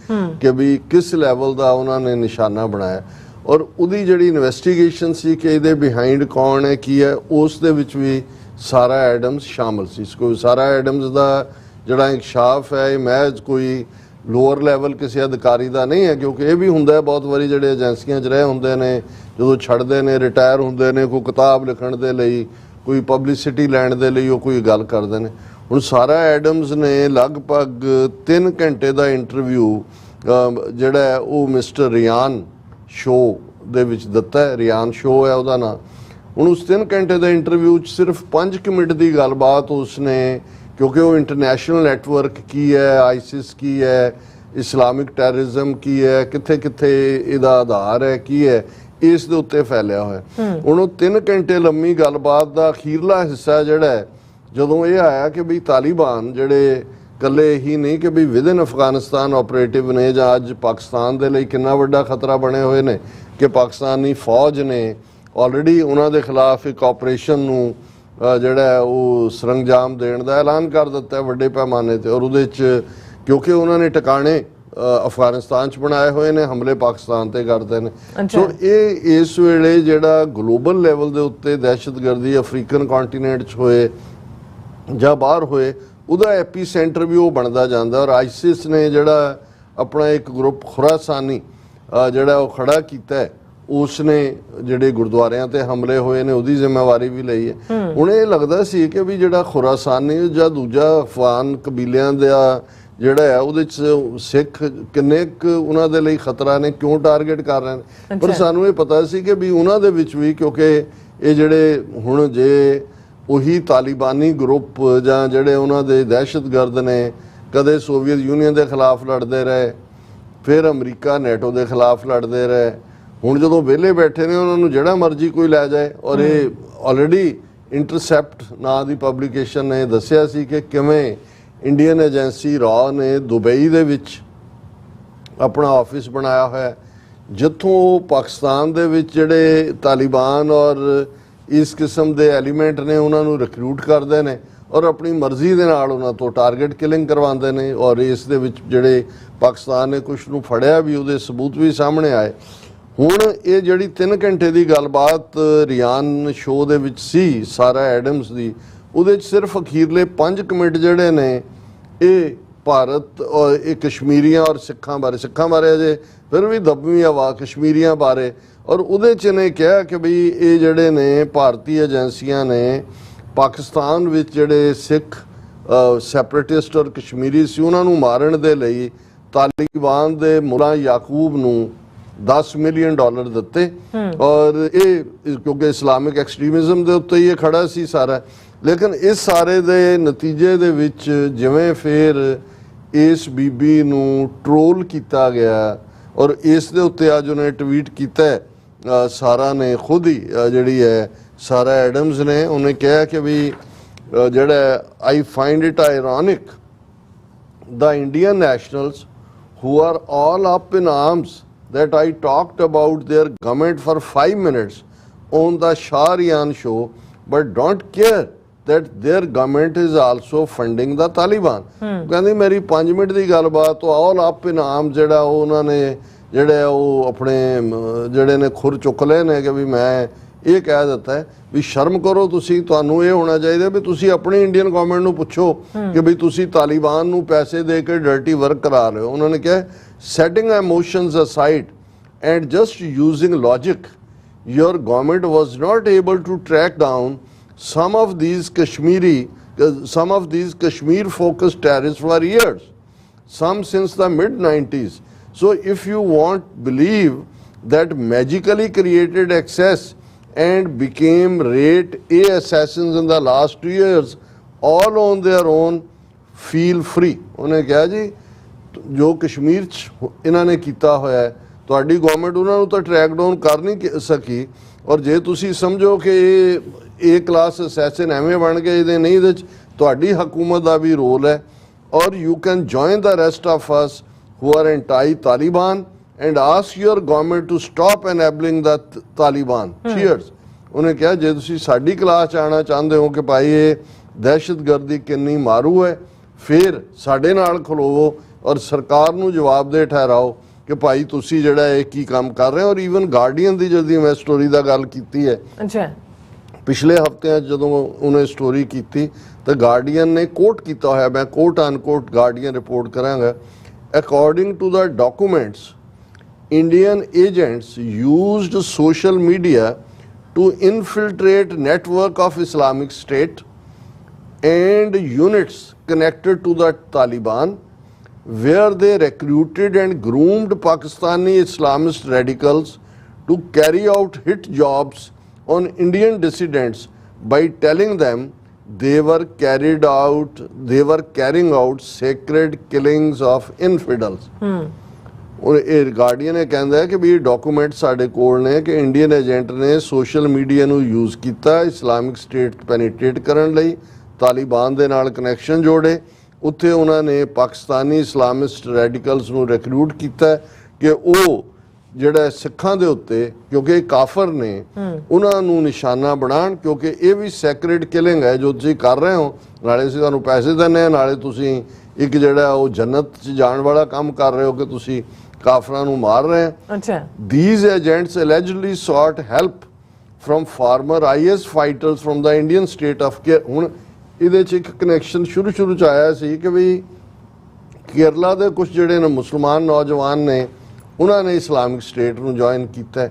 ਕਿ ਵੀ ਕਿਸ ਲੈਵਲ ਦਾ ਉਹਨਾਂ ਨੇ ਨਿਸ਼ਾਨਾ ਬਣਾਇਆ ਔਰ ਉਹਦੀ ਜਿਹੜੀ ਇਨਵੈਸਟੀਗੇਸ਼ਨ ਸੀ ਕਿ ਇਹਦੇ ਬਿਹਾਈਂਡ ਕੌਣ ਹੈ ਕੀ ਹੈ ਉਸ ਦੇ ਵਿੱਚ ਵੀ ਸਾਰਾ ਐਡਮਸ ਸ਼ਾਮਲ ਸੀ ਕੋਈ ਸਾਰਾ ਐਡਮਸ ਦਾ ਜਿਹੜਾ ਇੰਕਸ਼ਾਫ ਹੈ ਇਹ ਮਹਿਜ਼ ਕੋਈ ਲੋਅਰ ਲੈਵਲ ਕਿਸੇ ਅਧਿਕਾਰੀ ਦਾ ਨਹੀਂ ਹੈ ਕਿਉਂਕਿ ਇਹ ਵੀ ਹੁੰਦਾ ਬਹੁਤ ਵਾਰੀ ਜਿਹੜੇ ਏਜੰਸੀਆਂ 'ਚ ਰਹੇ ਹੁੰਦੇ ਨੇ ਜਦੋਂ ਛੱਡਦੇ ਨੇ ਰਿਟਾਇਰ ਹੁੰਦੇ ਨੇ ਕੋਈ ਕਿਤਾਬ ਲਿਖਣ ਦੇ ਲਈ ਕੋਈ ਪਬਲਿਸਿਟੀ ਲੈਣ ਦੇ ਲਈ ਉਹ ਕੋਈ ਗੱਲ ਕਰਦੇ ਨੇ। ਹੁਣ ਸਾਰਾ ਐਡਮਸ ਨੇ ਲਗਭਗ 3 ਘੰਟੇ ਦਾ ਇੰਟਰਵਿਊ ਜਿਹੜਾ ਹੈ ਉਹ ਮਿਸਟਰ ਰਿਆਨ ਸ਼ੋ ਦੇ ਵਿੱਚ ਦਿੱਤਾ ਹੈ। ਰਿਆਨ ਸ਼ੋ ਹੈ ਉਹਦਾ ਨਾਂ। ਹੁਣ ਉਸ 3 ਘੰਟੇ ਦੇ ਇੰਟਰਵਿਊ 'ਚ ਸਿਰਫ 5 ਮਿੰਟ ਦੀ ਗੱਲਬਾਤ ਉਸਨੇ, ਕਿਉਂਕਿ ਉਹ ਇੰਟਰਨੈਸ਼ਨਲ ਨੈਟਵਰਕ ਕੀ ਹੈ, ਆਈਸਿਸ ਕੀ ਹੈ, ਇਸਲਾਮਿਕ ਟੈਰਰਿਜ਼ਮ ਕੀ ਹੈ, ਕਿੱਥੇ ਕਿੱਥੇ ਇਹਦਾ ਆਧਾਰ ਹੈ, ਕੀ ਹੈ, ਇਸ ਦੇ ਉੱਤੇ ਫੈਲਿਆ ਹੋਇਆ। ਹੁਣ ਉਹ 3 ਘੰਟੇ ਲੰਮੀ ਗੱਲਬਾਤ ਦਾ ਅਖੀਰਲਾ ਹਿੱਸਾ ਜਿਹੜਾ ਹੈ, ਜਦੋਂ ਇਹ ਆਇਆ ਕਿ ਵੀ ਤਾਲਿਬਾਨ ਜਿਹੜੇ ਇਕੱਲੇ ਹੀ ਨਹੀਂ ਕਿ ਵੀ ਵਿਦਨ ਅਫਗਾਨਿਸਤਾਨ ਆਪਰੇਟਿਵ ਨੇ, ਜਾਂ ਅੱਜ ਪਾਕਿਸਤਾਨ ਦੇ ਲਈ ਕਿੰਨਾ ਵੱਡਾ ਖਤਰਾ ਬਣੇ ਹੋਏ ਨੇ ਕਿ ਪਾਕਿਸਤਾਨੀ ਫੌਜ ਨੇ ਆਲਰੇਡੀ ਉਹਨਾਂ ਦੇ ਖਿਲਾਫ ਇੱਕ ਆਪਰੇਸ਼ਨ ਨੂੰ ਜਿਹੜਾ ਉਹ ਸਰੰਜਾਮ ਦੇਣ ਦਾ ਐਲਾਨ ਕਰ ਦਿੱਤਾ ਵੱਡੇ ਪੈਮਾਨੇ ਤੇ। ਔਰ ਉਹਦੇ 'ਚ ਕਿਉਂਕਿ ਉਹਨਾਂ ਨੇ ਟਿਕਾਣੇ ਅਫਗਾਨਿਸਤਾਨ 'ਚ ਬਣਾਏ ਹੋਏ ਨੇ, ਹਮਲੇ ਪਾਕਿਸਤਾਨ ਤੇ ਕਰਦੇ ਨੇ। ਸੋ ਇਹ ਇਸ ਵੇਲੇ ਜਿਹੜਾ ਗਲੋਬਲ ਲੈਵਲ ਦੇ ਉੱਤੇ ਦਹਿਸ਼ਤਗਰਦੀ ਅਫਰੀਕਨ ਕੰਟੀਨੈਂਟ 'ਚ ਹੋਏ ਜਾਂ ਬਾਹਰ ਹੋਏ, ਉਹਦਾ ਐਪੀ ਸੈਂਟਰ ਵੀ ਉਹ ਬਣਦਾ ਜਾਂਦਾ। ਔਰ ਆਈਸਿਸ ਨੇ ਜਿਹੜਾ ਆਪਣਾ ਇੱਕ ਗਰੁੱਪ ਖੁਰਾਸਾਨੀ ਜਿਹੜਾ ਉਹ ਖੜਾ ਕੀਤਾ ਹੈ, ਉਸ ਨੇ ਜਿਹੜੇ ਗੁਰਦੁਆਰਿਆਂ ਤੇ ਹਮਲੇ ਹੋਏ ਨੇ ਉਹਦੀ ਜ਼ਿੰਮੇਵਾਰੀ ਵੀ ਲਈ ਹੈ। ਹੁਣ ਇਹ ਲੱਗਦਾ ਸੀ ਕਿ ਵੀ ਜਿਹੜਾ ਖੁਰਾਸਾਨੀ ਜਾਂ ਦੂਜਾ ਅਫਗਾਨ ਕਬੀਲਿਆਂ ਦਾ ਜਿਹੜਾ ਹੈ ਉਹਦੇ 'ਚ ਸਿੱਖ ਕਿੰਨੇ ਕੁ ਉਹਨਾਂ ਦੇ ਲਈ ਖਤਰਾ ਨੇ, ਕਿਉਂ ਟਾਰਗੇਟ ਕਰ ਰਹੇ ਨੇ। ਪਰ ਸਾਨੂੰ ਇਹ ਪਤਾ ਸੀ ਕਿ ਵੀ ਉਹਨਾਂ ਦੇ ਵਿੱਚ ਵੀ, ਕਿਉਂਕਿ ਇਹ ਜਿਹੜੇ ਹੁਣ ਜੇ ਉਹੀ ਤਾਲਿਬਾਨੀ ਗਰੁੱਪ ਜਾਂ ਜਿਹੜੇ ਉਹਨਾਂ ਦੇ ਦਹਿਸ਼ਤਗਰਦ ਨੇ, ਕਦੇ ਸੋਵੀਅਤ ਯੂਨੀਅਨ ਦੇ ਖਿਲਾਫ ਲੜਦੇ ਰਹੇ, ਫਿਰ ਅਮਰੀਕਾ ਨੈਟੋ ਦੇ ਖਿਲਾਫ ਲੜਦੇ ਰਹੇ, ਹੁਣ ਜਦੋਂ ਵਿਹਲੇ ਬੈਠੇ ਨੇ ਉਹਨਾਂ ਨੂੰ ਜਿਹੜਾ ਮਰਜ਼ੀ ਕੋਈ ਲੈ ਜਾਏ। ਔਰ ਇਹ ਆਲਰੇਡੀ ਇੰਟਰਸੈਪਟ ਨਾਂ ਦੀ ਪਬਲੀਕੇਸ਼ਨ ਨੇ ਦੱਸਿਆ ਸੀ ਕਿ ਕਿਵੇਂ ਇੰਡੀਅਨ ਏਜੰਸੀ ਰਾਅ ਨੇ ਦੁਬਈ ਦੇ ਵਿੱਚ ਆਪਣਾ ਆਫਿਸ ਬਣਾਇਆ ਹੋਇਆ, ਜਿੱਥੋਂ ਪਾਕਿਸਤਾਨ ਦੇ ਵਿੱਚ ਜਿਹੜੇ ਤਾਲਿਬਾਨ ਔਰ ਇਸ ਕਿਸਮ ਦੇ ਐਲੀਮੈਂਟ ਨੇ ਉਹਨਾਂ ਨੂੰ ਰਿਕਰੂਟ ਕਰਦੇ ਨੇ ਔਰ ਆਪਣੀ ਮਰਜ਼ੀ ਦੇ ਨਾਲ ਉਹਨਾਂ ਤੋਂ ਟਾਰਗੇਟ ਕਿਲਿੰਗ ਕਰਵਾਉਂਦੇ ਨੇ। ਔਰ ਇਸ ਦੇ ਵਿੱਚ ਜਿਹੜੇ ਪਾਕਿਸਤਾਨ ਨੇ ਕੁਛ ਨੂੰ ਫੜਿਆ ਵੀ, ਉਹਦੇ ਸਬੂਤ ਵੀ ਸਾਹਮਣੇ ਆਏ। ਹੁਣ ਇਹ ਜਿਹੜੀ 3 ਘੰਟੇ ਦੀ ਗੱਲਬਾਤ ਰਿਆਨ ਸ਼ੋਅ ਦੇ ਵਿੱਚ ਸੀ ਸਾਰਾ ਐਡਮਸ ਦੀ, ਉਹਦੇ 'ਚ ਸਿਰਫ ਅਖੀਰਲੇ 5 ਮਿੰਟ ਜਿਹੜੇ ਨੇ ਇਹ ਭਾਰਤ ਔਰ ਇਹ ਕਸ਼ਮੀਰੀਆਂ ਔਰ ਸਿੱਖਾਂ ਬਾਰੇ ਅਜੇ ਫਿਰ ਵੀ ਦਬਵੀਂ ਹਵਾ ਕਸ਼ਮੀਰੀਆਂ ਬਾਰੇ। ਔਰ ਉਹਦੇ 'ਚ ਨੇ ਕਿਹਾ ਕਿ ਬਈ ਇਹ ਜਿਹੜੇ ਨੇ ਭਾਰਤੀ ਏਜੰਸੀਆਂ ਨੇ ਪਾਕਿਸਤਾਨ ਵਿੱਚ ਜਿਹੜੇ ਸਿੱਖ ਸੈਪਰੇਟਿਸਟ ਔਰ ਕਸ਼ਮੀਰੀ ਸੀ ਉਹਨਾਂ ਨੂੰ ਮਾਰਨ ਦੇ ਲਈ ਤਾਲਿਬਾਨ ਦੇ ਮੁਲਾ ਯਾਕੂਬ ਨੂੰ $10 ਮਿਲੀਅਨ ਦਿੱਤੇ। ਔਰ ਇਹ ਕਿਉਂਕਿ ਇਸਲਾਮਿਕ ਐਕਸਟ੍ਰੀਮਿਜ਼ਮ ਦੇ ਉੱਤੇ ਹੀ ਇਹ ਖੜਾ ਸੀ ਸਾਰਾ। ਲੇਕਿਨ ਇਸ ਸਾਰੇ ਦੇ ਨਤੀਜੇ ਦੇ ਵਿੱਚ ਜਿਵੇਂ ਫਿਰ ਇਸ ਬੀਬੀ ਨੂੰ ਟਰੋਲ ਕੀਤਾ ਗਿਆ ਔਰ ਇਸ ਦੇ ਉੱਤੇ ਅੱਜ ਉਹਨੇ ਟਵੀਟ ਕੀਤਾ, ਸਾਰਾ ਨੇ ਖੁਦ ਹੀ ਜਿਹੜੀ ਹੈ ਸਾਰਾ ਐਡਮਸ ਨੇ, ਉਹਨੇ ਕਿਹਾ ਕਿ ਵੀ ਜਿਹੜਾ I find it ironic the Indian nationals who are all up in arms that I talked about their government for 5 minutes on the Shahriyan show but don't care that their government is also funding the Taliban। ਕਹਿੰਦੀ ਮੇਰੀ 5 minute ਦੀ ਗੱਲਬਾਤ ਤੋਂ all up in arms ਜਿਹੜਾ ਉਹਨਾਂ ਨੇ ਜਿਹੜੇ ਉਹ ਆਪਣੇ ਜਿਹੜੇ ਨੇ ਖੁਰ ਚੁੱਕ ਲਏ ਨੇ ਕਿ ਵੀ ਮੈਂ ਇਹ ਕਹਿ ਦਿੱਤਾ ਹੈ ਵੀ ਸ਼ਰਮ ਕਰੋ ਤੁਸੀਂ, ਤੁਹਾਨੂੰ ਇਹ ਹੋਣਾ ਚਾਹੀਦਾ ਵੀ ਤੁਸੀਂ ਆਪਣੀ ਇੰਡੀਅਨ ਗਵਰਨਮੈਂਟ ਨੂੰ ਪੁੱਛੋ ਕਿ ਵੀ ਤੁਸੀਂ ਤਾਲਿਬਾਨ ਨੂੰ ਪੈਸੇ ਦੇ ਕੇ ਡਰਟੀ ਵਰਕ ਕਰਾ ਰਹੇ ਹੋ। ਉਹਨਾਂ ਨੇ ਕਿਹਾ setting emotions aside and just using logic, your government was not able to track down some of these Kashmir focused terrorists for years, some since the mid-90s. So if you believe that magically created access and became rate A assassins in the last 2 years all on their own, feel free। ਉਹਨੇ ਕਿਹਾ ਜੀ ਜੋ ਕਸ਼ਮੀਰ 'ਚ ਇਹਨਾਂ ਨੇ ਕੀਤਾ ਹੋਇਆ ਹੈ ਤੁਹਾਡੀ ਗਵਰਨਮੈਂਟ ਉਹਨਾਂ ਨੂੰ ਤਾਂ ਟਰੈਕ ਡਾਊਨ ਕਰ ਨਹੀਂ ਸਕੀ, ਔਰ ਜੇ ਤੁਸੀਂ ਸਮਝੋ ਕਿ ਇਹ ਕਲਾਸ ਅਸੈਸਿਨ ਐਵੇਂ ਬਣ ਗਏ, ਇਹਦੇ ਨਹੀਂ, ਇਹਦੇ 'ਚ ਤੁਹਾਡੀ ਹਕੂਮਤ ਦਾ ਵੀ ਰੋਲ ਹੈ। ਔਰ you can join the rest of us who are anti-Taliban and ask your government to stop enabling the Taliban। Cheers। ਉਹਨੇ ਕਿਹਾ ਜੇ ਤੁਸੀਂ ਸਾਡੀ ਕਲਾਸ 'ਚ ਆਉਣਾ ਚਾਹੁੰਦੇ ਹੋ ਕਿ ਭਾਈ ਇਹ ਦਹਿਸ਼ਤਗਰਦੀ ਕਿੰਨੀ ਮਾਰੂ ਹੈ, ਫਿਰ ਸਾਡੇ ਨਾਲ ਖਲੋਵੋ ਔਰ ਸਰਕਾਰ ਨੂੰ ਜਵਾਬਦੇਹ ਠਹਿਰਾਓ ਕਿ ਭਾਈ ਤੁਸੀਂ ਜਿਹੜਾ ਇਹ ਕੀ ਕੰਮ ਕਰ ਰਹੇ ਹੋ। ਔਰ ਈਵਨ ਗਾਰਡੀਅਨ ਦੀ ਜਦ ਮੈਂ ਸਟੋਰੀ ਦਾ ਗੱਲ ਕੀਤੀ ਹੈ ਪਿਛਲੇ ਹਫ਼ਤਿਆਂ ਜਦੋਂ ਉਹਨੇ ਸਟੋਰੀ ਕੀਤੀ ਤਾਂ ਗਾਰਡੀਅਨ ਨੇ ਕੋਟ ਕੀਤਾ ਹੋਇਆ, ਮੈਂ ਕੋਟ ਅਨਕੋਟ ਗਾਰਡੀਅਨ ਰਿਪੋਰਟ ਕਰਾਂਗਾ। According to the documents, Indian agents used social media to infiltrate network of Islamic State and units connected to the Taliban, where they recruited and groomed Pakistani Islamist radicals to carry out hit jobs on Indian dissidents by telling them they were carrying out sacred killings of infidels. ਔਰ ਇਹ guardian ਇਹ ਕਹਿੰਦਾ ਹੈ ਕਿ ਵੀ document ਸਾਡੇ ਕੋਲ ਨੇ ਕਿ ਇੰਡੀਅਨ ਏਜੰਟ ਨੇ ਸੋਸ਼ਲ ਮੀਡੀਆ ਨੂੰ ਯੂਜ਼ ਕੀਤਾ ਇਸਲਾਮਿਕ ਸਟੇਟ ਪੈਨੀਟ੍ਰੇਟ ਕਰਨ ਲਈ, ਤਾਲਿਬਾਨ ਦੇ ਨਾਲ ਕਨੈਕਸ਼ਨ ਜੋੜੇ, ਉੱਥੇ ਉਹਨਾਂ ਨੇ ਪਾਕਿਸਤਾਨੀ ਇਸਲਾਮਿਸਟ ਰੈਡੀਕਲਸ ਨੂੰ ਰਿਕਰੂਟ ਕੀਤਾ ਕਿ ਉਹ ਜਿਹੜਾ ਸਿੱਖਾਂ ਦੇ ਉੱਤੇ, ਕਿਉਂਕਿ ਇਹ ਕਾਫਰ ਨੇ, ਉਹਨਾਂ ਨੂੰ ਨਿਸ਼ਾਨਾ ਬਣਾਉਣ, ਕਿਉਂਕਿ ਇਹ ਵੀ ਸੈਕਰੇਡ ਕਿਲਿੰਗ ਹੈ ਜੋ ਤੁਸੀਂ ਕਰ ਰਹੇ ਹੋ। ਨਾਲੇ ਅਸੀਂ ਤੁਹਾਨੂੰ ਪੈਸੇ ਦਿੰਦੇ ਹਾਂ, ਨਾਲੇ ਤੁਸੀਂ ਇੱਕ ਜਿਹੜਾ ਉਹ ਜੰਨਤ 'ਚ ਜਾਣ ਵਾਲਾ ਕੰਮ ਕਰ ਰਹੇ ਹੋ ਕਿ ਤੁਸੀਂ ਕਾਫਰਾਂ ਨੂੰ ਮਾਰ ਰਹੇ ਹੋ। ਅੱਛਾ। These agents allegedly sought help from former IS fighters from the Indian state of Kerala। ਹੁਣ ਇਹਦੇ 'ਚ ਇੱਕ ਕਨੈਕਸ਼ਨ ਸ਼ੁਰੂ 'ਚ ਆਇਆ ਸੀ ਕਿ ਵੀ ਕੇਰਲਾ ਦੇ ਕੁਝ ਜਿਹੜੇ ਨੇ ਮੁਸਲਮਾਨ ਨੌਜਵਾਨ ਨੇ, ਉਹਨਾਂ ਨੇ ਇਸਲਾਮਿਕ ਸਟੇਟ ਨੂੰ ਜੁਆਇਨ ਕੀਤਾ।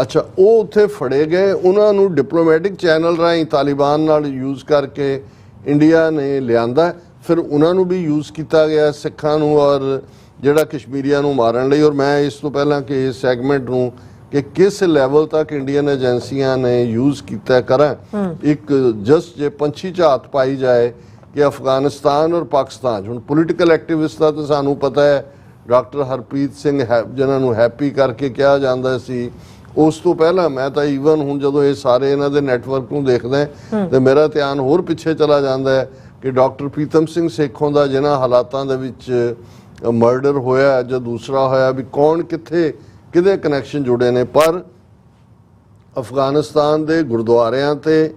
ਅੱਛਾ, ਉਹ ਉੱਥੇ ਫੜੇ ਗਏ, ਉਹਨਾਂ ਨੂੰ ਡਿਪਲੋਮੈਟਿਕ ਚੈਨਲ ਰਾਹੀਂ ਤਾਲਿਬਾਨ ਨਾਲ ਯੂਜ਼ ਕਰਕੇ ਇੰਡੀਆ ਨੇ ਲਿਆਂਦਾ, ਫਿਰ ਉਹਨਾਂ ਨੂੰ ਵੀ ਯੂਜ਼ ਕੀਤਾ ਗਿਆ ਸਿੱਖਾਂ ਨੂੰ ਔਰ ਜਿਹੜਾ ਕਸ਼ਮੀਰੀਆਂ ਨੂੰ ਮਾਰਨ ਲਈ। ਔਰ ਮੈਂ ਇਸ ਤੋਂ ਪਹਿਲਾਂ ਕਿ ਇਸ ਸੈਗਮੈਂਟ ਨੂੰ ਕਿ ਕਿਸ ਲੈਵਲ ਤੱਕ ਇੰਡੀਅਨ ਏਜੰਸੀਆਂ ਨੇ ਯੂਜ਼ ਕੀਤਾ ਕਰਾਂ, ਇੱਕ ਜਸਟ ਜੇ ਪੰਛੀ ਝਾਤ ਪਾਈ ਜਾਏ ਕਿ ਅਫਗਾਨਿਸਤਾਨ ਔਰ ਪਾਕਿਸਤਾਨ, ਹੁਣ ਪੋਲੀਟੀਕਲ ਐਕਟਿਵਿਸਟ ਦਾ ਤਾਂ ਸਾਨੂੰ ਪਤਾ ਹੈ, ਡਾਕਟਰ ਹਰਪ੍ਰੀਤ ਸਿੰਘ ਜਿਨ੍ਹਾਂ ਨੂੰ ਹੈਪੀ ਕਰਕੇ ਕਿਹਾ ਜਾਂਦਾ ਸੀ, ਉਸ ਤੋਂ ਪਹਿਲਾਂ ਮੈਂ ਤਾਂ ਈਵਨ ਹੁਣ ਜਦੋਂ ਇਹ ਸਾਰੇ ਇਹਨਾਂ ਦੇ ਨੈਟਵਰਕ ਨੂੰ ਦੇਖਦਾ ਤੇ ਮੇਰਾ ਧਿਆਨ ਹੋਰ ਪਿੱਛੇ ਚਲਾ ਜਾਂਦਾ ਹੈ ਕਿ ਡਾਕਟਰ ਪ੍ਰੀਤਮ ਸਿੰਘ ਸੇਖੋਂ ਦਾ ਜਿਨ੍ਹਾਂ ਹਾਲਾਤਾਂ ਦੇ ਵਿੱਚ ਮਰਡਰ ਹੋਇਆ ਜਾਂ ਦੂਸਰਾ ਹੋਇਆ, ਵੀ ਕੌਣ ਕਿੱਥੇ ਕਿਹਦੇ ਕਨੈਕਸ਼ਨ ਜੁੜੇ ਨੇ। ਪਰ ਅਫਗਾਨਿਸਤਾਨ ਦੇ ਗੁਰਦੁਆਰਿਆਂ ਤੇ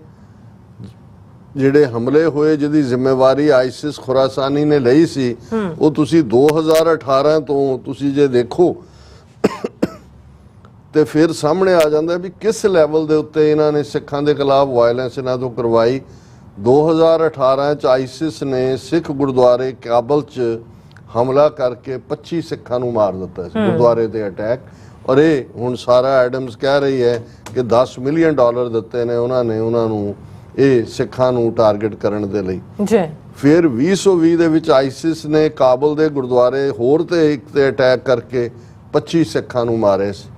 ਜਿਹੜੇ ਹਮਲੇ ਹੋਏ ਜਿਹਦੀ ਜ਼ਿੰਮੇਵਾਰੀ ਆਈਸਿਸ ਖੁਰਾਸਾਨੀ ਨੇ ਲਈ ਸੀ, ਉਹ ਤੁਸੀਂ 2018 ਤੋਂ ਤੁਸੀਂ ਜੇ ਦੇਖੋ ਤੇ ਫਿਰ ਸਾਹਮਣੇ ਆ ਜਾਂਦਾ ਵੀ ਕਿਸ ਲੈਵਲ ਦੇ ਉੱਤੇ ਇਹਨਾਂ ਨੇ ਸਿੱਖਾਂ ਦੇ ਖਿਲਾਫ ਵਾਇਲੈਂਸ ਇਹਨਾਂ ਤੋਂ ਕਰਵਾਈ। 2018 ਚ ਆਈਸਿਸ ਨੇ ਸਿੱਖ ਗੁਰਦੁਆਰੇ ਕਾਬਲ ਚ ਹਮਲਾ ਕਰਕੇ 25 ਸਿੱਖਾਂ ਨੂੰ ਮਾਰ ਦਿੱਤਾ ਸੀ, ਗੁਰਦੁਆਰੇ ਤੇ ਅਟੈਕ। ਔਰ ਇਹ ਹੁਣ ਸਾਰਾ ਐਡਮਸ ਕਹਿ ਰਹੀ ਹੈ ਕਿ $10 ਮਿਲੀਅਨ ਦਿੱਤੇ ਨੇ ਉਹਨਾਂ ਨੂੰ ਇਹ ਸਿੱਖਾਂ ਨੂੰ ਟਾਰਗੇਟ ਕਰਨ ਦੇ ਲਈ ਜੀ। ਫਿਰ 2020 ਦੇ ਵਿੱਚ ਆਈਸਿਸ ਨੇ ਕਾਬਲ ਦੇ ਗੁਰਦੁਆਰੇ ਹੋਰ ਤੇ ਇੱਕ ਤੇ ਅਟੈਕ ਕਰਕੇ 25 ਸਿੱਖਾਂ ਨੂੰ ਮਾਰੇ ਸੀ।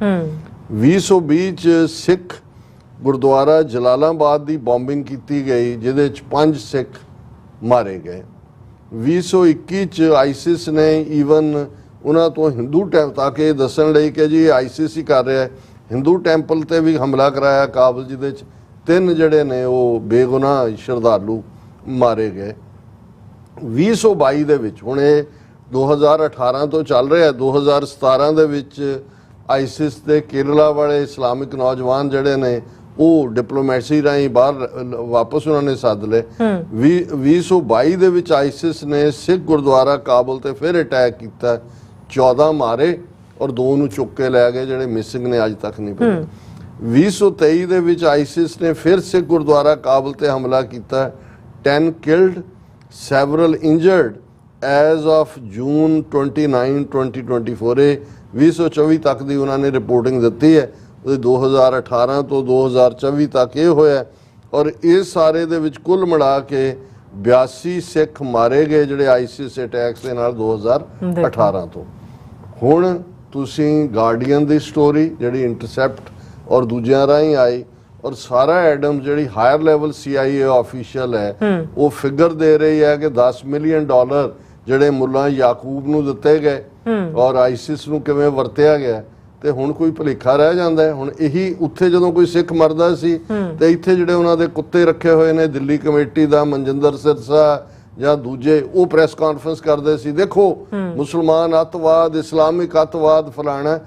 2020 ਚ ਸਿੱਖ ਗੁਰਦੁਆਰਾ ਜਲਾਲਾਬਾਦ ਦੀ ਬੰਬਿੰਗ ਕੀਤੀ ਗਈ ਜਿਹਦੇ ਚ 5 ਸਿੱਖ ਮਾਰੇ ਗਏ। 2021 ਚ ਆਈਸਿਸ ਨੇ ਈਵਨ ਉਹਨਾਂ ਤੋਂ ਹਿੰਦੂ ਤਾਂ ਕਿ ਦੱਸਣ ਲਈ ਕਿ ਜੀ ਆਈਸਿਸ ਹੀ ਕਰ ਰਿਹਾ, ਹਿੰਦੂ ਟੈਂਪਲ ਤੇ ਵੀ ਹਮਲਾ ਕਰਾਇਆ ਕਾਬਲ, ਜਿਹਦੇ ਚ 3 ਜਿਹੜੇ ਨੇ ਉਹ ਬੇਗੁਨਾਹ ਸ਼ਰਧਾਲੂ ਮਾਰੇ ਗਏ। 2022 ਦੇ ਵਿੱਚ, ਹੁਣ ਇਹ 2018 ਤੋਂ ਚੱਲ ਰਿਹਾ, 2017 ਦੇ ਵਿੱਚ ਆਈਸਿਸ ਦੇ ਕੇਰਲਾ ਵਾਲੇ ਇਸਲਾਮਿਕ ਨੌਜਵਾਨ ਜਿਹੜੇ ਨੇ ਉਹ ਡਿਪਲੋਮੈਸੀ ਰਾਹੀਂ ਬਾਹਰ ਵਾਪਸ ਉਹਨਾਂ ਨੇ ਸੱਦ ਲਏ। 2022 ਦੇ ਵਿੱਚ ਆਈਸਿਸ ਨੇ ਸਿੱਖ ਗੁਰਦੁਆਰਾ ਕਾਬਲ ਤੇ ਫਿਰ ਅਟੈਕ ਕੀਤਾ, 14 ਮਾਰੇ ਔਰ 2 ਨੂੰ ਚੁੱਕ ਕੇ ਲੈ ਗਏ ਜਿਹੜੇ ਮਿਸਿੰਗ ਨੇ ਅੱਜ ਤੱਕ ਨਹੀਂ ਪਏ। 2023 ਦੇ ਵਿੱਚ ਆਈਸਿਸ ਨੇ ਫਿਰ ਸਿੱਖ ਗੁਰਦੁਆਰਾ ਕਾਬਲ ਤੇ ਹਮਲਾ ਕੀਤਾ, 10 killed, several injured as of June 29, 2024। ਇਹ 2024 ਤੱਕ ਦੀ ਉਹਨਾਂ ਨੇ ਰਿਪੋਰਟਿੰਗ ਦਿੱਤੀ ਹੈ, 2018 ਤੋਂ 2024 ਤੱਕ ਇਹ ਹੋਇਆ। ਔਰ ਇਸ ਸਾਰੇ ਦੇ ਵਿੱਚ ਕੁੱਲ ਮਿਲਾ ਕੇ 82 ਸਿੱਖ ਮਾਰੇ ਗਏ ਜਿਹੜੇ ਆਈਸਿਸ ਅਟੈਕਸ ਦੇ ਨਾਲ 2018 ਤੋਂ। ਹੁਣ ਤੁਸੀਂ ਗਾਰਡੀਅਨ ਦੀ ਸਟੋਰੀ ਜਿਹੜੀ ਇੰਟਰਸੈਪਟ ਔਰ ਦੂਜਿਆਂ ਰਾਹੀਂ ਆਈ, ਔਰ ਸਾਰਾ ਐਡਮ ਜਿਹੜੀ ਹਾਇਰ ਲੈਵਲ CIA ਆਫੀਸ਼ੀਅਲ ਹੈ ਉਹ ਫਿਗਰ ਦੇ ਰਹੀ ਹੈ ਕਿ $10 ਮਿਲੀਅਨ ਜਿਹੜੇ ਮੁੱਲਾ ਯਾਕੂਬ ਨੂੰ ਦਿੱਤੇ ਗਏ ਔਰ ਆਈਸਿਸ ਨੂੰ ਕਿਵੇਂ ਵਰਤਿਆ ਗਿਆ। ਤੇ ਹੁਣ ਕੋਈ ਭੁਲੇਖਾ ਰਹਿ ਜਾਂਦਾ ਹੈ। ਹੁਣ ਇਹੀ ਉੱਥੇ ਜਦੋਂ ਕੋਈ ਸਿੱਖ ਮਰਦਾ ਸੀ ਤੇ ਇੱਥੇ ਜਿਹੜੇ ਉਹਨਾਂ ਦੇ ਕੁੱਤੇ ਰੱਖੇ ਹੋਏ ਨੇ ਦਿੱਲੀ ਕਮੇਟੀ ਦਾ ਮਨਜਿੰਦਰ ਸਿਰਸਾ ਜਾਂ ਦੂਜੇ, ਉਹ ਪ੍ਰੈਸ ਕਾਨਫਰੰਸ ਕਰਦੇ ਸੀ, ਦੇਖੋ ਮੁਸਲਮਾਨ ਅੱਤਵਾਦ, ਇਸਲਾਮਿਕ ਅੱਤਵਾਦ ਫਲਾਣਾ।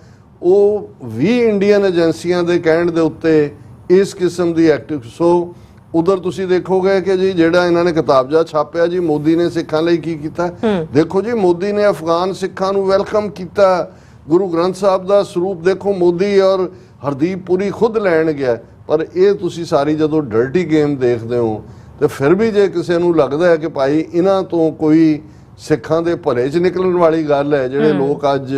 ਉਹ ਵੀ ਇੰਡੀਅਨ ਏਜੰਸੀਆਂ ਦੇ ਕਹਿਣ ਦੇ ਉੱਤੇ ਇਸ ਕਿਸਮ ਦੀ ਐਕਟਿਵ। ਸੋ ਉਧਰ ਤੁਸੀਂ ਦੇਖੋਗੇ ਕਿ ਜੀ ਜਿਹੜਾ ਇਹਨਾਂ ਨੇ ਕਿਤਾਬਜਾ ਛਾਪਿਆ ਜੀ ਮੋਦੀ ਨੇ ਸਿੱਖਾਂ ਲਈ ਕੀ ਕੀਤਾ। ਦੇਖੋ ਜੀ ਮੋਦੀ ਨੇ ਅਫਗਾਨ ਸਿੱਖਾਂ ਨੂੰ ਵੈਲਕਮ ਕੀਤਾ, ਗੁਰੂ ਗ੍ਰੰਥ ਸਾਹਿਬ ਦਾ ਸਰੂਪ ਦੇਖੋ ਮੋਦੀ ਔਰ ਹਰਦੀਪ ਪੁਰੀ ਖੁਦ ਲੈਣ ਗਿਆ। ਪਰ ਇਹ ਤੁਸੀਂ ਸਾਰੀ ਜਦੋਂ ਡਰਟੀ ਗੇਮ ਦੇਖਦੇ ਹੋ ਤੇ ਫਿਰ ਵੀ ਜੇ ਕਿਸੇ ਨੂੰ ਲੱਗਦਾ ਹੈ ਕਿ ਭਾਈ ਇਹਨਾਂ ਤੋਂ ਕੋਈ ਸਿੱਖਾਂ ਦੇ ਭਲੇ 'ਚ ਨਿਕਲਣ ਵਾਲੀ ਗੱਲ ਹੈ, ਜਿਹੜੇ ਲੋਕ ਅੱਜ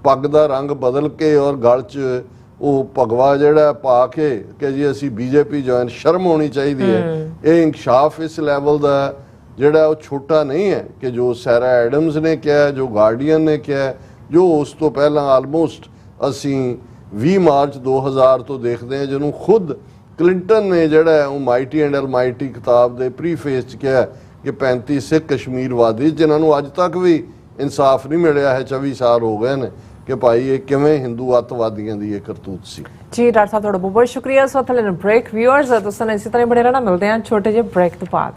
ਪੱਗ ਦਾ ਰੰਗ ਬਦਲ ਕੇ ਔਰ ਗਲ 'ਚ ਉਹ ਭਗਵਾ ਜਿਹੜਾ ਪਾ ਕੇ ਕਿ ਜੀ ਅਸੀਂ ਬੀਜੇਪੀ ਜੁਆਇਨ, ਸ਼ਰਮ ਹੋਣੀ ਚਾਹੀਦੀ ਹੈ। ਇਹ ਇਨਕਸ਼ਾਫ ਇਸ ਲੈਵਲ ਦਾ ਜਿਹੜਾ ਉਹ ਛੋਟਾ ਨਹੀਂ ਹੈ ਕਿ ਜੋ ਸੈਰਾ ਐਡਮਸ ਨੇ ਕਿਹਾ, ਜੋ ਗਾਰਡੀਅਨ ਨੇ ਕਿਹਾ, ਜੋ ਉਸ ਤੋਂ ਪਹਿਲਾਂ ਆਲਮੋਸਟ ਅਸੀਂ 20 ਮਾਰਚ 2000 ਤੋਂ ਦੇਖਦੇ ਹਾਂ, ਜਿਹਨੂੰ ਖੁਦ ਕਲਿੰਟਨ ਨੇ ਜਿਹੜਾ ਉਹ ਮਾਈਟੀ ਐਂਡ ਅਲਮਾਈਟੀ ਕਿਤਾਬ ਦੇ ਪ੍ਰੀਫੇਸ 'ਚ ਕਿਹਾ ਕਿ 35 ਸਿੱਖ ਕਸ਼ਮੀਰ ਵਾਦੀ ਜਿਨ੍ਹਾਂ ਨੂੰ ਅੱਜ ਤੱਕ ਵੀ ਇਨਸਾਫ ਨਹੀਂ ਮਿਲਿਆ ਹੈ, 24 ਸਾਲ ਹੋ ਗਏ ਨੇ, ਕਿ ਭਾਈ ਇਹ ਕਿਵੇਂ ਹਿੰਦੂ ਅੱਤਵਾਦੀਆਂ ਦੀ ਇਹ ਕਰਤੂਤ ਸੀ। ਜੀ ਡਾਕਟਰ ਸਾਹਿਬ ਤੁਹਾਡਾ ਬਹੁਤ ਬਹੁਤ ਸ਼ੁਕਰੀਆ। ਸੋ ਥਲੇ ਬ੍ਰੇਕ ਵਿਊਅਰਸ ਤੁਸੀਂ ਇਸੇ ਤਰ੍ਹਾਂ ਬੜੇ ਰਹਿਣਾ, ਮਿਲਦੇ ਹਾਂ ਛੋਟੇ ਜਿਹੇ ਬ੍ਰੇਕ ਤੋਂ ਬਾਅਦ।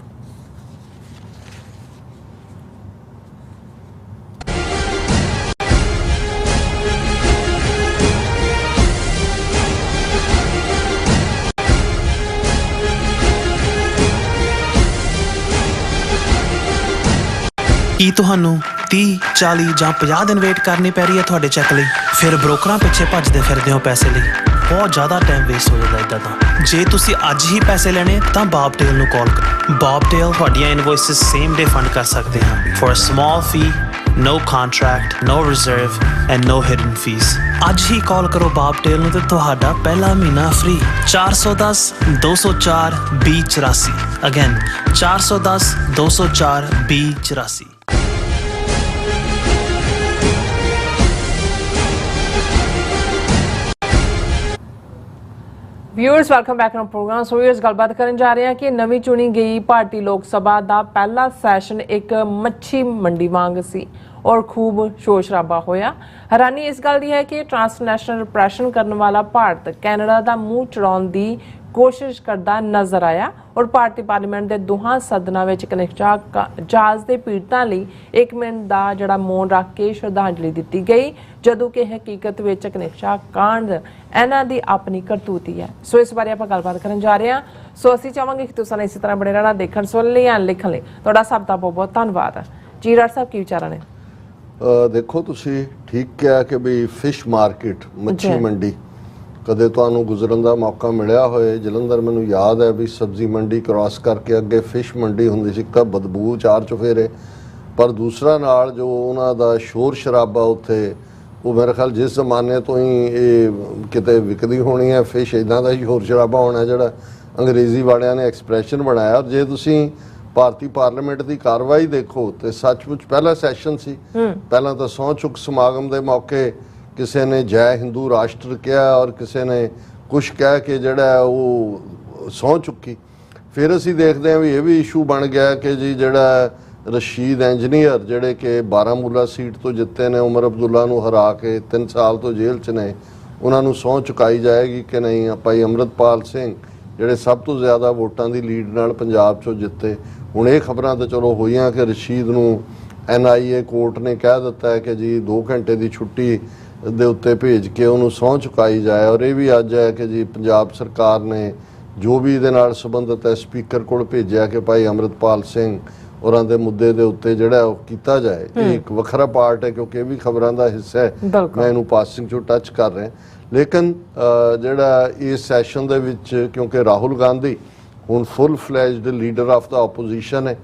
ਕੀ ਤੁਹਾਨੂੰ 30, 40 ਜਾਂ 50 ਦਿਨ ਵੇਟ ਕਰਨੀ ਪੈ ਰਹੀ ਹੈ ਤੁਹਾਡੇ ਚੈੱਕ ਲਈ? ਫਿਰ ਬ੍ਰੋਕਰਾਂ ਪਿੱਛੇ ਭੱਜਦੇ ਫਿਰਦੇ ਹੋ ਪੈਸੇ ਲਈ, ਬਹੁਤ ਜ਼ਿਆਦਾ ਟਾਈਮ ਵੇਸਟ ਹੋ ਜਾਂਦਾ ਇੱਦਾਂ ਤਾਂ। ਜੇ ਤੁਸੀਂ ਅੱਜ ਹੀ ਪੈਸੇ ਲੈਣੇ ਤਾਂ ਬੌਬਟੇਲ ਨੂੰ ਕਾਲ ਕਰੋ। ਬੌਬਟੇਲ ਤੁਹਾਡੀਆਂ ਇਨਵੋਇਸਿਸ ਸੇਮ ਡੇ ਫੰਡ ਕਰ ਸਕਦੇ ਹਨ for a small fee, no contract, no reserve and no hidden fees। ਅੱਜ ਹੀ ਕਾਲ ਕਰੋ ਬੌਬਟੇਲ ਨੂੰ ਤੇ ਤੁਹਾਡਾ ਪਹਿਲਾ ਮਹੀਨਾ free. 410 204 2084 again 410 204 2084। Viewers welcome back to program. So viewers ਗੱਲਬਾਤ ਕਰਨ ਜਾ ਰਹੇ ਹਾਂ ਕਿ ਨਵੀਂ ਚੁਣੀ ਗਈ ਭਾਰਤੀ ਲੋਕ ਸਭਾ ਦਾ ਪਹਿਲਾ ਸੈਸ਼ਨ ਇੱਕ ਮੱਛੀ ਮੰਡੀ ਵਾਂਗ ਸੀ ਔਰ ਖੂਬ ਸ਼ੋਰ ਸ਼ਰਾਬਾ ਹੋਇਆ। ਹੈਰਾਨੀ ਇਸ ਗੱਲ ਦੀ ਹੈ ਕਿ ਟ੍ਰਾਂਸਨੈਸ਼ਨਲ ਰਿਪਰੈਸ਼ਨ ਕਰਨ ਵਾਲਾ ਭਾਰਤ ਕੈਨੇਡਾ ਦਾ ਮੂੰਹ ਚੜਾਉਣ ਦੀ ਕੋਸ਼ਿਸ਼ ਕਰਦਾ ਨਜ਼ਰ ਆਇਆ ਔਰ ਭਾਰਤੀ ਪਾਰਲੀਮੈਂਟ ਦੇ ਦੋਹਾਂ ਸਦਨਾਂ ਵਿੱਚ ਕਨਿਕਚਾ ਜਹਾਜ਼ ਦੇ ਪੀੜਤਾਂ ਲਈ 1 ਮਿੰਟ ਦਾ ਜਿਹੜਾ ਮੌਨ ਰੱਖ ਕੇ ਸ਼ਰਧਾਂਜਲੀ ਦਿੱਤੀ ਗਈ, ਜਦੋਂ ਕਿ ਹਕੀਕਤ ਵਿੱਚ ਕਨਿਕਚਾ ਕਾਂਡ ਇਹਨਾਂ ਦੀ ਆਪਣੀ ਕਰਤੂਤੀ ਹੈ। ਸੋ ਇਸ ਬਾਰੇ ਆਪਾਂ ਗੱਲਬਾਤ ਕਰਨ ਜਾ ਰਹੇ ਹਾਂ। ਸੋ ਅਸੀਂ ਚਾਹਾਂਗੇ ਕਿ ਤੁਸੀਂ ਇਸੇ ਤਰ੍ਹਾਂ ਬਣੇ ਰਹਿਣਾ, ਦੇਖਣ ਸੁਣਨ ਲਈ ਜਾਂ ਲਿਖਣ ਲਈ। ਤੁਹਾਡਾ ਸਭ ਦਾ ਬਹੁਤ ਬਹੁਤ ਧੰਨਵਾਦ। ਜੀ ਡਾਕਟਰ ਸਾਹਿਬ ਕੀ ਵਿਚਾਰਾਂ ਨੇ? ਦੇਖੋ ਤੁਸੀਂ ਠੀਕ ਕਿਹਾ ਕਿ ਵੀ ਫਿਸ਼ ਮਾਰਕੀਟ, ਮੱਛੀ ਮੰਡੀ, ਕਦੇ ਤੁਹਾਨੂੰ ਗੁਜ਼ਰਨ ਦਾ ਮੌਕਾ ਮਿਲਿਆ ਹੋਏ ਜਲੰਧਰ, ਮੈਨੂੰ ਯਾਦ ਹੈ ਵੀ ਸਬਜ਼ੀ ਮੰਡੀ ਕ੍ਰਾਸ ਕਰਕੇ ਅੱਗੇ ਫਿਸ਼ ਮੰਡੀ ਹੁੰਦੀ ਸੀ, ਤਾਂ ਬਦਬੂ ਚਾਰ ਚੁਫੇਰੇ, ਪਰ ਦੂਸਰਾ ਨਾਲ ਜੋ ਉਹਨਾਂ ਦਾ ਸ਼ੋਰ ਸ਼ਰਾਬਾ ਉੱਥੇ, ਉਹ ਮੇਰੇ ਖਿਆਲ ਜਿਸ ਜ਼ਮਾਨੇ ਤੋਂ ਹੀ ਇਹ ਕਿਤੇ ਵਿਕਦੀ ਹੋਣੀ ਹੈ ਫਿਸ਼, ਇੱਦਾਂ ਦਾ ਸ਼ੋਰ ਸ਼ਰਾਬਾ ਹੋਣਾ ਜਿਹੜਾ ਅੰਗਰੇਜ਼ੀ ਵਾਲਿਆਂ ਨੇ ਐਕਸਪ੍ਰੈਸ਼ਨ ਬਣਾਇਆ। ਜੇ ਤੁਸੀਂ ਭਾਰਤੀ ਪਾਰਲੀਮੈਂਟ ਦੀ ਕਾਰਵਾਈ ਦੇਖੋ ਤੇ ਸੱਚਮੁੱਚ ਪਹਿਲਾ ਸੈਸ਼ਨ ਸੀ। ਪਹਿਲਾਂ ਤਾਂ ਸਹੁੰ ਚੁੱਕ ਸਮਾਗਮ ਦੇ ਮੌਕੇ ਕਿਸੇ ਨੇ ਜੈ ਹਿੰਦੂ ਰਾਸ਼ਟਰ ਕਿਹਾ ਔਰ ਕਿਸੇ ਨੇ ਕੁਛ ਕਹਿ ਕੇ ਜਿਹੜਾ ਉਹ ਸਹੁੰ ਚੁੱਕੀ। ਫਿਰ ਅਸੀਂ ਦੇਖਦੇ ਹਾਂ ਵੀ ਇਹ ਵੀ ਇਸ਼ੂ ਬਣ ਗਿਆ ਕਿ ਜੀ ਜਿਹੜਾ ਰਸ਼ੀਦ ਇੰਜੀਨੀਅਰ ਜਿਹੜੇ ਕਿ ਬਾਰਾਮੂਲਾ ਸੀਟ ਤੋਂ ਜਿੱਤੇ ਨੇ, ਉਮਰ ਅਬਦੁੱਲਾ ਨੂੰ ਹਰਾ ਕੇ 3 ਸਾਲ ਤੋਂ ਜੇਲ੍ਹ 'ਚ ਨੇ, ਉਹਨਾਂ ਨੂੰ ਸਹੁੰ ਚੁਕਾਈ ਜਾਏਗੀ ਕਿ ਨਹੀਂ। ਭਾਈ ਅੰਮ੍ਰਿਤਪਾਲ ਸਿੰਘ ਜਿਹੜੇ ਸਭ ਤੋਂ ਜ਼ਿਆਦਾ ਵੋਟਾਂ ਦੀ ਲੀਡ ਨਾਲ ਪੰਜਾਬ 'ਚੋਂ ਜਿੱਤੇ। ਹੁਣ ਇਹ ਖਬਰਾਂ ਤਾਂ ਚਲੋ ਹੋਈਆਂ ਕਿ ਰਸ਼ੀਦ ਨੂੰ NIA ਕੋਰਟ ਨੇ ਕਹਿ ਦਿੱਤਾ ਹੈ ਕਿ ਜੀ 2 ਘੰਟੇ ਦੀ ਛੁੱਟੀ ਦੇ ਉੱਤੇ ਭੇਜ ਕੇ ਉਹਨੂੰ ਸਹੁੰ ਚੁਕਾਈ ਜਾਏ। ਔਰ ਇਹ ਵੀ ਅੱਜ ਹੈ ਕਿ ਜੀ ਪੰਜਾਬ ਸਰਕਾਰ ਨੇ ਜੋ ਵੀ ਇਹਦੇ ਨਾਲ ਸੰਬੰਧਿਤ ਹੈ ਸਪੀਕਰ ਕੋਲ ਭੇਜਿਆ ਕਿ ਭਾਈ ਅੰਮ੍ਰਿਤਪਾਲ ਸਿੰਘ ਔਰਾਂ ਦੇ ਮੁੱਦੇ ਦੇ ਉੱਤੇ ਜਿਹੜਾ ਉਹ ਕੀਤਾ ਜਾਏ। ਇਹ ਇੱਕ ਵੱਖਰਾ ਪਾਰਟ ਹੈ ਕਿਉਂਕਿ ਇਹ ਵੀ ਖਬਰਾਂ ਦਾ ਹਿੱਸਾ ਹੈ, ਮੈਂ ਇਹਨੂੰ ਪਾਸਿੰਗ 'ਚੋਂ ਟੱਚ ਕਰ ਰਿਹਾ। ਲੇਕਿਨ ਜਿਹੜਾ ਇਸ ਸੈਸ਼ਨ ਦੇ ਵਿੱਚ ਕਿਉਂਕਿ ਰਾਹੁਲ ਗਾਂਧੀ ਹੁਣ full fledged leader of the opposition ਹੈ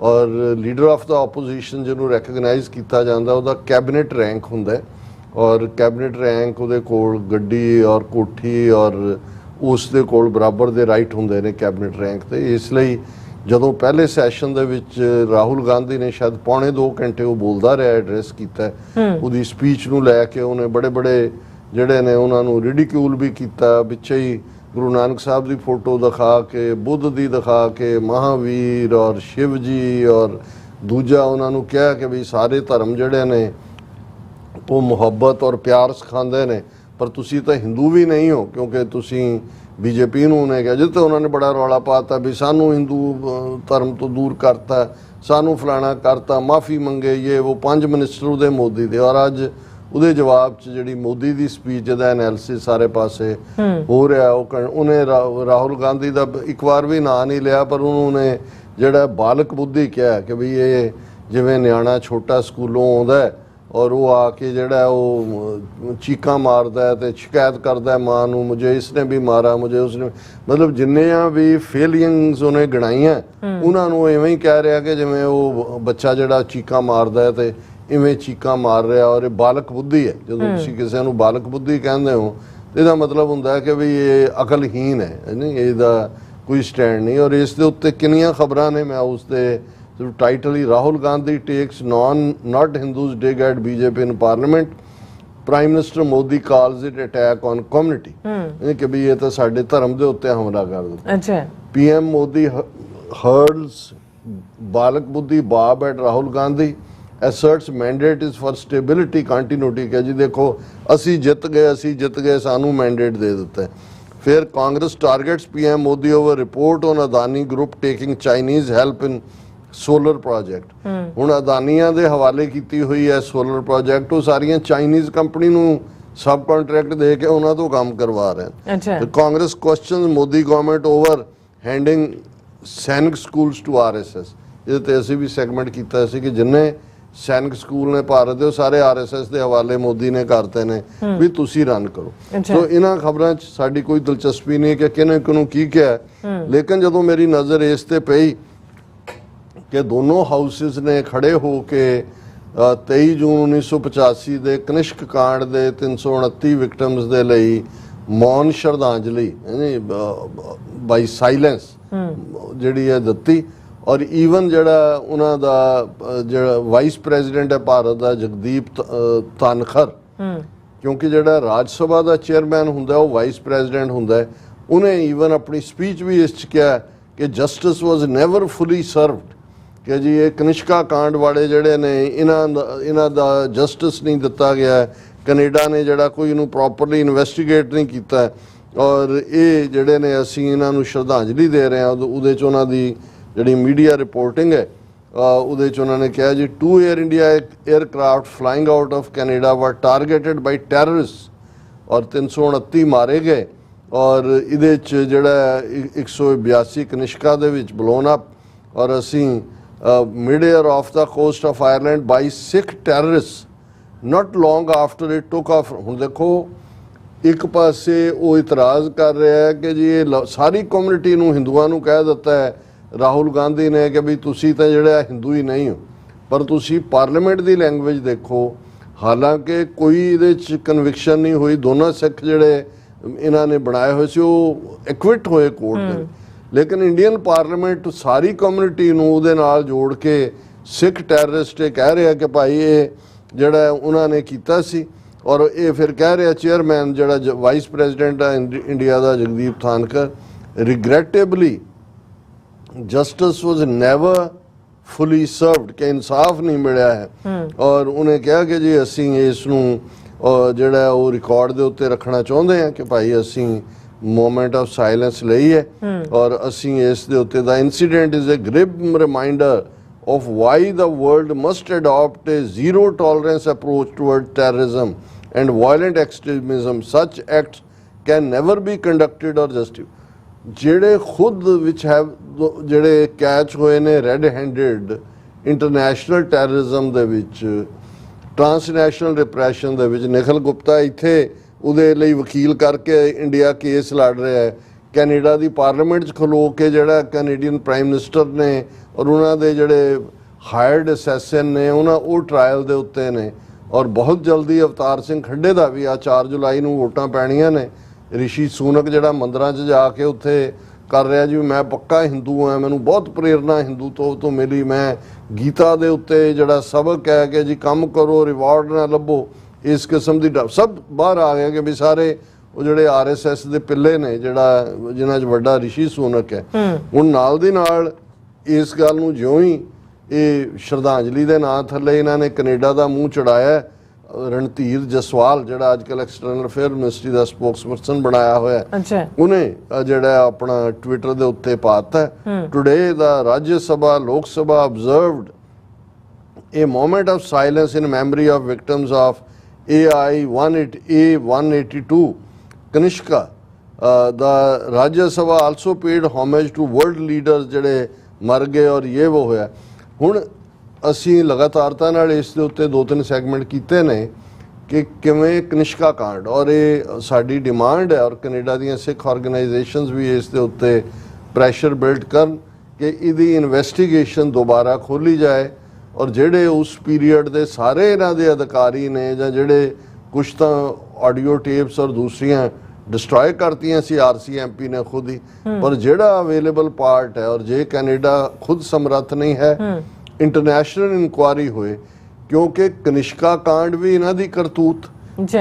ਔਰ ਲੀਡਰ ਆਫ ਦਾ ਆਪੋਜੀਸ਼ਨ ਜਿਹਨੂੰ ਰੈਕਗਨਾਈਜ਼ ਕੀਤਾ ਜਾਂਦਾ ਉਹਦਾ ਕੈਬਨਿਟ ਰੈਂਕ ਹੁੰਦਾ ਔਰ ਕੈਬਨਿਟ ਰੈਂਕ ਉਹਦੇ ਕੋਲ ਗੱਡੀ ਔਰ ਕੋਠੀ ਔਰ ਉਸ ਦੇ ਕੋਲ ਬਰਾਬਰ ਦੇ ਰਾਈਟ ਹੁੰਦੇ ਨੇ ਕੈਬਨਿਟ ਰੈਂਕ ਤੇ। ਇਸ ਲਈ ਜਦੋਂ ਪਹਿਲੇ ਸੈਸ਼ਨ ਦੇ ਵਿੱਚ ਰਾਹੁਲ ਗਾਂਧੀ ਨੇ ਸ਼ਾਇਦ ਪੌਣੇ 2 ਘੰਟੇ ਉਹ ਬੋਲਦਾ ਰਿਹਾ, ਐਡਰੈਸ ਕੀਤਾ, ਉਹਦੀ ਸਪੀਚ ਨੂੰ ਲੈ ਕੇ ਉਹਨੇ ਬੜੇ ਜਿਹੜੇ ਨੇ ਉਹਨਾਂ ਨੂੰ ਰਿਡੀਕਿਊਲ ਵੀ ਕੀਤਾ। ਪਿੱਛੇ ਹੀ ਗੁਰੂ ਨਾਨਕ ਸਾਹਿਬ ਦੀ ਫੋਟੋ ਦਿਖਾ ਕੇ, ਬੁੱਧ ਦੀ ਦਿਖਾ ਕੇ, ਮਹਾਵੀਰ ਔਰ ਸ਼ਿਵ ਜੀ ਔਰ ਦੂਜਾ ਉਹਨਾਂ ਨੂੰ ਕਿਹਾ ਕਿ ਵੀ ਸਾਰੇ ਧਰਮ ਜਿਹੜੇ ਨੇ ਉਹ ਮੁਹੱਬਤ ਔਰ ਪਿਆਰ ਸਿਖਾਉਂਦੇ ਨੇ, ਪਰ ਤੁਸੀਂ ਤਾਂ ਹਿੰਦੂ ਵੀ ਨਹੀਂ ਹੋ ਕਿਉਂਕਿ ਤੁਸੀਂ BJP ਨੂੰ ਉਹਨੇ ਕਿਹਾ। ਜਿੱਥੇ ਉਹਨਾਂ ਨੇ ਬੜਾ ਰੌਲਾ ਪਾਤਾ ਵੀ ਸਾਨੂੰ ਹਿੰਦੂ ਧਰਮ ਤੋਂ ਦੂਰ ਕਰਤਾ, ਸਾਨੂੰ ਫਲਾਣਾ ਕਰਤਾ, ਮਾਫੀ ਮੰਗੇ, ਇਹ ਉਹ 5 ਮਿਨਿਸਟਰ ਉਹਦੇ ਮੋਦੀ ਦੇ। ਔਰ ਅੱਜ ਉਹਦੇ ਜਵਾਬ 'ਚ ਜਿਹੜੀ ਮੋਦੀ ਦੀ ਸਪੀਚ ਦਾ ਐਨਾਲਿਸਿਸ ਸਾਰੇ ਪਾਸੇ ਹੋ ਰਿਹਾ, ਉਹਨੇ ਰਾਹੁਲ ਗਾਂਧੀ ਦਾ ਇੱਕ ਵਾਰ ਵੀ ਨਾਂ ਨਹੀਂ ਲਿਆ, ਪਰ ਉਹਨੇ ਜਿਹੜਾ ਬਾਲਕ ਬੁੱਧੀ ਕਿਹਾ ਕਿ ਵੀ ਇਹ ਜਿਵੇਂ ਨਿਆਣਾ ਛੋਟਾ ਸਕੂਲੋਂ ਆਉਂਦਾ ਔਰ ਉਹ ਆ ਕੇ ਜਿਹੜਾ ਉਹ ਚੀਕਾਂ ਮਾਰਦਾ ਤੇ ਸ਼ਿਕਾਇਤ ਕਰਦਾ ਮਾਂ ਨੂੰ, ਮੁਝੇ ਇਸਨੇ ਵੀ ਮਾਰਾ, ਮੁਝੇ ਉਸਨੇ, ਮਤਲਬ ਜਿੰਨੀਆਂ ਵੀ ਫੇਲਿੰਗਸ ਉਹਨੇ ਗਿਣਾਈਆਂ ਉਹਨਾਂ ਨੂੰ ਇਵੇਂ ਹੀ ਕਹਿ ਰਿਹਾ ਕਿ ਜਿਵੇਂ ਉਹ ਬੱਚਾ ਜਿਹੜਾ ਚੀਕਾਂ ਮਾਰਦਾ ਤੇ ਇਵੇਂ ਚੀਕਾਂ ਮਾਰ ਰਿਹਾ। ਔਰ ਇਹ ਬਾਲਕ ਬੁੱਧੀ ਹੈ। ਜਦੋਂ ਤੁਸੀਂ ਕਿਸੇ ਨੂੰ ਬਾਲਕ ਬੁੱਧੀ ਕਹਿੰਦੇ ਹੋ ਇਹਦਾ ਮਤਲਬ ਹੁੰਦਾ ਕਿ ਵੀ ਇਹ ਅਕਲਹੀਨ ਹੈ ਨਹੀਂ, ਇਹਦਾ ਕੋਈ ਸਟੈਂਡ ਨਹੀਂ। ਔਰ ਇਸ ਦੇ ਉੱਤੇ ਕਿੰਨੀਆਂ ਖਬਰਾਂ ਨੇ, ਮੈਂ ਉਸ ਦੇ title he Rahul Gandhi takes not Hindus big at BJP in parliament, prime minister Modi calls it attack on community, ਕਿ ਵੀ ਇਹ ਤਾਂ ਸਾਡੇ ਧਰਮ ਦੇ ਉੱਤੇ ਹਮਲਾ ਕਰ ਦਿੱਤਾ। ਅੱਛਾ, PM ਮੋਦੀ hurls ਬਾਲਕ ਬੁੱਧੀ ਬਾਬ at Rahul Gandhi, asserts mandate is for stability continuity, ਕਿ ਜੀ ਦੇਖੋ ਅਸੀਂ ਜਿੱਤ ਗਏ ਸਾਨੂੰ ਮੈਂਡੇਟ ਦੇ ਦਿੱਤਾ ਹੈ। ਫਿਰ Congress targets PM Modi over report on Adani group taking Chinese help in solar project. ਹੁਣ ਅਦਾਨੀਆਂ ਦੇ ਹਵਾਲੇ ਕੀਤੀ ਹੋਈ ਹੈ ਸੋਲਰ ਪ੍ਰੋਜੈਕਟ, ਉਹ ਸਾਰੀਆਂ ਚਾਈਨੀਜ਼ ਕੰਪਨੀ ਨੂੰ ਸਬ ਕੰਟਰੈਕਟ ਦੇ ਕੇ ਉਹਨਾਂ ਤੋਂ ਕੰਮ ਕਰਵਾ ਰਹੇ ਹਨ। ਅੱਛਾ, Congress questions Modi government over handing Sainik schools to RSS। ਇਹਦੇ ਤੇ ਅਸੀਂ ਵੀ ਸੈਗਮੈਂਟ ਕੀਤਾ ਸੀ ਕਿ ਜਿੰਨੇ ਸੈਨਿਕ ਸਕੂਲ ਨੇ ਭਾਰਤ ਦੇ ਉਹ ਸਾਰੇ RSS ਦੇ ਹਵਾਲੇ ਮੋਦੀ ਨੇ ਕਰਤੇ ਨੇ ਵੀ ਤੁਸੀਂ ਰਨ ਕਰੋ। ਸੋ ਇਹਨਾਂ ਖਬਰਾਂ 'ਚ ਸਾਡੀ ਕੋਈ ਦਿਲਚਸਪੀ ਨਹੀਂ ਕਿ ਕਿਹਨੇ ਕਿਹਨੂੰ ਕੀ ਕਿਹਾ, ਲੇਕਿਨ ਜਦੋਂ ਮੇਰੀ ਨਜ਼ਰ ਇਸ ਤੇ ਪਈ ਕਿ ਦੋਨੋਂ ਹਾਊਸਿਸ ਨੇ ਖੜੇ ਹੋ ਕੇ 23 ਜੂਨ 1985 ਦੇ ਕਨਿਸ਼ਕ ਕਾਂਡ ਦੇ 329 ਵਿਕਟਮਸ ਦੇ ਲਈ ਮੌਨ ਸ਼ਰਧਾਂਜਲੀ ਬਾਈ ਸਾਇਲੈਂਸ ਜਿਹੜੀ ਹੈ ਦਿੱਤੀ। ਔਰ ਈਵਨ ਜਿਹੜਾ ਉਹਨਾਂ ਦਾ ਜਿਹੜਾ ਵਾਈਸ ਪ੍ਰੈਜ਼ੀਡੈਂਟ ਹੈ ਭਾਰਤ ਦਾ ਜਗਦੀਪ ਧਨਖਰ, ਕਿਉਂਕਿ ਜਿਹੜਾ ਰਾਜ ਸਭਾ ਦਾ ਚੇਅਰਮੈਨ ਹੁੰਦਾ ਉਹ ਵਾਈਸ ਪ੍ਰੈਜ਼ੀਡੈਂਟ ਹੁੰਦਾ ਹੈ, ਉਹਨੇ ਈਵਨ ਆਪਣੀ ਸਪੀਚ ਵੀ ਇਸ 'ਚ ਕਿਹਾ ਕਿ ਜਸਟਿਸ ਵਾਜ਼ ਨੈਵਰ ਫੁਲੀ ਸਰਵਡ, ਕਿ ਜੀ ਇਹ ਕਨਿਸ਼ਕਾ ਕਾਂਡ ਵਾਲੇ ਜਿਹੜੇ ਨੇ ਇਹਨਾਂ ਦਾ ਜਸਟਿਸ ਨਹੀਂ ਦਿੱਤਾ ਗਿਆ, ਕੈਨੇਡਾ ਨੇ ਜਿਹੜਾ ਕੋਈ ਇਹਨੂੰ ਪ੍ਰੋਪਰਲੀ ਇਨਵੈਸਟੀਗੇਟ ਨਹੀਂ ਕੀਤਾ, ਔਰ ਇਹ ਜਿਹੜੇ ਨੇ ਅਸੀਂ ਇਹਨਾਂ ਨੂੰ ਸ਼ਰਧਾਂਜਲੀ ਦੇ ਰਹੇ ਹਾਂ। ਉਹਦੇ 'ਚ ਉਹਨਾਂ ਦੀ ਜਿਹੜੀ ਮੀਡੀਆ ਰਿਪੋਰਟਿੰਗ ਹੈ ਉਹਦੇ 'ਚ ਉਹਨਾਂ ਨੇ ਕਿਹਾ ਜੀ 2 Air India aircraft flying out of Canada ਵਰ ਟਾਰਗੇਟਡ ਬਾਈ ਟੈਰਰਿਸਟ, ਔਰ 329 ਮਾਰੇ ਗਏ, ਔਰ ਇਹਦੇ 'ਚ ਜਿਹੜਾ 182 ਕਨਿਸ਼ਕਾ ਦੇ ਵਿੱਚ ਬਲੋਨ ਅਪ, ਔਰ ਅਸੀਂ mid air off the coast of Ireland by Sikh terrorist not long after it took off. ਹੁਣ ਦੇਖੋ ਇੱਕ ਪਾਸੇ ਉਹ ਇਤਰਾਜ਼ ਕਰ ਰਿਹਾ ਹੈ ਕਿ ਜੀ ਇਹ ਸਾਰੀ ਕਮਿਊਨਿਟੀ ਨੂੰ ਹਿੰਦੂਆਂ ਨੂੰ ਕਹਿ ਦਿੱਤਾ ਹੈ ਰਾਹੁਲ ਗਾਂਧੀ ਨੇ ਕਿ ਵੀ ਤੁਸੀਂ ਤਾਂ ਜਿਹੜਾ ਹਿੰਦੂ ਹੀ ਨਹੀਂ ਹੋ, ਪਰ ਤੁਸੀਂ ਪਾਰਲੀਮੈਂਟ ਦੀ ਲੈਂਗੁਏਜ ਦੇਖੋ, ਹਾਲਾਂਕਿ ਕੋਈ ਇਹਦੇ 'ਚ ਕਨਵਿਕਸ਼ਨ ਨਹੀਂ ਹੋਈ, ਦੋਨਾਂ ਸਿੱਖ ਜਿਹੜੇ ਇਹਨਾਂ ਨੇ ਬਣਾਏ ਹੋਏ ਸੀ ਉਹ ਐਕਵਿਟ ਹੋਏ ਕੋਰਟ ਦੇ, ਲੇਕਿਨ ਇੰਡੀਅਨ ਪਾਰਲੀਮੈਂਟ ਸਾਰੀ ਕਮਿਊਨਿਟੀ ਨੂੰ ਉਹਦੇ ਨਾਲ ਜੋੜ ਕੇ ਸਿੱਖ ਟੈਰਰਿਸਟ ਇਹ ਕਹਿ ਰਿਹਾ ਕਿ ਭਾਈ ਇਹ ਜਿਹੜਾ ਉਹਨਾਂ ਨੇ ਕੀਤਾ ਸੀ। ਔਰ ਇਹ ਫਿਰ ਕਹਿ ਰਿਹਾ ਚੇਅਰਮੈਨ ਜਿਹੜਾ ਵਾਈਸ ਪ੍ਰੈਜ਼ੀਡੈਂਟ ਹੈ ਇੰਡੀਆ ਦਾ ਜਗਦੀਪ ਧਾਨਕਰ, ਰਿਗਰੈਟੇਬਲੀ ਜਸਟਿਸ ਵਾਜ਼ ਨੈਵਰ ਫੁਲੀ ਸਰਵਡ, ਕਿ ਇਨਸਾਫ ਨਹੀਂ ਮਿਲਿਆ ਹੈ। ਔਰ ਉਹਨੇ ਕਿਹਾ ਕਿ ਜੀ ਅਸੀਂ ਇਸ ਨੂੰ ਜਿਹੜਾ ਉਹ ਰਿਕਾਰਡ ਦੇ ਉੱਤੇ ਰੱਖਣਾ ਚਾਹੁੰਦੇ ਹਾਂ ਕਿ ਭਾਈ ਅਸੀਂ ਮੂਮੈਂਟ ਆਫ ਸਾਇਲੈਂਸ ਲਈ ਹੈ, ਔਰ ਅਸੀਂ ਇਸ ਦੇ ਉੱਤੇ the incident is a grave reminder of why the world must adopt a zero tolerance approach toward terrorism and violent extremism. Such acts can never be conducted or justified. ਜਿਹੜੇ ਖੁਦ ਵਿੱਚ have ਜਿਹੜੇ ਕੈਚ ਹੋਏ ਨੇ red handed international terrorism ਦੇ ਵਿੱਚ, transnational repression ਦੇ ਵਿੱਚ, ਨਿਖਿਲ ਗੁਪਤਾ ਇੱਥੇ ਉਹਦੇ ਲਈ ਵਕੀਲ ਕਰਕੇ ਇੰਡੀਆ ਕੇਸ ਲੜ ਰਿਹਾ ਹੈ, ਕੈਨੇਡਾ ਦੀ ਪਾਰਲੀਮੈਂਟ 'ਚ ਖਲੋ ਕੇ ਜਿਹੜਾ ਕੈਨੇਡੀਅਨ ਪ੍ਰਾਈਮ ਮਿਨਿਸਟਰ ਨੇ ਔਰ ਉਹਨਾਂ ਦੇ ਜਿਹੜੇ ਹਾਇਰਡ ਅਸੈਸਨ ਨੇ ਉਹ ਟਰਾਇਲ ਦੇ ਉੱਤੇ ਨੇ, ਔਰ ਬਹੁਤ ਜਲਦੀ ਅਵਤਾਰ ਸਿੰਘ ਖੰਡੇ ਦਾ ਵੀ ਆ 4 ਜੁਲਾਈ ਨੂੰ ਵੋਟਾਂ ਪੈਣੀਆਂ ਨੇ। ਰਿਸ਼ੀ ਸੂਨਕ ਜਿਹੜਾ ਮੰਦਰਾਂ 'ਚ ਜਾ ਕੇ ਉੱਥੇ ਕਰ ਰਿਹਾ ਜੀ ਮੈਂ ਪੱਕਾ ਹਿੰਦੂ ਹਾਂ, ਮੈਨੂੰ ਬਹੁਤ ਪ੍ਰੇਰਨਾ ਹਿੰਦੂ ਤੋਂ ਮਿਲੀ, ਮੈਂ ਗੀਤਾ ਦੇ ਉੱਤੇ ਜਿਹੜਾ ਸਬਕ ਕਹਿ ਕੇ ਜੀ ਕੰਮ ਕਰੋ ਰਿਵਾਰਡ ਨਾ ਲੱਭੋ, ਇਸ ਕਿਸਮ ਦੀ ਸਭ ਬਾਹਰ ਆ ਗਿਆ ਕਿ ਵੀ ਸਾਰੇ ਉਹ ਜਿਹੜੇ RSS ਦੇ ਪਿੱਲੇ ਨੇ ਜਿਹੜਾ ਜਿਨ੍ਹਾਂ 'ਚ ਵੱਡਾ ਰਿਸ਼ੀ ਸੂਨਕ ਹੈ। ਹੁਣ ਨਾਲ ਦੀ ਨਾਲ ਇਸ ਗੱਲ ਨੂੰ ਜਿਉਂ ਹੀ ਇਹ ਸ਼ਰਧਾਂਜਲੀ ਦੇ ਨਾਂ ਥੱਲੇ ਇਹਨਾਂ ਨੇ ਕੈਨੇਡਾ ਦਾ ਮੂੰਹ ਚੜਾਇਆ, ਰਣਧੀਰ ਜਸਵਾਲ ਜਿਹੜਾ ਅੱਜ ਕੱਲ੍ਹ ਐਕਸਟਰਨਲ ਅਫੇਅਰ ਮਿਨਿਸਟਰੀ ਦਾ ਸਪੋਕਸਪਰਸਨ ਬਣਾਇਆ ਹੋਇਆ, ਉਹਨੇ ਜਿਹੜਾ ਆਪਣਾ ਟਵਿੱਟਰ ਦੇ ਉੱਤੇ ਪਾਤਾ today the Rajya Sabha Lok Sabha observed a moment of silence in memory of victims of A182 Kanishka. The Rajya Sabha also paid homage to world leaders ਜਿਹੜੇ ਮਰ ਗਏ ਔਰ ਇਹ ਉਹ ਹੋਇਆ। ਹੁਣ ਅਸੀਂ ਲਗਾਤਾਰਤਾ ਨਾਲ ਇਸ ਦੇ ਉੱਤੇ 2-3 ਸੈਗਮੈਂਟ ਕੀਤੇ ਨੇ ਕਿ ਕਿਵੇਂ ਕਨਿਸ਼ਕਾ ਕਾਂਡ, ਔਰ ਇਹ ਸਾਡੀ ਡਿਮਾਂਡ ਹੈ ਔਰ ਕੈਨੇਡਾ ਦੀਆਂ ਸਿੱਖ ਆਰਗੇਨਾਈਜੇਸ਼ਨਸ ਵੀ ਇਸ ਦੇ ਉੱਤੇ ਪ੍ਰੈਸ਼ਰ ਬਿਲਡ ਕਰਨ ਕਿ ਇਹਦੀ ਇਨਵੈਸਟੀਗੇਸ਼ਨ ਦੁਬਾਰਾ ਖੋਲੀ ਜਾਏ, ਔਰ ਜਿਹੜੇ ਉਸ ਪੀਰੀਅਡ ਦੇ ਸਾਰੇ ਇਹਨਾਂ ਦੇ ਅਧਿਕਾਰੀ ਨੇ ਜਾਂ ਜਿਹੜੇ ਕੁਛ ਤਾਂ ਆਡੀਓ ਟੇਪਸ ਔਰ ਦੂਸਰੀਆਂ ਡਿਸਟਰੋਏ ਕਰਤੀਆਂ ਸੀ RCMP ਨੇ ਖੁਦ ਹੀ। ਪਰ ਜਿਹੜਾ ਅਵੇਲੇਬਲ ਪਾਰਟ ਹੈ, ਔਰ ਜੇ ਕੈਨੇਡਾ ਖੁਦ ਸਮਰੱਥ ਨਹੀਂ ਹੈ ਇੰਟਰਨੈਸ਼ਨਲ ਇਨਕੁਆਇਰੀ ਹੋਏ, ਕਿਉਂਕਿ ਕਨਿਸ਼ਕਾ ਕਾਂਡ ਵੀ ਇਹਨਾਂ ਦੀ ਕਰਤੂਤ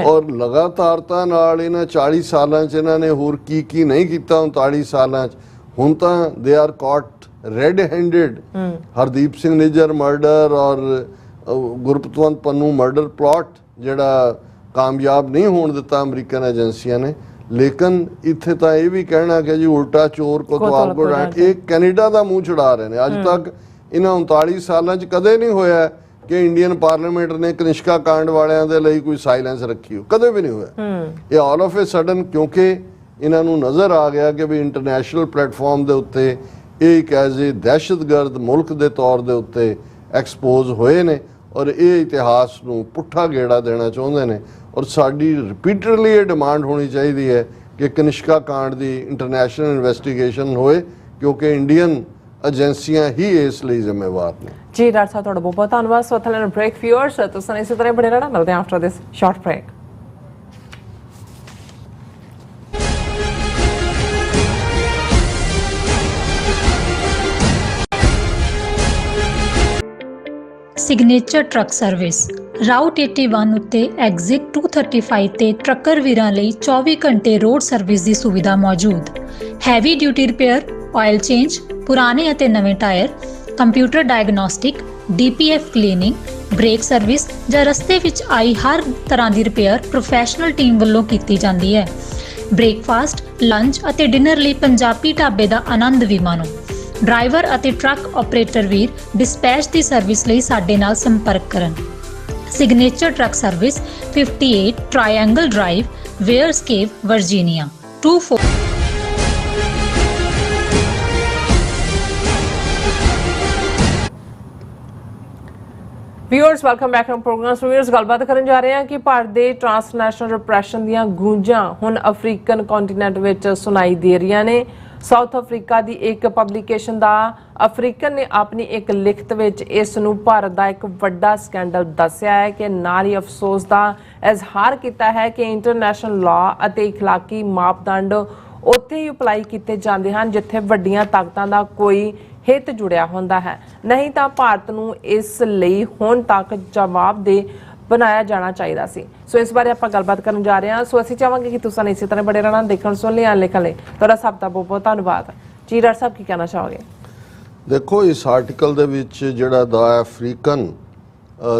ਔਰ ਲਗਾਤਾਰਤਾ ਨਾਲ ਇਹਨਾਂ 40 ਸਾਲਾਂ 'ਚ ਇਹਨਾਂ ਨੇ ਹੋਰ ਕੀ ਨਹੀਂ ਕੀਤਾ 39 ਸਾਲਾਂ 'ਚ। ਹੁਣ ਤਾਂ ਦੇ ਆਰ ਕਾਟ red handed. Hardeep Singh Nijjar murder ਔਰ ਗੁਰਪਤਵੰਤ ਪੰਨੂ ਮਰਡਰ ਪਲਾਟ ਜਿਹੜਾ ਕਾਮਯਾਬ ਨਹੀਂ ਹੋਣ ਦਿੱਤਾ ਅਮਰੀਕਨ ਏਜੰਸੀਆਂ ਨੇ। ਲੇਕਿਨ ਇੱਥੇ ਤਾਂ ਇਹ ਵੀ ਕਹਿਣਾ ਕਿ ਜੀ ਉਲਟਾ ਚੋਰ ਕੋਤਵਾਲ ਕੋ ਡਾਂਟ, ਇਹ ਕੈਨੇਡਾ ਦਾ ਮੂੰਹ ਚੜਾ ਰਹੇ ਨੇ। ਅੱਜ ਤੱਕ ਇਹਨਾਂ 39 ਸਾਲਾਂ 'ਚ ਕਦੇ ਨਹੀਂ ਹੋਇਆ ਕਿ ਇੰਡੀਅਨ ਪਾਰਲੀਮੈਂਟ ਨੇ ਕਨਿਸ਼ਕਾ ਕਾਂਡ ਵਾਲਿਆਂ ਦੇ ਲਈ ਕੋਈ ਸਾਇਲੈਂਸ ਰੱਖੀ ਹੋ, ਕਦੇ ਵੀ ਨਹੀਂ ਹੋਇਆ। ਇਹ ਆਲ ਆਫ ਏ ਸਡਨ ਕਿਉਂਕਿ ਇਹਨਾਂ ਨੂੰ ਨਜ਼ਰ ਆ ਗਿਆ ਕਿ ਵੀ ਇੰਟਰਨੈਸ਼ਨਲ ਪਲੇਟਫਾਰਮ ਦੇ ਉੱਤੇ ਇਹ ਇੱਕ ਐਜ਼ ਏ ਦਹਿਸ਼ਤਗਰਦ ਮੁਲਕ ਦੇ ਤੌਰ ਦੇ ਉੱਤੇ ਐਕਸਪੋਜ਼ ਹੋਏ ਨੇ ਔਰ ਇਹ ਇਤਿਹਾਸ ਨੂੰ ਪੁੱਠਾ ਗੇੜਾ ਦੇਣਾ ਚਾਹੁੰਦੇ ਨੇ। ਔਰ ਸਾਡੀ ਰਿਪੀਟਡਲੀ ਇਹ ਡਿਮਾਂਡ ਹੋਣੀ ਚਾਹੀਦੀ ਹੈ ਕਿ ਕਨਿਸ਼ਕਾ ਕਾਂਡ ਦੀ ਇੰਟਰਨੈਸ਼ਨਲ ਇਨਵੈਸਟੀਗੇਸ਼ਨ ਹੋਏ, ਕਿਉਂਕਿ ਇੰਡੀਅਨ ਏਜੰਸੀਆਂ ਹੀ ਇਸ ਲਈ ਜ਼ਿੰਮੇਵਾਰ ਨੇ। ਜੀ ਡਾਕਟਰ ਸਾਹਿਬ, ਤੁਹਾਡਾ ਬਹੁਤ ਬਹੁਤ ਧੰਨਵਾਦ। ਸੋ ਥੈਲਨ ਬ੍ਰੇਕ ਵਿਊਅਰਸ, ਤੁਸੀਂ ਇਸੇ ਤਰ੍ਹਾਂ ਬਣੇ ਰਹਿਣਾ। ਮਿਲਦੇ ਹਾਂ after this short break. Signature truck service route 81 ਉੱਤੇ ਐਗਜ਼ਿਟ 235 ਤੇ ਟਰੱਕਰ ਵੀਰਾਂ ਲਈ 24 ਘੰਟੇ ਰੋਡ ਸਰਵਿਸ ਦੀ ਸੁਵਿਧਾ ਮੌਜੂਦ। Heavy duty repair, oil change, ਪੁਰਾਣੇ ਅਤੇ ਨਵੇਂ tyre, computer diagnostic, DPF cleaning, brake service ਜਾਂ ਰਸਤੇ ਵਿੱਚ ਆਈ ਹਰ ਤਰ੍ਹਾਂ ਦੀ ਰਿਪੇਅਰ ਪ੍ਰੋਫੈਸ਼ਨਲ ਟੀਮ ਵੱਲੋਂ ਕੀਤੀ ਜਾਂਦੀ ਹੈ। ਬ੍ਰੇਕਫਾਸਟ, ਲੰਚ ਅਤੇ ਡਿਨਰ ਲਈ ਪੰਜਾਬੀ ਢਾਬੇ ਦਾ ਆਨੰਦ ਵੀ ਮਾਣੋ। ਡਰਾਈਵਰ ਅਤੇ ਟਰੱਕ ਆਪਰੇਟਰ ਵੀਰ ਡਿਸਪੈਚ ਦੀ ਸਰਵਿਸ ਲਈ ਸਾਡੇ ਨਾਲ ਸੰਪਰਕ ਕਰਨ। Signature truck service 58 triangle drive, Weyers Cave, Virginia 24। Viewers, welcome back to program. Viewers, ਗੱਲਬਾਤ ਕਰਨ ਜਾ ਰਹੇ ਹਾਂ ਕਿ ਭਾਰਤ ਦੇ ਟ੍ਰਾਂਸਨੈਸ਼ਨਲ ਰਿਪਰੈਸ਼ਨ ਦੀਆਂ ਗੂੰਜਾਂ ਹੁਣ ਅਫਰੀਕਨ ਕੰਟੀਨੈਂਟ ਵਿੱਚ ਸੁਣਾਈ ਦੇ ਰਹੀਆਂ ਨੇ। ਸਾਊਥ ਅਫਰੀਕਾ ਦੀ ਇੱਕ ਪਬਲੀਕੇਸ਼ਨ ਦਾ ਅਫਰੀਕਨ ਨੇ ਆਪਣੀ ਇੱਕ ਲਿਖਤ ਵਿੱਚ ਇਸ ਨੂੰ ਭਾਰਤ ਦਾ ਇੱਕ ਵੱਡਾ ਸਕੈਂਡਲ ਦੱਸਿਆ ਹੈ ਕਿ ਨਾਲ ਹੀ ਅਫਸੋਸ ਦਾ ਇਜ਼ਹਾਰ ਕੀਤਾ ਹੈ ਕਿ ਇੰਟਰਨੈਸ਼ਨਲ ਲਾਅ ਅਤੇ ਇਖਲਾਕੀ ਮਾਪਦੰਡ ਉੱਥੇ ਹੀ ਅਪਲਾਈ ਕੀਤੇ ਜਾਂਦੇ ਹਨ ਜਿੱਥੇ ਵੱਡੀਆਂ ਤਾਕਤਾਂ ਦਾ ਕੋਈ ਹਿੱਤ ਜੁੜਿਆ ਹੁੰਦਾ ਹੈ। ਨਹੀਂ ਤਾਂ ਭਾਰਤ ਨੂੰ ਇਸ ਲਈ ਹੁਣ ਤੱਕ ਜਵਾਬਦੇਹ ਬਣਾਇਆ ਜਾਣਾ ਚਾਹੀਦਾ ਸੀ। ਸੋ ਇਸ ਬਾਰੇ ਆਪਾਂ ਗੱਲਬਾਤ ਕਰਨ ਜਾ ਰਹੇ ਹਾਂ। ਸੋ ਅਸੀਂ ਚਾਹਾਂਗੇ ਕਿ ਤੁਸੀਂ ਇਸੇ ਤਰ੍ਹਾਂ ਬੜੇ ਰਹਿਣਾ, ਦੇਖਣ ਸੁਣ ਲਿਆ ਲਿਖਣ ਲਈ ਤੁਹਾਡਾ ਸਭ ਦਾ ਬਹੁਤ ਬਹੁਤ ਧੰਨਵਾਦ। ਜੀ ਡਾਕਟਰ ਸਾਹਿਬ, ਕੀ ਕਹਿਣਾ ਚਾਹੋਗੇ? ਦੇਖੋ, ਇਸ ਆਰਟੀਕਲ ਦੇ ਵਿੱਚ ਜਿਹੜਾ ਦਾ ਅਫਰੀਕਨ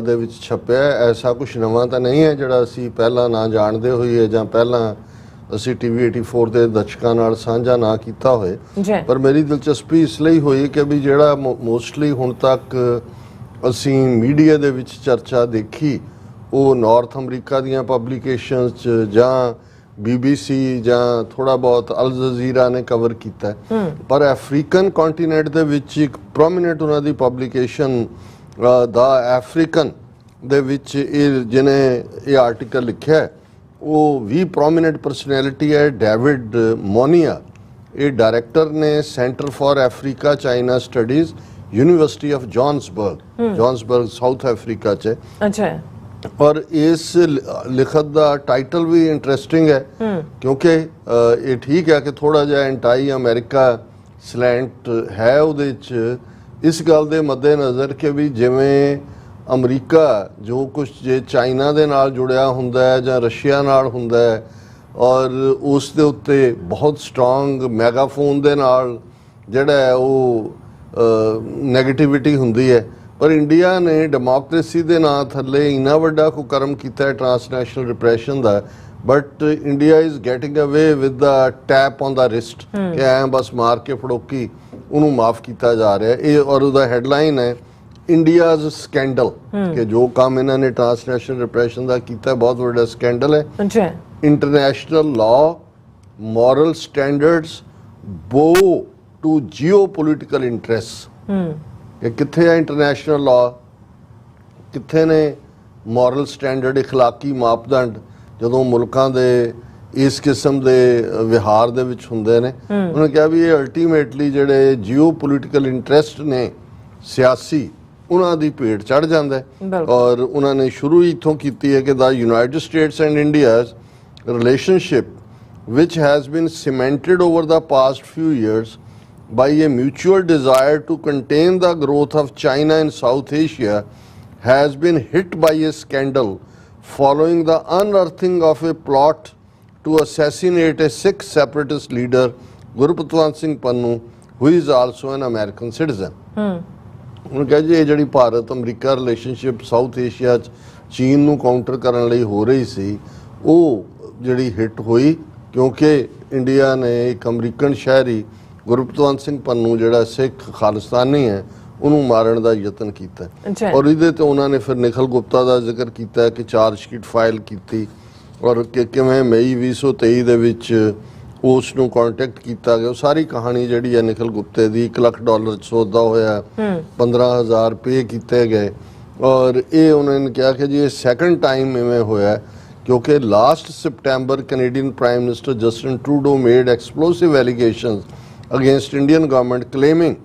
ਦੇ ਵਿੱਚ ਛਪਿਆ, ਐਸਾ ਕੁਝ ਨਵਾਂ ਤਾਂ ਨਹੀਂ ਹੈ ਜਿਹੜਾ ਅਸੀਂ ਪਹਿਲਾਂ ਨਾ ਜਾਣਦੇ ਹੋਈਏ ਜਾਂ ਪਹਿਲਾਂ ਅਸੀਂ TV 84 ਦੇ ਦਰਸ਼ਕਾਂ ਨਾਲ ਸਾਂਝਾ ਨਾ ਕੀਤਾ ਹੋਏ। ਪਰ ਮੇਰੀ ਦਿਲਚਸਪੀ ਇਸ ਲਈ ਹੋਈ ਕਿ ਵੀ ਜਿਹੜਾ ਮੋਸਟਲੀ ਹੁਣ ਤੱਕ ਅਸੀਂ ਮੀਡੀਆ ਦੇ ਵਿੱਚ ਚਰਚਾ ਦੇਖੀ ਉਹ ਨਾਰਥ ਅਮਰੀਕਾ ਦੀਆਂ ਪਬਲੀਕੇਸ਼ਨਸ 'ਚ ਜਾਂ BBC ਜਾਂ ਥੋੜਾ ਬਹੁਤ ਅਲ ਜਜ਼ੀਰਾ ਨੇ ਕਵਰ ਕੀਤਾ। ਪਰ ਅਫਰੀਕਨ ਕੰਟੀਨੈਂਟ ਦੇ ਵਿੱਚ ਇੱਕ ਪ੍ਰੋਮੀਨੈਂਟ ਉਹਨਾਂ ਦੀ ਪਬਲੀਕੇਸ਼ਨ ਦਾ ਅਫਰੀਕਨ ਦੇ ਵਿੱਚ ਇਹ ਜਿਹਨੇ ਇਹ ਆਰਟੀਕਲ ਲਿਖਿਆ ਉਹ ਵੀ ਪ੍ਰੋਮੀਨੈਂਟ ਪਰਸਨੈਲਿਟੀ ਹੈ। ਡੇਵਿਡ ਮੋਨੀਆ, ਇਹ ਡਾਇਰੈਕਟਰ ਨੇ Centre for Africa China Studies, University of Johannesburg South Africa 'ਚ। ਅੱਛਾ। ਔਰ ਇਸ ਲਿਖਤ ਦਾ ਟਾਈਟਲ ਵੀ ਇੰਟਰਸਟਿੰਗ ਹੈ ਕਿਉਂਕਿ ਇਹ ਠੀਕ ਹੈ ਕਿ ਥੋੜਾ ਜਿਹਾ ਐਂਟਾਈ ਅਮਰੀਕਾ ਸਲੈਂਟ ਹੈ ਉਹਦੇ 'ਚ, ਇਸ ਗੱਲ ਦੇ ਮੱਦੇਨਜ਼ਰ ਕਿ ਵੀ ਜਿਵੇਂ ਅਮਰੀਕਾ ਜੋ ਕੁਝ ਜੇ ਚਾਈਨਾ ਦੇ ਨਾਲ ਜੁੜਿਆ ਹੁੰਦਾ ਹੈ ਜਾਂ ਰਸ਼ੀਆ ਨਾਲ ਹੁੰਦਾ ਹੈ ਔਰ ਉਸ ਦੇ ਉੱਤੇ ਬਹੁਤ ਸਟਰੋਂਗ ਮੈਗਾਫੋਨ ਦੇ ਨਾਲ ਜਿਹੜਾ ਹੈ ਉਹ ਨੈਗੇਟਿਵਿਟੀ ਹੁੰਦੀ ਹੈ। ਪਰ ਇੰਡੀਆ ਨੇ ਡੈਮੋਕ੍ਰੇਸੀ ਦੇ ਨਾਂ ਥੱਲੇ ਇੰਨਾ ਵੱਡਾ ਕੁਕਰਮ ਕੀਤਾ ਹੈ ਟ੍ਰਾਂਸਨੈਸ਼ਨਲ ਰਿਪਰੈਸ਼ਨ ਦਾ, but India is getting away with the tap on the wrist ਕਿ ਐ ਬਸ ਮਾਰ ਕੇ ਫੜੋਕੀ ਉਹਨੂੰ ਮਾਫ ਕੀਤਾ ਜਾ ਰਿਹਾ। ਇਹ ਔਰ ਉਹਦਾ ਹੈਡਲਾਈਨ ਹੈ ਇੰਡੀਆਜ਼ ਸਕੈਂਡਲ ਕਿ ਜੋ ਕੰਮ ਇਹਨਾਂ ਨੇ ਟ੍ਰਾਂਸਨੈਸ਼ਨਲ ਰਿਪਰੈਸ਼ਨ ਦਾ ਕੀਤਾ ਬਹੁਤ ਵੱਡਾ ਸਕੈਂਡਲ ਹੈ। ਇੰਟਰਨੈਸ਼ਨਲ ਲਾਅ, ਮੋਰਲ ਸਟੈਂਡਰਡਸ ਬੋ ਟੂ ਜੀਓ ਪੋਲੀਟੀਕਲ ਇੰਟਰਸਟ। ਕਿ ਕਿੱਥੇ ਹੈ ਇੰਟਰਨੈਸ਼ਨਲ ਲਾਅ, ਕਿੱਥੇ ਨੇ ਮੋਰਲ ਸਟੈਂਡਰਡ, ਇਖਲਾਕੀ ਮਾਪਦੰਡ ਜਦੋਂ ਮੁਲਕਾਂ ਦੇ ਇਸ ਕਿਸਮ ਦੇ ਵਿਹਾਰ ਦੇ ਵਿੱਚ ਹੁੰਦੇ ਨੇ। ਉਹਨੇ ਕਿਹਾ ਵੀ ਇਹ ਅਲਟੀਮੇਟਲੀ ਜਿਹੜੇ ਜੀਓ ਪੋਲੀਟੀਕਲ ਇੰਟਰਸਟ ਨੇ ਸਿਆਸੀ, ਉਹਨਾਂ ਦੀ ਭੇਟ ਚੜ ਜਾਂਦਾ ਹੈ। ਔਰ ਉਹਨਾਂ ਨੇ ਸ਼ੁਰੂ ਹੀ ਇੱਥੋਂ ਕੀਤੀ ਹੈ ਕਿ the United States and India's relationship which has been cemented over the past few years by a mutual desire to contain the growth of China in South Asia, has been hit by a scandal following the unearthing of a plot to assassinate a Sikh separatist leader, Gurpatwant Singh Pannu, who is also an American citizen. ਹੁਣ ਕਹੇ ਜੀ ਇਹ ਜਿਹੜੀ Bharat America relationship south Asia 'ਚ ਚੀਨ ਨੂੰ counter ਕਰਨ ਲਈ ਹੋ ਰਹੀ ਸੀ, ਉਹ ਜਿਹੜੀ ਹਿੱਟ ਹੋਈ ਕਿਉਂਕਿ ਇੰਡੀਆ ਨੇ ਇੱਕ ਅਮਰੀਕਨ ਸ਼ਹਿਰੀ ਗੁਰਪਤਵੰਤ ਸਿੰਘ ਪੰਨੂ ਜਿਹੜਾ ਸਿੱਖ ਖਾਲਿਸਤਾਨੀ ਹੈ ਉਹਨੂੰ ਮਾਰਨ ਦਾ ਯਤਨ ਕੀਤਾ ਔਰ ਇਹਦੇ ਤੇ ਉਹਨਾਂ ਨੇ ਫਿਰ ਨਿਖਲ ਗੁਪਤਾ ਦਾ ਜ਼ਿਕਰ ਕੀਤਾ ਕਿ ਚਾਰਜ ਸ਼ੀਟ ਫਾਈਲ ਕੀਤੀ ਔਰ ਕਿਵੇਂ ਮਈ 2023 ਦੇ ਵਿੱਚ ਉਸ ਨੂੰ ਕੰਟੈਕਟ ਕੀਤਾ ਗਿਆ। ਉਹ ਸਾਰੀ ਕਹਾਣੀ ਜਿਹੜੀ ਹੈ ਨਿਖਲ ਗੁਪਤੇ ਦੀ $1 ਲੱਖ ਸੌਦਾ ਹੋਇਆ, 15,000 ਪੇ ਕੀਤੇ ਗਏ ਔਰ ਇਹ ਉਹਨਾਂ ਨੇ ਕਿਹਾ ਕਿ ਜੀ ਇਹ ਸੈਕੰਡ ਟਾਈਮ ਇਵੇਂ ਹੋਇਆ ਕਿਉਂਕਿ last September Canadian prime minister Justin Trudeau made explosive allegations against Indian government ਕਲੇਮਿੰਗ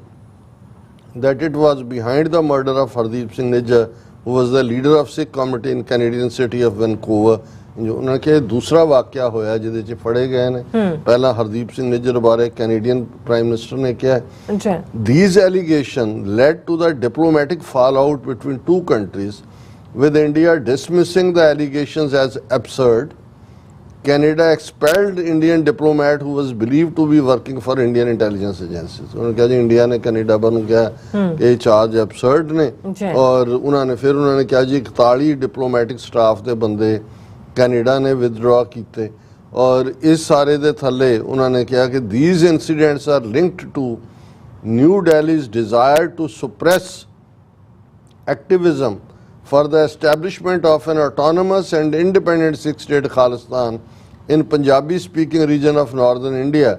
that it was behind the murder of Hardeep Singh Nijjar, who was the leader of Sikh community in Canadian city of Vancouver. ਉਹਨਾਂ ਕਿ ਦੂਸਰਾ ਵਾਕਿਆ ਹੋਇਆ ਜਿਹਦੇ 'ਚ ਫੜੇ ਗਏ ਨੇ। ਪਹਿਲਾਂ ਹਰਦੀਪ ਸਿੰਘ ਨਿੱਜਰ ਬਾਰੇ ਕੈਨੇਡੀਅਨ ਪ੍ਰਾਈਮ ਮਿਨਿਸਟਰ ਨੇ ਕਿਹਾ these allegations led to the diplomatic fallout between two countries, with India dismissing the allegations as absurd. Canada expelled Indian diplomat who was believed to be working for Indian intelligence agencies. उन्होंने कहा जी India ने Canada बन गया कि ये charge absurd ने और उन्होंने कहा जी 41 डिप्लोमैटिक स्टाफ के बंदे कनाडा ने विदड्रॉ किए और इस सारे दे थले उन्होंने कहा कि these incidents are linked to New Delhi's desire to suppress activism for the establishment of an autonomous and independent Sikh state Khalistan in Punjabi-speaking region of northern India,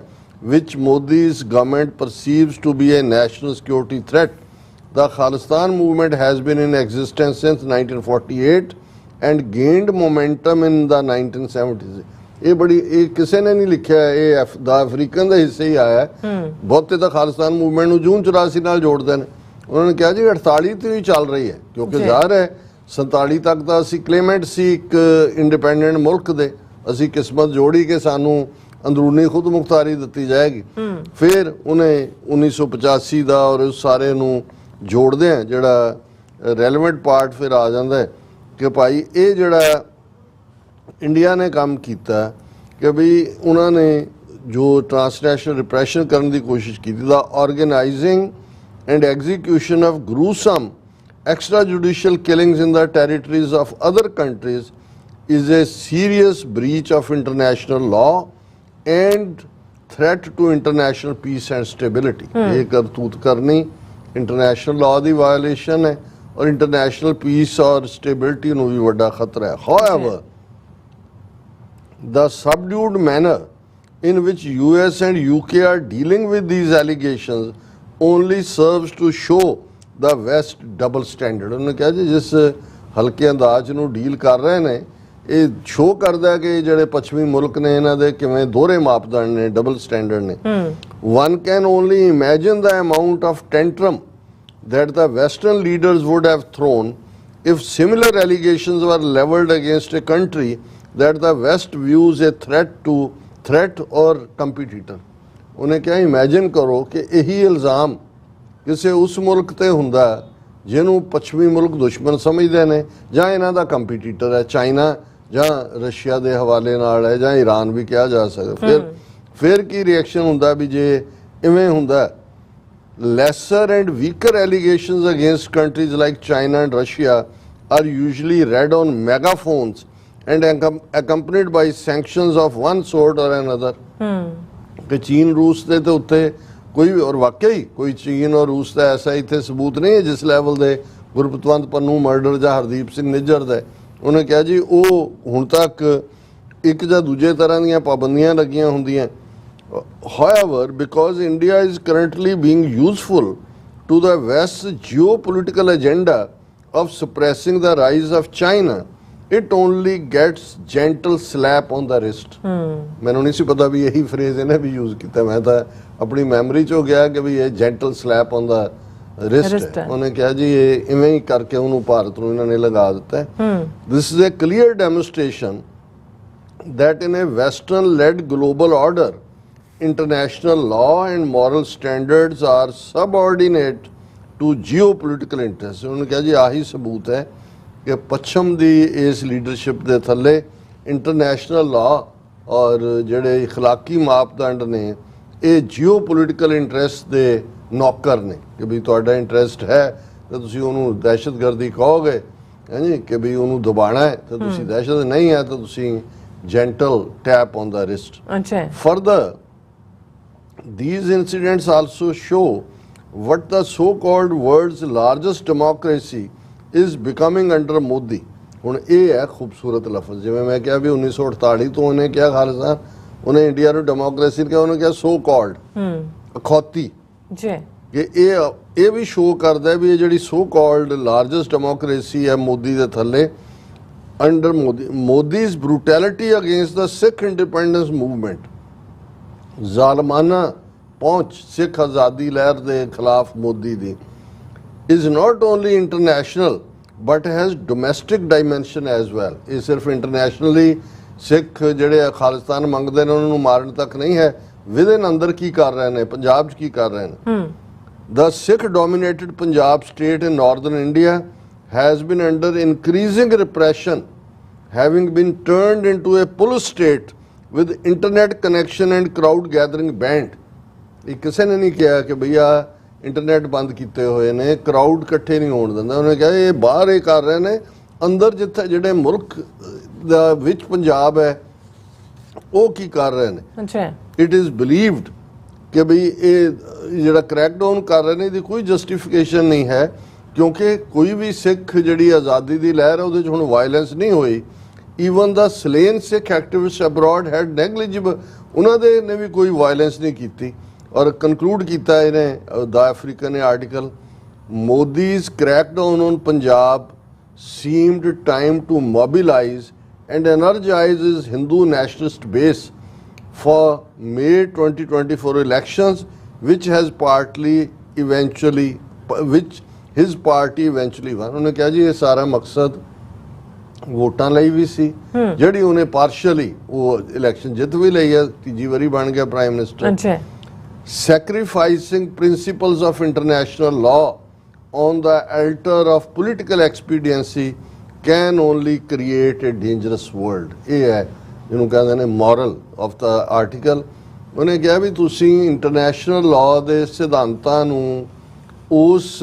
which Modi's government perceives to be a national security threat. The Khalistan movement has been in existence since 1948 and gained momentum in the 1970s. ਇਹ ਬੜੀ ਇਹ ਕਿਸੇ ਨੇ ਨਹੀਂ ਲਿਖਿਆ, ਇਹ ਦਾ African ਦਾ ਹਿੱਸਾ ਹੀ ਆਇਆ। ਬਹੁਤੇ ਤਾਂ ਖਾਲਿਸਤਾਨ ਮੂਵਮੈਂਟ ਨੂੰ ਜੂਨ 84 ਨਾਲ ਜੋੜਦੇ ਨੇ। ਉਹਨਾਂ ਨੇ ਕਿਹਾ ਜੀ 48 ਤੋਂ ਹੀ ਚੱਲ ਰਹੀ ਹੈ ਕਿਉਂਕਿ ਜ਼ਾਹਰ ਹੈ 47 ਤੱਕ ਤਾਂ ਅਸੀਂ ਕਲੇਮੈਂਟ ਸੀ ਇੱਕ ਇੰਡੀਪੈਂਡੈਂਟ ਮੁਲਕ ਦੇ, ਅਸੀਂ ਕਿਸਮਤ ਜੋੜੀ ਕਿ ਸਾਨੂੰ ਅੰਦਰੂਨੀ ਖੁਦ ਮੁਖਤਾਰੀ ਦਿੱਤੀ ਜਾਏਗੀ। ਫਿਰ ਉਹਨੇ 1985 ਦਾ ਔਰ ਉਸ ਸਾਰੇ ਨੂੰ ਜੋੜਦੇ ਆ ਜਿਹੜਾ ਰੈਲੇਵੈਂਟ ਪਾਰਟ ਫਿਰ ਆ ਜਾਂਦਾ ਹੈ ਕਿ ਭਾਈ ਇਹ ਜਿਹੜਾ ਇੰਡੀਆ ਨੇ ਕੰਮ ਕੀਤਾ ਕਿ ਵੀ ਉਹਨਾਂ ਨੇ ਜੋ ਟ੍ਰਾਂਸਨੈਸ਼ਨਲ ਰਿਪਰੈਸ਼ਨ ਕਰਨ ਦੀ ਕੋਸ਼ਿਸ਼ ਕੀਤੀ ਦਾ organising and execution of gruesome extrajudicial killings in the territories of other countries is a serious breach of international law and threat to international peace and stability. ये करतूत करनी international law दी violation है और international peace और stability ਨੂੰ ਵੀ ਵੱਡਾ ਖਤਰਾ ਹੈ। However, the subdued manner in which US and UK are dealing with these allegations only serves to show the West double standard. ਉਹਨੇ ਕਿਹਾ ਜੀ ਜਿਸ ਹਲਕੇ ਅੰਦਾਜ਼ ਨੂੰ ਡੀਲ ਕਰ ਰਹੇ ਨੇ ਇਹ ਸ਼ੋਅ ਕਰਦਾ ਕਿ ਜਿਹੜੇ ਪੱਛਮੀ ਮੁਲਕ ਨੇ ਇਹਨਾਂ ਦੇ ਕਿਵੇਂ ਦੋਹਰੇ ਮਾਪਦੰਡ ਨੇ, ਡਬਲ ਸਟੈਂਡਰਡ ਨੇ। One can only imagine the amount of tantrum that the Western leaders would have thrown if similar allegations were leveled against a country that the West views a threat or competitor. ਉਹਨੇ ਕਿਹਾ imagine ਕਰੋ ਕਿ ਇਹੀ ਇਲਜ਼ਾਮ ਕਿਸੇ ਉਸ ਮੁਲਕ ਤੇ ਹੁੰਦਾ ਜਿਹਨੂੰ ਪੱਛਮੀ ਮੁਲਕ ਦੁਸ਼ਮਣ ਸਮਝਦੇ ਨੇ ਜਾਂ ਇਹਨਾਂ ਦਾ ਕੰਪੀਟੀਟਰ ਹੈ, ਚਾਈਨਾ ਜਾਂ ਰਸ਼ੀਆ ਦੇ ਹਵਾਲੇ ਨਾਲ ਹੈ ਜਾਂ ਈਰਾਨ ਵੀ ਕਿਹਾ ਜਾ ਸਕਦਾ। ਫਿਰ ਕੀ ਰਿਐਕਸ਼ਨ ਹੁੰਦਾ ਵੀ ਜੇ ਇਵੇਂ ਹੁੰਦਾ। lesser and weaker allegations against countries like China and Russia are usually read on megaphones and accompanied by sanctions of one sort or another. कि चीन रूस के तो उत्थे कोई और वाकई कोई चीन और रूस का ऐसा इतने सबूत नहीं है जिस लैवल के गुरपतवंत पन्नू मर्डर या हरदीप सिंह निज्जर का। उन्हें कहा जी वो हुण तक एक या दूजे तरह दी पाबंदियां लगियां होंदियां। However, because India is currently being useful to the West's geopolitical agenda of suppressing the rise of China, it only gets gentle slap on the wrist. मैंने नहीं सी पता भी यही फ्रेज इन्हें भी यूज किया, मैं तो अपनी मेमोरी चो गया कि भी ये gentle slap on the wrist है। उन्हें कहा जी ये इवें ही करके उन्होंने भारत को इन्होंने लगा देता है। This is a clear demonstration that in a Western-led global order, international law and moral standards are subordinate to geopolitical interests। उन्होंने कहा जी आही सबूत है कि पश्चिम दी इस लीडरशिप दे थल्ले इंटरनेशनल लॉ और ਜਿਹੜੇ इखलाकी मापदंड ने ये जियोपोलिटिकल इंटरेस्ट दे नौकर ने कि भी ਤੁਹਾਡਾ इंटरेस्ट है तो ਤੁਸੀਂ ਉਹਨੂੰ ਦਹਿਸ਼ਤਗਰਦੀ ਕਹੋਗੇ ਹੈ ਜੀ ਕਿ ਵੀ ਉਹਨੂੰ ਦਬਾਣਾ ਹੈ ਤਾਂ ਤੁਸੀਂ ਦਹਿਸ਼ਤ ਨਹੀਂ ਹੈ ਤਾਂ ਤੁਸੀਂ gentle tap on the wrist। ਅੱਛਾ Further, these incidents also show what the so-called world's largest democracy is becoming under Modi। ਹੁਣ ਇਹ ਹੈ ਖੂਬਸੂਰਤ ਲਫ਼ਜ਼ ਜਿਵੇਂ ਮੈਂ ਕਿਹਾ ਵੀ 1948 ਤੋਂ ਉਹਨੇ ਕਿਹਾ ਖਾਲਸਾ ਉਹਨੇ ਇੰਡੀਆ ਨੂੰ ਡੈਮੋਕ੍ਰੇਸੀ ਕਿਹਾ ਉਹਨੇ ਕਿਹਾ ਸੋ ਕਾਲਡ ਅਖੌਤੀ ਜੀ ਕਿ ਇਹ ਵੀ ਸ਼ੋ ਕਰਦਾ ਵੀ ਇਹ ਜਿਹੜੀ ਸੋ ਕਾਲਡ ਲਾਰਜੈਸਟ ਡੈਮੋਕ੍ਰੇਸੀ ਹੈ ਮੋਦੀ ਦੇ ਥੱਲੇ under Modi's brutality against the Sikh independence movement ਜ਼ਾਲਮਾਨਾ ਪਹੁੰਚ ਸਿੱਖ ਆਜ਼ਾਦੀ ਲਹਿਰ ਦੇ ਖਿਲਾਫ ਮੋਦੀ ਦੀ is not only international but has domestic dimension as well। ਇਹ ਸਿਰਫ ਇੰਟਰਨੈਸ਼ਨਲੀ ਸਿੱਖ ਜਿਹੜੇ ਖਾਲਿਸਤਾਨ ਮੰਗਦੇ ਨੇ ਉਹਨਾਂ ਨੂੰ ਮਾਰਨ ਤੱਕ ਨਹੀਂ ਹੈ ਵਿਦਨ ਅੰਦਰ ਕੀ ਕਰ ਰਹੇ ਨੇ ਪੰਜਾਬ 'ਚ ਕੀ ਕਰ ਰਹੇ ਨੇ। The Sikh dominated Punjab state in northern India has been under increasing repression, having been turned into a police state with internet connection and crowd gathering banned। ਇਹ ਕਿਸੇ ਨੇ ਨਹੀਂ ਕਿਹਾ ਕਿ ਭਈਆ ਇੰਟਰਨੈਟ ਬੰਦ ਕੀਤੇ ਹੋਏ ਨੇ ਕਰਾਊਡ ਇਕੱਠੇ ਨਹੀਂ ਹੋਣ ਦਿੰਦਾ ਉਹਨੇ ਕਿਹਾ ਇਹ ਬਾਹਰ ਇਹ ਕਰ ਰਹੇ ਨੇ ਅੰਦਰ ਜਿੱਥੇ ਜਿਹੜੇ ਮੁਲਕ ਦਾ ਵਿੱਚ ਪੰਜਾਬ ਹੈ ਉਹ ਕੀ ਕਰ ਰਹੇ ਨੇ। ਅੱਛਾ ਇਟ ਇਜ਼ ਬਿਲੀਵਡ ਕਿ ਭਈ ਇਹ ਜਿਹੜਾ ਕ੍ਰੈਕਡਾਊਨ ਕਰ ਰਹੇ ਨੇ ਇਹਦੀ ਕੋਈ ਜਸਟੀਫਿਕੇਸ਼ਨ ਨਹੀਂ ਹੈ ਕਿਉਂਕਿ ਕੋਈ ਵੀ ਸਿੱਖ ਜਿਹੜੀ ਆਜ਼ਾਦੀ ਦੀ ਲਹਿਰ ਹੈ ਉਹਦੇ 'ਚ ਹੁਣ ਵਾਇਲੈਂਸ ਨਹੀਂ ਹੋਈ। ਈਵਨ ਦਾ ਸਲੇਨ ਸਿੱਖ ਐਕਟਿਵਿਸਟ ਅਬਰੋਡ ਹੈਡ ਨੈਗਲੀਜੀਬਲ ਉਹਨਾਂ ਦੇ ਨੇ ਵੀ ਕੋਈ ਵਾਇਲੈਂਸ ਨਹੀਂ ਕੀਤੀ। ਔਰ ਕਨਕਲੂਡ ਕੀਤਾ ਇਹਨੇ ਦਾ ਅਫਰੀਕਨ ਨੇ article Modi's crackdown on Punjab seemed time to mobilise and energise his Hindu nationalist base for May 2024 elections which his party eventually won। ਉਹਨੇ ਕਿਹਾ ਜੀ ਇਹ ਸਾਰਾ ਮਕਸਦ ਵੋਟਾਂ ਲਈ ਵੀ ਸੀ ਜਿਹੜੀ ਉਹਨੇ ਪਾਰਸ਼ਲੀ ਉਹ ਇਲੈਕਸ਼ਨ ਜਿੱਤ ਵੀ ਲਈ ਹੈ ਤੀਜੀ ਵਾਰੀ ਬਣ ਗਿਆ ਪ੍ਰਾਈਮ ਮਿਨਿਸਟਰ। ਅੱਛਾ sacrificing principles of international law on the altar of political expediency can only create a dangerous world। ਇਹ ਹੈ ਜਿਹਨੂੰ ਕਹਿੰਦੇ ਨੇ ਮੋਰਲ ਆਫ ਦਾ ਆਰਟੀਕਲ। ਉਹਨੇ ਕਿਹਾ ਵੀ ਤੁਸੀਂ ਇੰਟਰਨੈਸ਼ਨਲ ਲਾਅ ਦੇ ਸਿਧਾਂਤਾਂ ਨੂੰ ਉਸ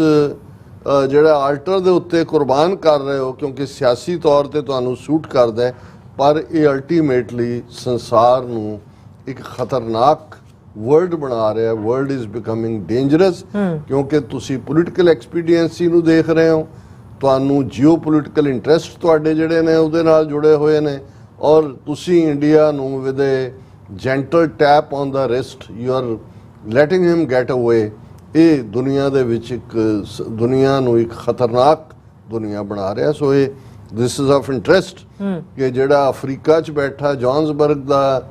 ਜਿਹੜਾ ਆਲਟਰ ਦੇ ਉੱਤੇ ਕੁਰਬਾਨ ਕਰ ਰਹੇ ਹੋ ਕਿਉਂਕਿ ਸਿਆਸੀ ਤੌਰ ਤੇ ਤੁਹਾਨੂੰ ਸੂਟ ਕਰਦਾ ਹੈ ਪਰ ਇਹ ਅਲਟੀਮੇਟਲੀ ਸੰਸਾਰ ਨੂੰ ਇੱਕ ਖਤਰਨਾਕ ਵਰਲਡ ਬਣਾ ਰਿਹਾ। ਵਰਲਡ ਇਜ਼ ਬਿਕਮਿੰਗ ਡੇਂਜਰਸ ਕਿਉਂਕਿ ਤੁਸੀਂ ਪੋਲੀਟੀਕਲ ਐਕਸਪੀਡੀਐਂਸੀ ਨੂੰ ਦੇਖ ਰਹੇ ਹੋ ਤੁਹਾਨੂੰ ਜੀਓਪੋਲੀਟੀਕਲ ਇੰਟਰਸਟ ਤੁਹਾਡੇ ਜਿਹੜੇ ਨੇ ਉਹਦੇ ਨਾਲ ਜੁੜੇ ਹੋਏ ਨੇ ਔਰ ਤੁਸੀਂ ਇੰਡੀਆ ਨੂੰ with A gentle tap on the wrist you are letting him get ਅਵੇ। ਇਹ ਦੁਨੀਆ ਦੇ ਵਿੱਚ ਇੱਕ ਦੁਨੀਆ ਨੂੰ ਇੱਕ ਖਤਰਨਾਕ ਦੁਨੀਆ ਬਣਾ ਰਿਹਾ। ਸੋ ਇਹ ਦਿਸ ਇਜ਼ ਆਫ ਇੰਟਰਸਟ ਕਿ ਜਿਹੜਾ ਅਫਰੀਕਾ 'ਚ ਬੈਠਾ ਜੋਹਾਨਸਬਰਗ ਦਾ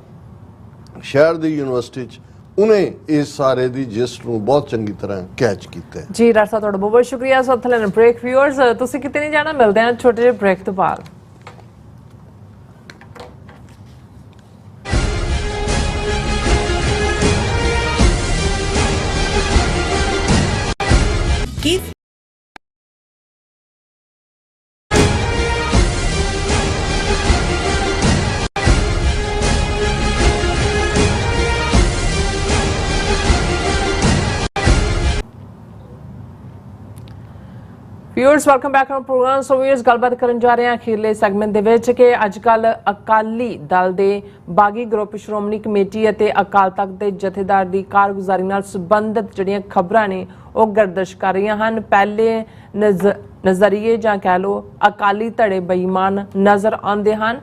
ਸ਼ਹਿਰ ਦੀ ਯੂਨੀਵਰਸਿਟੀ 'ਚ ਉਹਨੇ ਇਸ ਸਾਰੇ ਦੀ ਜਿਸਟ ਨੂੰ ਬਹੁਤ ਚੰਗੀ ਤਰ੍ਹਾਂ ਕੈਚ ਕੀਤਾ ਜੀ। ਡਾਕਟਰ ਸਾਹਿਬ ਤੁਹਾਡਾ ਬਹੁਤ ਬਹੁਤ ਸ਼ੁਕਰੀਆ। ਸੋ ਥਲੇ ਬ੍ਰੇਕ ਵਿਊਅਰਸ ਤੁਸੀਂ ਕਿਤੇ ਨਹੀਂ ਜਾਣਾ ਮਿਲਦੇ ਹਾਂ ਛੋਟੇ ਜਿਹੇ ਬ੍ਰੇਕ ਤੋਂ ਬਾਅਦ। Viewers welcome back to program. So viewers ਗੱਲਬਾਤ ਕਰਨ ਜਾ ਰਹੇ ਹਾਂ ਅਖੀਰਲੇ ਸੈਗਮੈਂਟ ਦੇ ਵਿੱਚ ਕਿ ਅੱਜ ਕੱਲ ਅਕਾਲੀ ਦਲ ਦੇ ਬਾਗੀ ਗਰੁੱਪ ਸ਼੍ਰੋਮਣੀ ਕਮੇਟੀ ਅਤੇ ਅਕਾਲ ਤਖਤ ਦੇ ਜਥੇਦਾਰ ਦੀ ਕਾਰਗੁਜ਼ਾਰੀ ਨਾਲ ਸੰਬੰਧਿਤ ਜਿਹੜੀਆਂ ਖਬਰਾਂ ਨੇ ਉਹ ਗਰਦਸ਼ ਕਰ ਰਹੀਆਂ ਹਨ। ਪਹਿਲੇ ਨਜ਼ਰੀਏ ਜਾਂ ਕਹਿ ਲਓ ਅਕਾਲੀ ਧੜੇ ਬੇਈਮਾਨ ਨਜ਼ਰ ਆਉਂਦੇ ਹਨ।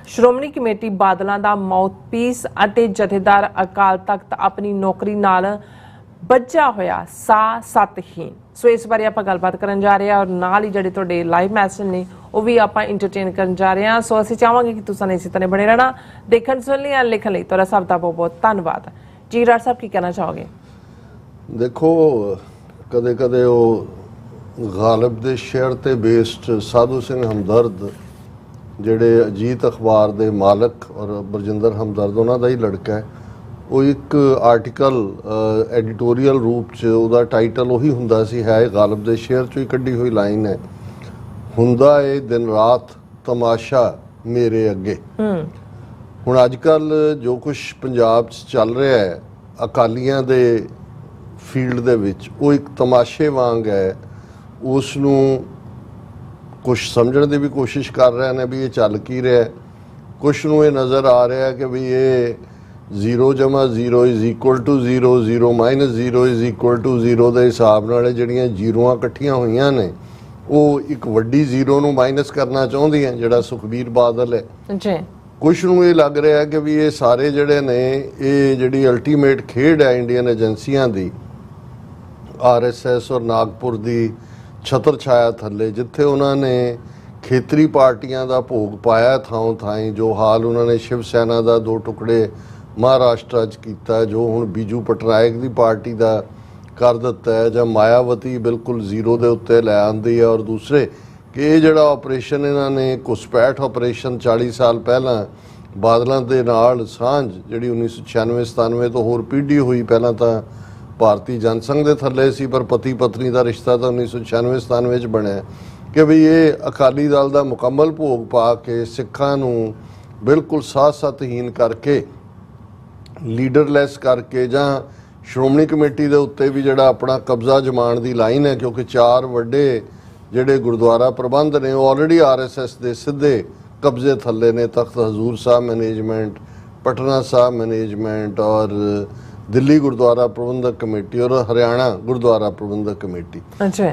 ਸ਼੍ਰੋਮਣੀ ਕਮੇਟੀ ਬਾਦਲਾਂ ਦਾ ਮਾਊਥਪੀਸ ਅਤੇ ਜਥੇਦਾਰ ਅਕਾਲ ਤਖਤ ਆਪਣੀ ਨੌਕਰੀ ਨਾਲ ਬੱਝਾ ਹੋਇਆ ਸਤਹੀਨ। ਸੋ ਇਸ ਬਾਰੇ ਆਪਾਂ ਗੱਲਬਾਤ ਕਰਨ ਜਾ ਰਹੇ ਹਾਂ ਔਰ ਨਾਲ ਹੀ ਜਿਹੜੇ ਤੁਹਾਡੇ ਲਾਈਵ ਮੈਸੇਜ ਨੇ ਉਹ ਵੀ ਆਪਾਂ ਇੰਟਰਟੇਨ ਕਰਨ ਜਾ ਰਹੇ ਹਾਂ। ਸੋ ਅਸੀਂ ਚਾਹਾਂਗੇ ਕਿ ਤੁਸੀਂ ਇਸੇ ਤਰ੍ਹਾਂ ਬਣੇ ਰਹਿਣਾ। ਦੇਖਣ ਸੁਣ ਲਈ ਲਿਖਣ ਲਈ ਤੁਹਾਡਾ ਸਭ ਦਾ ਬਹੁਤ ਬਹੁਤ ਧੰਨਵਾਦ। ਜੀ ਡਾਕਟਰ ਸਾਹਿਬ ਕੀ ਕਹਿਣਾ ਚਾਹੋਗੇ? ਦੇਖੋ ਕਦੇ ਕਦੇ ਉਹ ਗਾਲਿਬ ਦੇ ਸ਼ੇਰ ਤੇ ਬੇਸਡ ਸਾਧੂ ਸਿੰਘ ਹਮਦਰਦ ਜਿਹੜੇ ਅਜੀਤ ਅਖਬਾਰ ਦੇ ਮਾਲਕ ਔਰ ਬਰਜਿੰਦਰ ਹਮਦਰਦ ਉਹਨਾਂ ਦਾ ਹੀ ਲੜਕਾ ਹੈ, ਉਹ ਇੱਕ ਆਰਟੀਕਲ ਐਡੀਟੋਰੀਅਲ ਰੂਪ 'ਚ ਉਹਦਾ ਟਾਈਟਲ ਉਹੀ ਹੁੰਦਾ ਸੀ, ਹੈ ਗਾਲਬ ਦੇ ਸ਼ੇਅਰ 'ਚੋਂ ਹੀ ਕੱਢੀ ਹੋਈ ਲਾਈਨ ਹੈ, ਹੁੰਦਾ ਏ ਦਿਨ ਰਾਤ ਤਮਾਸ਼ਾ ਮੇਰੇ ਅੱਗੇ। ਹੁਣ ਅੱਜ ਕੱਲ੍ਹ ਜੋ ਕੁਛ ਪੰਜਾਬ 'ਚ ਚੱਲ ਰਿਹਾ ਹੈ ਅਕਾਲੀਆਂ ਦੇ ਫੀਲਡ ਦੇ ਵਿੱਚ, ਉਹ ਇੱਕ ਤਮਾਸ਼ੇ ਵਾਂਗ ਹੈ। ਉਸ ਨੂੰ ਕੁਛ ਸਮਝਣ ਦੀ ਵੀ ਕੋਸ਼ਿਸ਼ ਕਰ ਰਹੇ ਨੇ ਵੀ ਇਹ ਚੱਲ ਕੀ ਰਿਹਾ, ਕੁਛ ਨੂੰ ਇਹ ਨਜ਼ਰ ਆ ਰਿਹਾ ਕਿ ਵੀ ਇਹ 0 ਜਮਾ 0 is equal to 0, 0 minus 0 is equal to 0 ਦੇ ਹਿਸਾਬ ਨਾਲ ਜਿਹੜੀਆਂ ਜ਼ੀਰੋਆਂ ਇਕੱਠੀਆਂ ਹੋਈਆਂ ਨੇ ਉਹ ਇੱਕ ਵੱਡੀ 0 ਨੂੰ ਮਾਈਨਸ ਕਰਨਾ ਚਾਹੁੰਦੀਆਂ, ਜਿਹੜਾ ਸੁਖਬੀਰ ਬਾਦਲ ਹੈ ਜੀ। ਕੁਛ ਨੂੰ ਇਹ ਲੱਗ ਰਿਹਾ ਕਿ ਵੀ ਇਹ ਸਾਰੇ ਜਿਹੜੇ ਨੇ, ਇਹ ਜਿਹੜੀ ਅਲਟੀਮੇਟ ਖੇਡ ਹੈ ਇੰਡੀਅਨ ਏਜੰਸੀਆਂ ਦੀ, RSS ਔਰ ਨਾਗਪੁਰ ਦੀ ਛਤਰ ਛਾਇਆ ਥੱਲੇ, ਜਿੱਥੇ ਉਹਨਾਂ ਨੇ ਖੇਤਰੀ ਪਾਰਟੀਆਂ ਦਾ ਭੋਗ ਪਾਇਆ ਥਾਂ ਥਾਈਂ, ਜੋ ਹਾਲ ਉਹਨਾਂ ਨੇ ਸ਼ਿਵ ਸੈਨਾ ਦਾ 2 ਟੁਕੜੇ ਮਹਾਰਾਸ਼ਟਰ 'ਚ ਕੀਤਾ, ਜੋ ਹੁਣ ਬੀਜੂ ਪਟਨਾਇਕ ਦੀ ਪਾਰਟੀ ਦਾ ਕਰ ਦਿੱਤਾ ਹੈ, ਜਾਂ ਮਾਇਆਵਤੀ ਬਿਲਕੁਲ 0 ਦੇ ਉੱਤੇ ਲੈ ਆਂਦੀ ਹੈ, ਔਰ ਦੂਸਰੇ ਕਿ ਇਹ ਜਿਹੜਾ ਆਪਰੇਸ਼ਨ ਇਹਨਾਂ ਨੇ ਘੁਸਪੈਠ ਆਪਰੇਸ਼ਨ 40 ਸਾਲ ਪਹਿਲਾਂ ਬਾਦਲਾਂ ਦੇ ਨਾਲ ਸਾਂਝ ਜਿਹੜੀ 1996-97 ਤੋਂ ਹੋਰ ਪੀढ़ी ਹੋਈ, ਪਹਿਲਾਂ ਤਾਂ ਭਾਰਤੀ ਜਨਸੰਘ ਦੇ ਥੱਲੇ ਸੀ ਪਰ ਪਤੀ ਪਤਨੀ ਦਾ ਰਿਸ਼ਤਾ ਤਾਂ 1996-97 'ਚ ਬਣਿਆ, ਕਿ ਵੀ ਇਹ ਅਕਾਲੀ ਦਲ ਦਾ ਮੁਕੰਮਲ ਭੋਗ ਪਾ ਕੇ ਸਿੱਖਾਂ ਨੂੰ ਬਿਲਕੁਲ ਸਾਥ-ਸਾਥਹੀਨ ਕਰਕੇ, ਲੀਡਰਲੈਸ ਕਰਕੇ, ਜਾਂ ਸ਼੍ਰੋਮਣੀ ਕਮੇਟੀ ਦੇ ਉੱਤੇ ਵੀ ਜਿਹੜਾ ਆਪਣਾ ਕਬਜ਼ਾ ਜਮਾਉਣ ਦੀ ਲਾਈਨ ਹੈ, ਕਿਉਂਕਿ 4 ਵੱਡੇ ਜਿਹੜੇ ਗੁਰਦੁਆਰਾ ਪ੍ਰਬੰਧ ਨੇ ਉਹ ਆਲਰੇਡੀ RSS ਦੇ ਸਿੱਧੇ ਕਬਜ਼ੇ ਥੱਲੇ ਨੇ। ਤਖਤ ਹਜ਼ੂਰ ਸਾਹਿਬ ਮੈਨੇਜਮੈਂਟ, ਪਟਨਾ ਸਾਹਿਬ ਮੈਨੇਜਮੈਂਟ, ਔਰ ਦਿੱਲੀ ਗੁਰਦੁਆਰਾ ਪ੍ਰਬੰਧਕ ਕਮੇਟੀ, ਔਰ ਹਰਿਆਣਾ ਗੁਰਦੁਆਰਾ ਪ੍ਰਬੰਧਕ ਕਮੇਟੀ।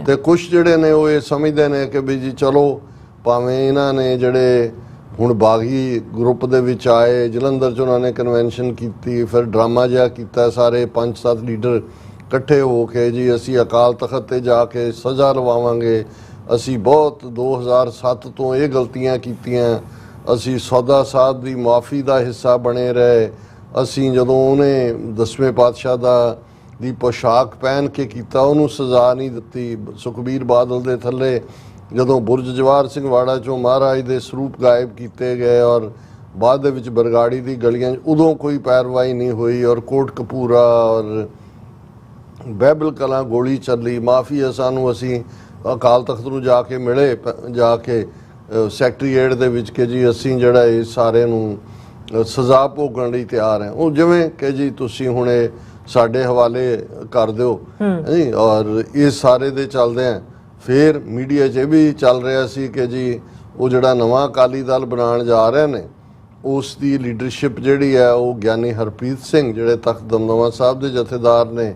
ਤੇ ਕੁਛ ਜਿਹੜੇ ਨੇ ਉਹ ਇਹ ਸਮਝਦੇ ਨੇ ਕਿ ਵੀ ਜੀ ਚਲੋ ਭਾਵੇਂ ਇਹਨਾਂ ਨੇ ਜਿਹੜੇ ਹੁਣ ਬਾਗੀ ਗਰੁੱਪ ਦੇ ਵਿੱਚ ਆਏ, ਜਲੰਧਰ 'ਚ ਉਹਨਾਂ ਨੇ ਕਨਵੈਨਸ਼ਨ ਕੀਤੀ, ਫਿਰ ਡਰਾਮਾ ਜਿਹਾ ਕੀਤਾ, ਸਾਰੇ 5-7 ਲੀਡਰ ਇਕੱਠੇ ਹੋ ਕੇ ਜੀ ਅਸੀਂ ਅਕਾਲ ਤਖਤ ਤੇ ਜਾ ਕੇ ਸਜ਼ਾ ਲਵਾਵਾਂਗੇ, ਅਸੀਂ ਬਹੁਤ 2007 ਤੋਂ ਇਹ ਗਲਤੀਆਂ ਕੀਤੀਆਂ, ਅਸੀਂ ਸੌਦਾ ਸਾਹਿਬ ਦੀ ਮੁਆਫੀ ਦਾ ਹਿੱਸਾ ਬਣੇ ਰਹੇ, ਅਸੀਂ ਜਦੋਂ ਉਹਨੇ 10ਵੇਂ ਪਾਤਸ਼ਾਹ ਦੀ ਪੋਸ਼ਾਕ ਪਹਿਨ ਕੇ ਕੀਤਾ ਉਹਨੂੰ ਸਜ਼ਾ ਨਹੀਂ ਦਿੱਤੀ, ਸੁਖਬੀਰ ਬਾਦਲ ਦੇ ਥੱਲੇ ਜਦੋਂ ਬੁਰਜ ਜਵਾਹਰ ਸਿੰਘ ਵਾੜਾ 'ਚੋਂ ਮਹਾਰਾਜ ਦੇ ਸਰੂਪ ਗਾਇਬ ਕੀਤੇ ਗਏ ਔਰ ਬਾਅਦ ਦੇ ਵਿੱਚ ਬਰਗਾੜੀ ਦੀ ਗਲੀਆਂ 'ਚ ਉਦੋਂ ਕੋਈ ਪੈਰਵਾਈ ਨਹੀਂ ਹੋਈ, ਔਰ ਕੋਟ ਕਪੂਰਾ ਔਰ ਬਹਿਬਲ ਕਲਾਂ ਗੋਲੀ ਚੱਲੀ, ਮਾਫੀ ਹੈ ਸਾਨੂੰ, ਅਸੀਂ ਅਕਾਲ ਤਖਤ ਨੂੰ ਜਾ ਕੇ ਮਿਲੇ, ਜਾ ਕੇ ਸੈਕਟਰੀਏਟ ਦੇ ਵਿੱਚ ਕਿ ਜੀ ਅਸੀਂ ਜਿਹੜਾ ਇਹ ਸਾਰੇ ਨੂੰ ਸਜ਼ਾ ਭੋਗਣ ਲਈ ਤਿਆਰ ਹੈ, ਉਹ ਜਿਵੇਂ ਕਿ ਜੀ ਤੁਸੀਂ ਹੁਣ ਇਹ ਸਾਡੇ ਹਵਾਲੇ ਕਰ ਦਿਓ ਜੀ। ਔਰ ਇਹ ਸਾਰੇ ਦੇ ਚੱਲਦੇ ਆ ਫਿਰ ਮੀਡੀਆ 'ਚ ਇਹ ਵੀ ਚੱਲ ਰਿਹਾ ਸੀ ਕਿ ਜੀ ਉਹ ਜਿਹੜਾ ਨਵਾਂ ਅਕਾਲੀ ਦਲ ਬਣਾਉਣ ਜਾ ਰਹੇ ਨੇ ਉਸ ਦੀ ਲੀਡਰਸ਼ਿਪ ਜਿਹੜੀ ਹੈ ਉਹ ਗਿਆਨੀ ਹਰਪ੍ਰੀਤ ਸਿੰਘ, ਜਿਹੜੇ ਤਖਤ ਦਮਦਮਾ ਸਾਹਿਬ ਦੇ ਜਥੇਦਾਰ ਨੇ,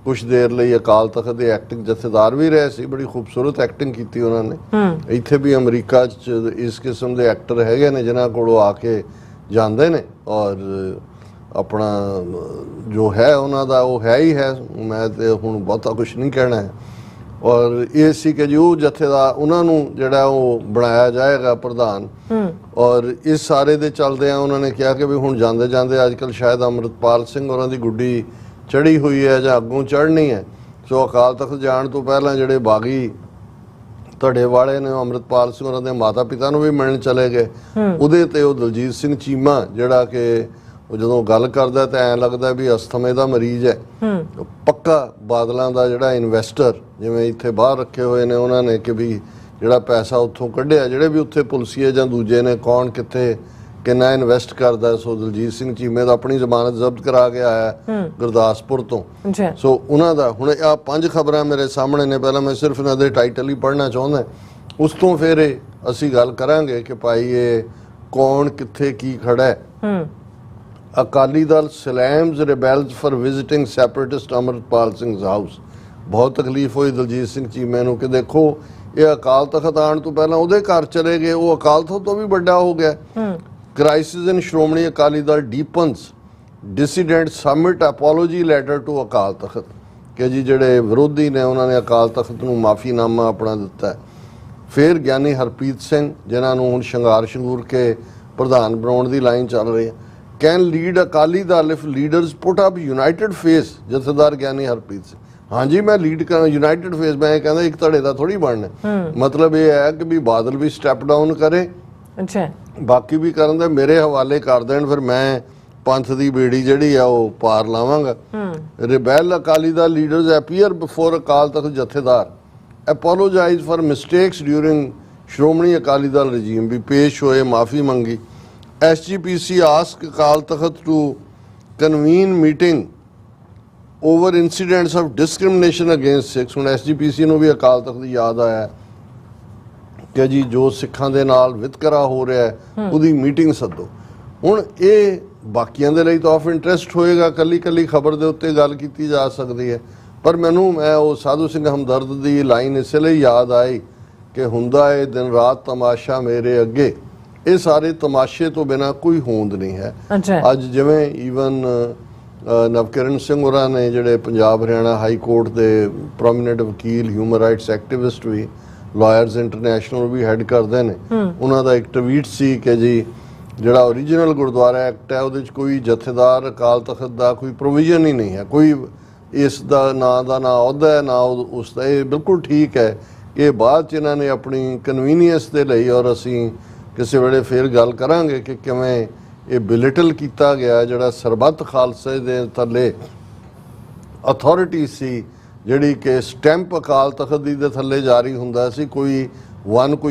ਕੁਛ ਦੇਰ ਲਈ ਅਕਾਲ ਤਖਤ ਦੇ ਐਕਟਿੰਗ ਜਥੇਦਾਰ ਵੀ ਰਹੇ ਸੀ, ਬੜੀ ਖੂਬਸੂਰਤ ਐਕਟਿੰਗ ਕੀਤੀ ਉਹਨਾਂ ਨੇ। ਇੱਥੇ ਵੀ ਅਮਰੀਕਾ 'ਚ ਇਸ ਕਿਸਮ ਦੇ ਐਕਟਰ ਹੈਗੇ ਨੇ ਜਿਨ੍ਹਾਂ ਕੋਲੋਂ ਆ ਕੇ ਜਾਂਦੇ ਨੇ, ਔਰ ਆਪਣਾ ਜੋ ਹੈ ਉਹਨਾਂ ਦਾ ਉਹ ਹੈ ਹੀ ਹੈ, ਮੈਂ ਤੇ ਹੁਣ ਬਹੁਤਾ ਕੁਛ ਨਹੀਂ ਕਹਿਣਾ ਹੈ। ਔਰ ਇਹ ਸੀ ਕਿ ਜੀ ਉਹ ਜਥੇਦਾਰ ਉਹਨਾਂ ਨੂੰ ਜਿਹੜਾ ਉਹ ਬਣਾਇਆ ਜਾਏਗਾ ਪ੍ਰਧਾਨ, ਔਰ ਇਸ ਸਾਰੇ ਦੇ ਚੱਲਦੇ ਆ ਉਹਨਾਂ ਨੇ ਕਿਹਾ ਕਿ ਵੀ ਹੁਣ ਜਾਂਦੇ ਜਾਂਦੇ ਅੱਜ ਕੱਲ੍ਹ ਸ਼ਾਇਦ ਅੰਮ੍ਰਿਤਪਾਲ ਸਿੰਘ ਉਹਨਾਂ ਦੀ ਗੁੱਡੀ ਚੜੀ ਹੋਈ ਹੈ ਜਾਂ ਅੱਗੋਂ ਚੜ੍ਹਨੀ ਹੈ, ਸੋ ਅਕਾਲ ਤਖਤ ਜਾਣ ਤੋਂ ਪਹਿਲਾਂ ਜਿਹੜੇ ਬਾਗੀ ਧੜੇ ਵਾਲੇ ਨੇ ਅੰਮ੍ਰਿਤਪਾਲ ਸਿੰਘ ਉਹਨਾਂ ਦੇ ਮਾਤਾ ਪਿਤਾ ਨੂੰ ਵੀ ਮਿਲਣ ਚਲੇ ਗਏ। ਉਹਦੇ ਤੇ ਉਹ ਦਲਜੀਤ ਸਿੰਘ ਚੀਮਾ ਜਿਹੜਾ ਕਿ ਉਹ ਜਦੋਂ ਗੱਲ ਕਰਦਾ ਤਾਂ ਐਂ ਲੱਗਦਾ ਵੀ ਅਸਥਮੇ ਦਾ ਮਰੀਜ਼ ਹੈ, ਪੱਕਾ ਬਾਦਲਾਂ ਦਾ ਜਿਹੜਾ ਇਨਵੈਸਟਰ, ਜਿਵੇਂ ਇੱਥੇ ਬਾਹਰ ਰੱਖੇ ਹੋਏ ਨੇ ਉਹਨਾਂ ਨੇ ਕਿ ਵੀ ਜਿਹੜਾ ਪੈਸਾ ਉੱਥੋਂ ਕੱਢਿਆ, ਜਿਹੜੇ ਵੀ ਉੱਥੇ ਪੁਲਸੀਏ ਜਾਂ ਦੂਜੇ ਨੇ, ਕੌਣ ਕਿੱਥੇ ਕਿੰਨਾ ਇਨਵੈਸਟ ਕਰਦਾ। ਸੋ ਦਲਜੀਤ ਸਿੰਘ ਚੀਮੇ ਦਾ ਆਪਣੀ ਜ਼ਮਾਨਤ ਜ਼ਬਤ ਕਰਾ ਕੇ ਆਇਆ ਗੁਰਦਾਸਪੁਰ ਤੋਂ। ਸੋ ਉਹਨਾਂ ਦਾ ਹੁਣ ਆਹ 5 ਖਬਰਾਂ ਮੇਰੇ ਸਾਹਮਣੇ ਨੇ, ਪਹਿਲਾਂ ਮੈਂ ਸਿਰਫ ਇਹਨਾਂ ਦੇ ਟਾਈਟਲ ਹੀ ਪੜ੍ਹਨਾ ਚਾਹੁੰਦਾ, ਉਸ ਤੋਂ ਫਿਰ ਅਸੀਂ ਗੱਲ ਕਰਾਂਗੇ ਕਿ ਭਾਈ ਇਹ ਕੌਣ ਕਿੱਥੇ ਕੀ ਖੜਾ ਹੈ। Akali Dal slams rebels for visiting separatist Amarpal Singh house. ਬਹੁਤ ਤਕਲੀਫ ਹੋਈ ਦਲਜੀਤ ਸਿੰਘ ਚੀਮੇ ਨੂੰ ਕਿ ਦੇਖੋ ਇਹ ਅਕਾਲ ਤਖਤ ਆਉਣ ਤੋਂ ਪਹਿਲਾਂ ਉਹਦੇ ਘਰ ਚਲੇ ਗਏ, ਉਹ ਅਕਾਲ ਤਖਤ ਤੋਂ ਵੀ ਵੱਡਾ ਹੋ ਗਿਆ। Crisis in Shiromani Akali Dal deepens, dissident submit apology letter to Akal Takht, ਕਿ ਜੀ ਜਿਹੜੇ ਵਿਰੋਧੀ ਨੇ ਉਹਨਾਂ ਨੇ ਅਕਾਲ ਤਖਤ ਨੂੰ ਮਾਫੀਨਾਮਾ ਆਪਣਾ ਦਿੱਤਾ। ਫਿਰ ਗਿਆਨੀ ਹਰਪ੍ਰੀਤ ਸਿੰਘ ਜਿਨ੍ਹਾਂ ਨੂੰ ਹੁਣ ਸ਼ਿੰਗਾਰ ਸ਼ੰਗੂਰ ਕੇ ਪ੍ਰਧਾਨ ਬਣਾਉਣ ਦੀ ਲਾਈਨ ਚੱਲ ਰਹੀ ਹੈ, can lead Akali Dal if leaders put up United face. ਜਥੇਦਾਰ ਗਿਆਨੀ ਹਰਪ੍ਰੀਤ ਸਿੰਘ, ਹਾਂਜੀ ਮੈਂ ਲੀਡ ਕਰਾਂ ਯੂਨਾਈਟਿਡ ਫੇਸ, ਮੈਂ ਕਹਿੰਦਾ ਇੱਕ ਧੜੇ ਦਾ ਥੋੜੀ ਬਣਨਾ। ਮਤਲਬ ਇਹ ਹੈ ਕਿ ਵੀ ਬਾਦਲ ਵੀ ਸਟੈਪ ਡਾਊਨ ਕਰੇ ਅੱਛਾ ਬਾਕੀ ਵੀ ਕਰਨ ਦੇ ਮੇਰੇ ਹਵਾਲੇ ਕਰ ਦੇਣ, ਫਿਰ ਮੈਂ ਪੰਥ ਦੀ ਬੇੜੀ ਜਿਹੜੀ ਆ ਉਹ ਪਾਰ ਲਾਵਾਂਗਾ। Rebel Akali Dal leaders appear before Akal Takht Jathedar apologize for mistakes during Shiromani Akali Dal regime, ਵੀ ਪੇਸ਼ ਹੋਏ, ਮਾਫੀ ਮੰਗੀ। SGPC asked Akal Takht to convene meeting over incidents of discrimination against Sikhs। ਹੁਣ SGPC ਨੂੰ ਵੀ ਅਕਾਲ ਤਖਤ ਦੀ ਯਾਦ ਆਇਆ ਕਿ ਜੀ ਜੋ ਸਿੱਖਾਂ ਦੇ ਨਾਲ ਵਿਤਕਰਾ ਹੋ ਰਿਹਾ ਹੈ ਉਹਦੀ ਮੀਟਿੰਗ ਸੱਦੋ। ਹੁਣ ਇਹ ਬਾਕੀਆਂ ਦੇ ਲਈ ਤਾਂ ਆਫ ਇੰਟਰਸਟ ਹੋਏਗਾ, ਕੱਲੀ ਕੱਲੀ ਖਬਰ ਦੇ ਉੱਤੇ ਗੱਲ ਕੀਤੀ ਜਾ ਸਕਦੀ ਹੈ, ਪਰ ਮੈਂ ਉਹ ਸਾਧੂ ਸਿੰਘ ਹਮਦਰਦ ਦੀ ਲਾਈਨ ਇਸੇ ਲਈ ਯਾਦ ਆਈ ਕਿ ਹੁੰਦਾ ਏ ਦਿਨ ਰਾਤ ਤਮਾਸ਼ਾ ਮੇਰੇ ਅੱਗੇ। ਇਹ ਸਾਰੇ ਤਮਾਸ਼ੇ ਤੋਂ ਬਿਨਾ ਕੋਈ ਹੋਂਦ ਨਹੀਂ ਹੈ। ਅੱਜ ਜਿਵੇਂ ਈਵਨ ਨਵਕਿਰਨ ਸਿੰਘ ਹੋਰਾਂ ਨੇ, ਜਿਹੜੇ ਪੰਜਾਬ ਹਰਿਆਣਾ ਹਾਈ ਕੋਰਟ ਦੇ ਪ੍ਰੋਮੀਨੈਂਟ ਵਕੀਲ, ਹਿਊਮਨ ਰਾਈਟਸ ਐਕਟਿਵਿਸਟ ਵੀ, ਲਾਇਰਸ ਇੰਟਰਨੈਸ਼ਨਲ ਵੀ ਹੈਡ ਕਰਦੇ ਨੇ, ਉਹਨਾਂ ਦਾ ਇੱਕ ਟਵੀਟ ਸੀ ਕਿ ਜੀ ਜਿਹੜਾ ਓਰੀਜਨਲ ਗੁਰਦੁਆਰਾ ਐਕਟ ਹੈ ਉਹਦੇ 'ਚ ਕੋਈ ਜਥੇਦਾਰ ਅਕਾਲ ਤਖਤ ਦਾ ਕੋਈ ਪ੍ਰੋਵੀਜ਼ਨ ਹੀ ਨਹੀਂ ਹੈ, ਕੋਈ ਇਸ ਦਾ ਨਾਂ ਦਾ ਨਾ ਅਹੁਦਾ ਹੈ ਨਾ ਉਸ ਦਾ। ਇਹ ਬਿਲਕੁਲ ਠੀਕ ਹੈ ਕਿ ਬਾਅਦ 'ਚ ਇਹਨਾਂ ਨੇ ਆਪਣੀ ਕਨਵੀਨੀਅੰਸ ਦੇ ਲਈ, ਔਰ ਅਸੀਂ ਕਿਸੇ ਵੇਲੇ ਫਿਰ ਗੱਲ ਕਰਾਂਗੇ ਕਿ ਕਿਵੇਂ ਇਹ ਬਿਲਿਟਲ ਕੀਤਾ ਗਿਆ, ਜਿਹੜਾ ਸਰਬੱਤ ਖਾਲਸੇ ਦੇ ਥੱਲੇ ਅਥਾਰਟੀ ਸੀ, ਜਿਹੜੀ ਕਿ ਸਟੈਂਪ ਅਕਾਲ ਤਖਤ ਦੀ ਦੇ ਥੱਲੇ ਜਾਰੀ ਹੁੰਦਾ ਸੀ। ਕੋਈ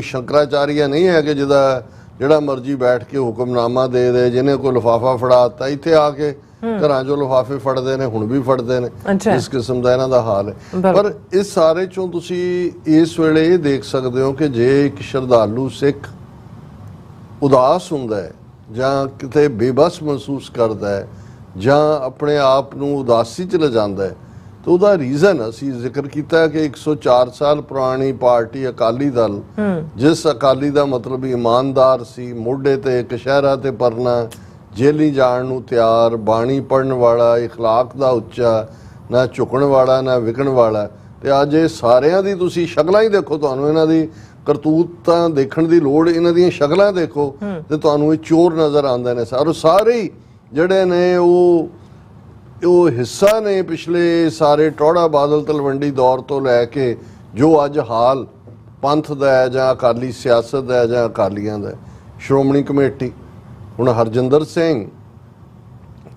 ਸ਼ੰਕਰਾਚਾਰੀਆ ਨਹੀਂ ਹੈ ਕਿ ਜਿਹੜਾ ਮਰਜ਼ੀ ਬੈਠ ਕੇ ਹੁਕਮਨਾਮਾ ਦੇ ਦੇ, ਜਿਹਨੇ ਕੋਈ ਲਿਫਾਫਾ ਫੜਾਤਾ, ਇੱਥੇ ਆ ਕੇ ਘਰਾਂ 'ਚੋਂ ਲਿਫਾਫੇ ਫੜਦੇ ਨੇ, ਹੁਣ ਵੀ ਫੜਦੇ ਨੇ। ਇਸ ਕਿਸਮ ਦਾ ਇਹਨਾਂ ਦਾ ਹਾਲ ਹੈ। ਪਰ ਇਸ ਸਾਰੇ 'ਚੋਂ ਤੁਸੀਂ ਇਸ ਵੇਲੇ ਇਹ ਦੇਖ ਸਕਦੇ ਹੋ ਕਿ ਜੇ ਇੱਕ ਸ਼ਰਧਾਲੂ ਸਿੱਖ ਉਦਾਸ ਹੁੰਦਾ ਹੈ ਜਾਂ ਕਿਤੇ ਬੇਬਸ ਮਹਿਸੂਸ ਕਰਦਾ ਹੈ ਜਾਂ ਆਪਣੇ ਆਪ ਨੂੰ ਉਦਾਸੀ 'ਚ ਲਿਜਾਂਦਾ ਹੈ, ਤਾਂ ਉਹਦਾ ਰੀਜ਼ਨ ਅਸੀਂ ਜ਼ਿਕਰ ਕੀਤਾ ਕਿ 104 ਸਾਲ ਪੁਰਾਣੀ ਪਾਰਟੀ ਅਕਾਲੀ ਦਲ, ਜਿਸ ਅਕਾਲੀ ਦਾ ਮਤਲਬ ਇਮਾਨਦਾਰ ਸੀ, ਮੋਢੇ ਤੇ ਕਸ਼ਹਿਰਾ ਤੇ ਪਰਨਾ, ਜੇਲੀ ਜਾਣ ਨੂੰ ਤਿਆਰ, ਬਾਣੀ ਪੜਨ ਵਾਲਾ, ਇਖਲਾਕ ਦਾ ਉੱਚਾ, ਨਾ ਝੁਕਣ ਵਾਲਾ ਨਾ ਵਿਕਣ ਵਾਲਾ। ਤੇ ਅੱਜ ਇਹ ਸਾਰਿਆਂ ਦੀ ਤੁਸੀਂ ਸ਼ਕਲਾਂ ਹੀ ਦੇਖੋ, ਤੁਹਾਨੂੰ ਇਹਨਾਂ ਦੀ ਕਰਤੂਤਾਂ ਦੇਖਣ ਦੀ ਲੋੜ, ਇਹਨਾਂ ਦੀਆਂ ਸ਼ਕਲਾਂ ਦੇਖੋ ਤੇ ਤੁਹਾਨੂੰ ਇਹ ਚੋਰ ਨਜ਼ਰ ਆਉਂਦੇ ਨੇ। ਸਾਰੇ ਜਿਹੜੇ ਨੇ ਉਹ ਹਿੱਸਾ ਨੇ ਪਿਛਲੇ ਸਾਰੇ ਟੌੜਾ ਬਾਦਲ ਤਲਵੰਡੀ ਦੌਰ ਤੋਂ ਲੈ ਕੇ ਜੋ ਅੱਜ ਹਾਲ ਪੰਥ ਦਾ ਹੈ ਜਾਂ ਅਕਾਲੀ ਸਿਆਸਤ ਦਾ ਹੈ ਜਾਂ ਅਕਾਲੀਆਂ ਦਾ। ਸ਼੍ਰੋਮਣੀ ਕਮੇਟੀ, ਹੁਣ ਹਰਜਿੰਦਰ ਸਿੰਘ